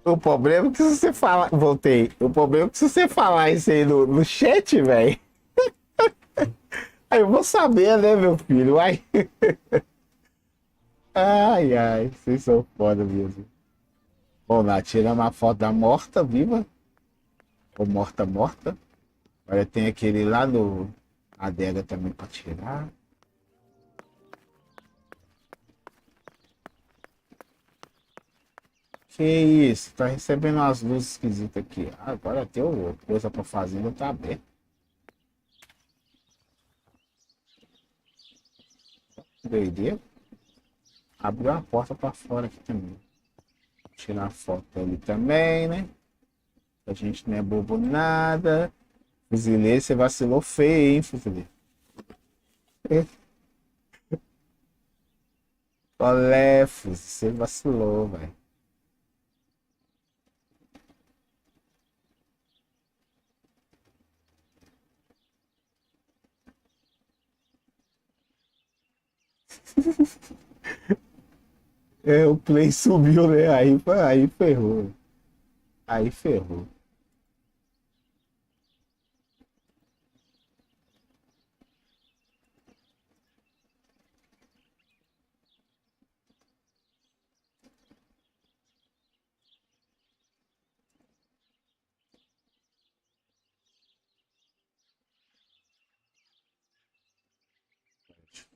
O problema é que se você falar. Voltei. O problema é que se você falar isso aí no chat, velho. Aí eu vou saber, né, meu filho? Ai, ai, ai. Vocês são foda mesmo. Bom, lá tira uma foto da morta viva. Ou morta morta. Olha, tem aquele lá no. Adega também pra tirar. Que isso? Tá recebendo umas luzes esquisitas aqui. Ah, agora tem coisa pra fazer, não tá aberto. Doideira. Abriu a porta pra fora aqui também. Tirar a foto ali também, né? A gente não é bobo nada. Fuzileiro, você vacilou feio, hein, fuzileiro? Olé, você vacilou, velho. É, o play subiu, né? Aí ferrou. Aí ferrou.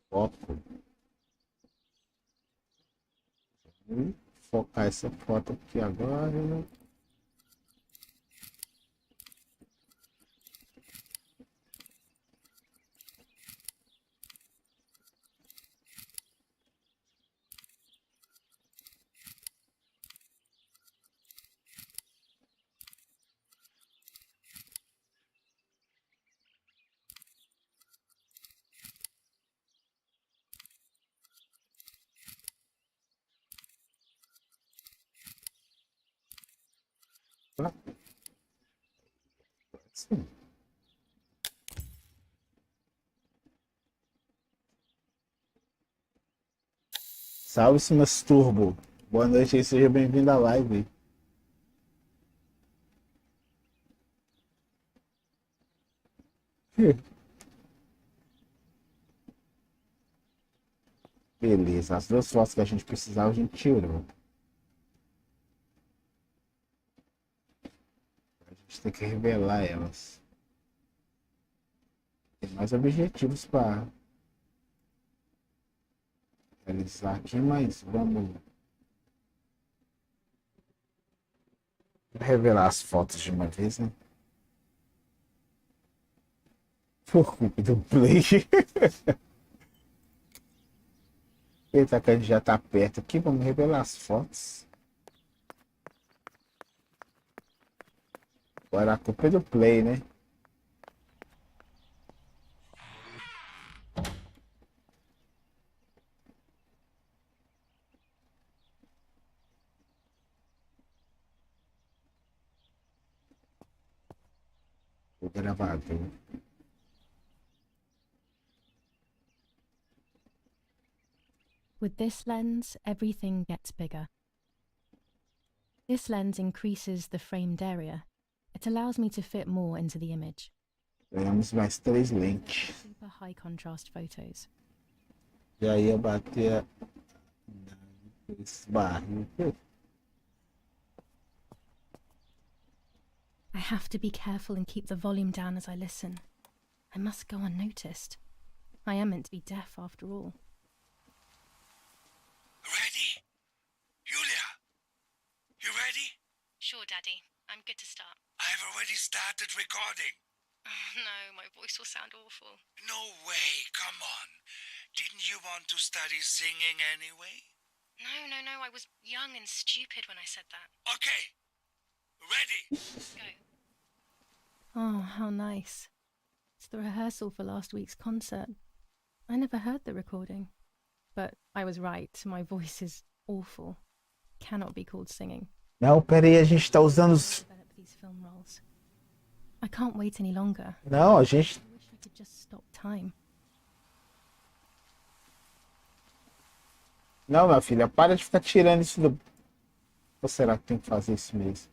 Foco. Vou focar essa foto aqui agora. Sim. Salve-se, meus turbo. Boa noite aí, seja bem-vindo à live. Beleza, as duas fotos que a gente precisava, a gente tirou. A gente tem que revelar elas. Tem mais objetivos para realizar aqui, mas vamos revelar as fotos de uma vez, né? Por culpa do Play. Eita, que a gente já tá perto aqui, vamos revelar as fotos. Agora a culpa é do Play, né? O gravador. With this lens, everything gets bigger. This lens increases the framed area. It allows me to fit more into the image. Ganhamos mais 3 lentes. Super high contrast photos. Já ia bater esse barril. I have to be careful and keep the volume down as I listen. I must go unnoticed. I am meant to be deaf after all. Ready? Julia? You ready? Sure, Daddy. I'm good to start. I've already started recording. Oh, no, my voice will sound awful. No way, come on. Didn't you want to study singing anyway? No, I was young and stupid when I said that. Okay. Ready? Go. Oh, how nice. It's the rehearsal for last week's concert. I never heard the recording. But I was right, my voice is awful. Cannot be called singing. Não, peraí, a gente tá usando os... Develop these film roles. I can't wait any longer. Não, a gente... I wish I could just stop time. Não, minha filha, para de ficar tirando isso do... Ou será que tem que fazer isso mesmo?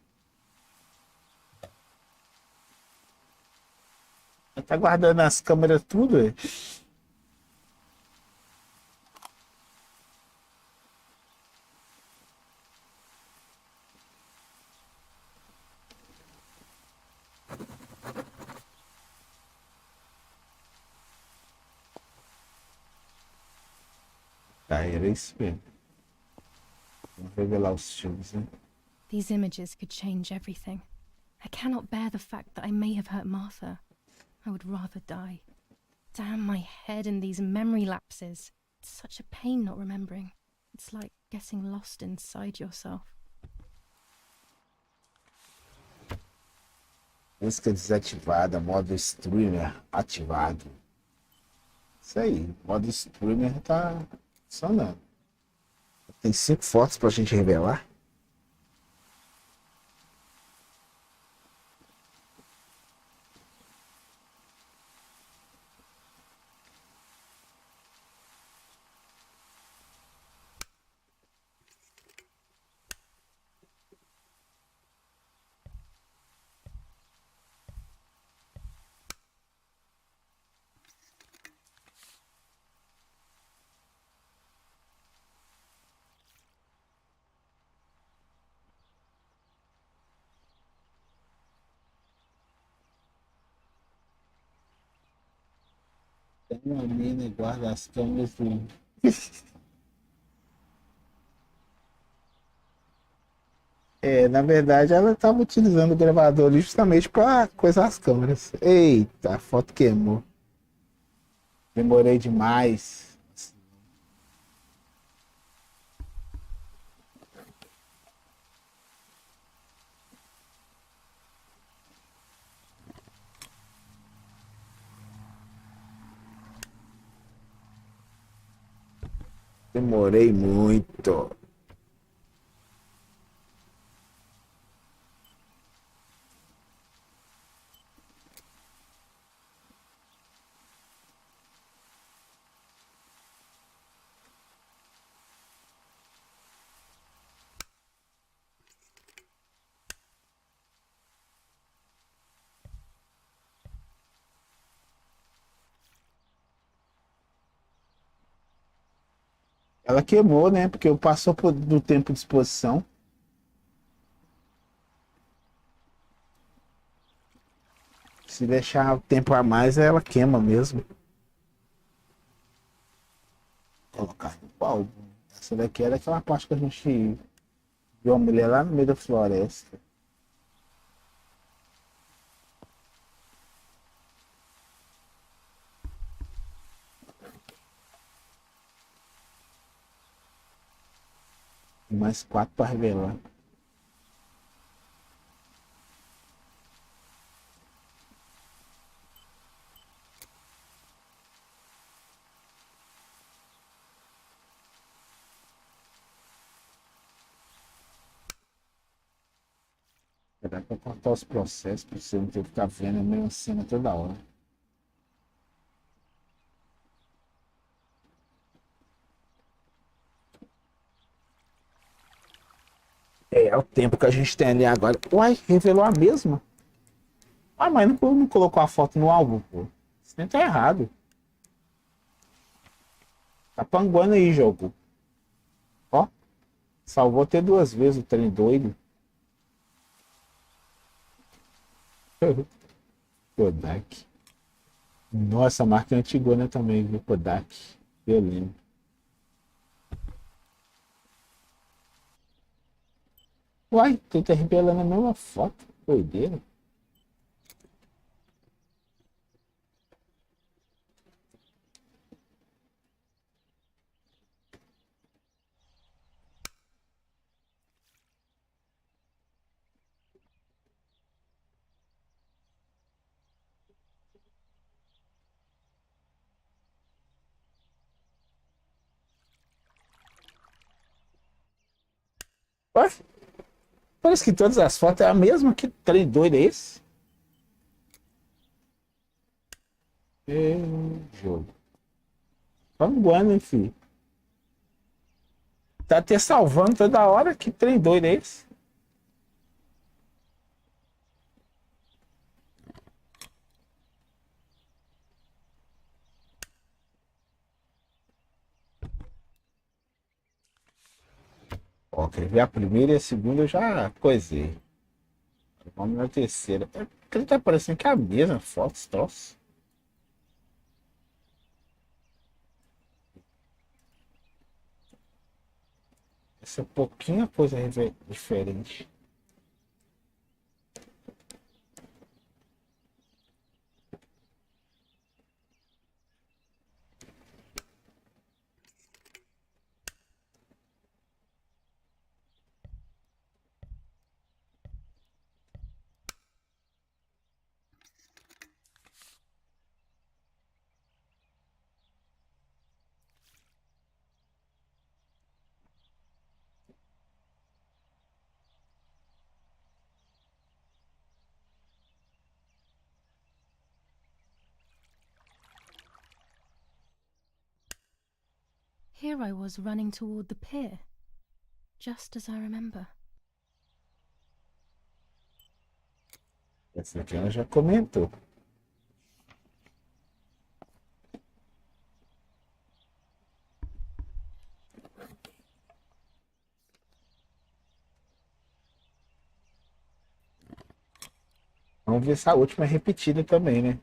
Tá guardando as câmeras tudo, é? Tá, era isso mesmo. Vamos revelar os filmes, né? These images could change everything. I cannot bear the fact that I may have hurt Martha. I would rather die. Damn my head and these memory lapses. It's such a pain not remembering. It's like getting lost inside yourself. Música desativada, modo streamer ativado. Isso aí, modo streamer tá funcionando. Tem 5 fotos pra gente revelar. Tem uma mina e guarda as câmeras do... É, na verdade ela estava utilizando o gravador justamente para coisar as câmeras. Eita, a foto queimou. Demorei demais. Demorei muito. Ela queimou, né? Porque passou do tempo de exposição. Se deixar o tempo a mais, ela queima mesmo. Vou colocar no álbum. Essa daqui é daquela parte que a gente viu uma mulher lá no meio da floresta. Mais 4 para revelar. Dá pra cortar os processos pra você não ter que ficar vendo a mesma cena toda hora. É o tempo que a gente tem ali agora. Uai, revelou a mesma? Ah, mas não colocou a foto no álbum, pô. Isso nem tá errado. Tá panguando aí, jogo. Ó, salvou até 2 vezes o trem doido. Kodak. Nossa, a marca é antigona também, viu? Kodak. Eu lembro. Uai, tu tá revelando a mesma foto. Doideira. Ué, parece que todas as fotos é a mesma. Que trem doido é esse? É, jogo. Panguando, hein, filho? Tá até salvando toda hora. Que trem doido é esse? Ó, quer ver a primeira e a segunda eu já coisei. Vamos na terceira. É porque tá parecendo que é a mesma foto, esse troço. Essa é pouquinha coisa diferente. Here I was running toward the pier, just as I remember. Essa aqui ela já comentou. Vamos ver se a última é repetida também, né?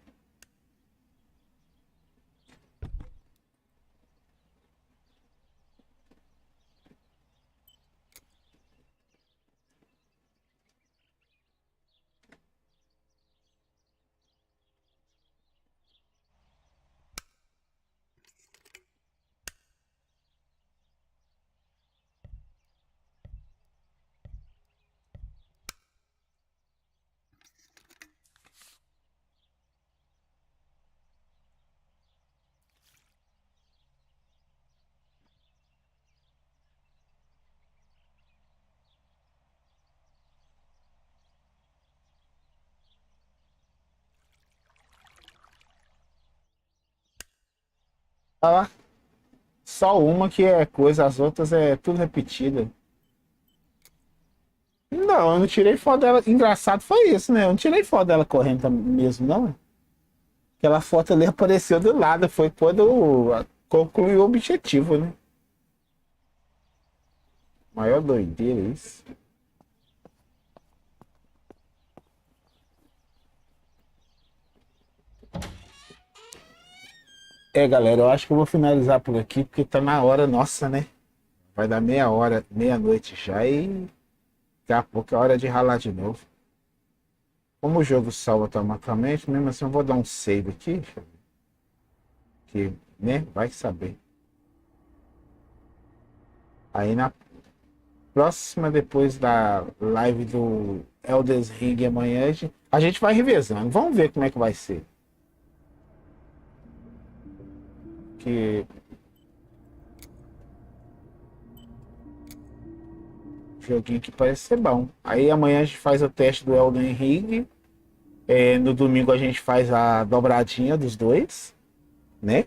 Olha lá. Só uma que é coisa, as outras é tudo repetida. Não, eu não tirei foto dela. Engraçado foi isso, né? Eu não tirei foto dela correndo mesmo, não. Aquela foto ali apareceu do lado. Foi quando concluiu o objetivo, né? Maior doideira isso. Galera, eu acho que eu vou finalizar por aqui, porque tá na hora nossa, né? Vai dar meia hora, meia-noite já e daqui a pouco é hora de ralar de novo. Como o jogo salva automaticamente, mesmo assim eu vou dar um save aqui. Deixa eu ver. Que, né? Vai saber. Aí na próxima, depois da live do Elden Ring amanhã, a gente vai revezando. Vamos ver como é que vai ser. Que joguinho que parece ser bom. Aí amanhã a gente faz o teste do Elden Ring. No domingo a gente faz a dobradinha dos dois, né?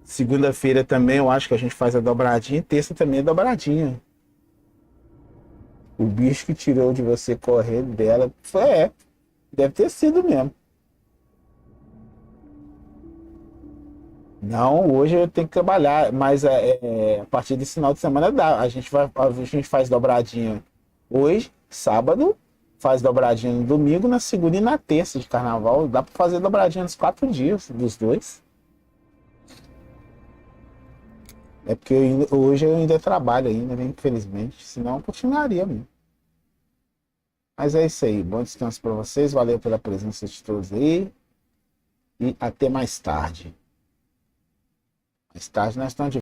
Segunda-feira também eu acho que a gente faz a dobradinha. E terça também a dobradinha. O bicho que tirou de você correr dela deve ter sido mesmo. Não, hoje eu tenho que trabalhar, mas a partir desse final de semana dá. A gente faz dobradinha hoje, sábado, faz dobradinha no domingo, na segunda e na terça de carnaval. Dá para fazer dobradinha nos 4 dias dos dois. É porque hoje eu ainda trabalho ainda, né, infelizmente. Senão eu continuaria mesmo. Mas é isso aí. Bom descanso para vocês. Valeu pela presença de todos aí. E até mais tarde. Mais tarde nós estamos de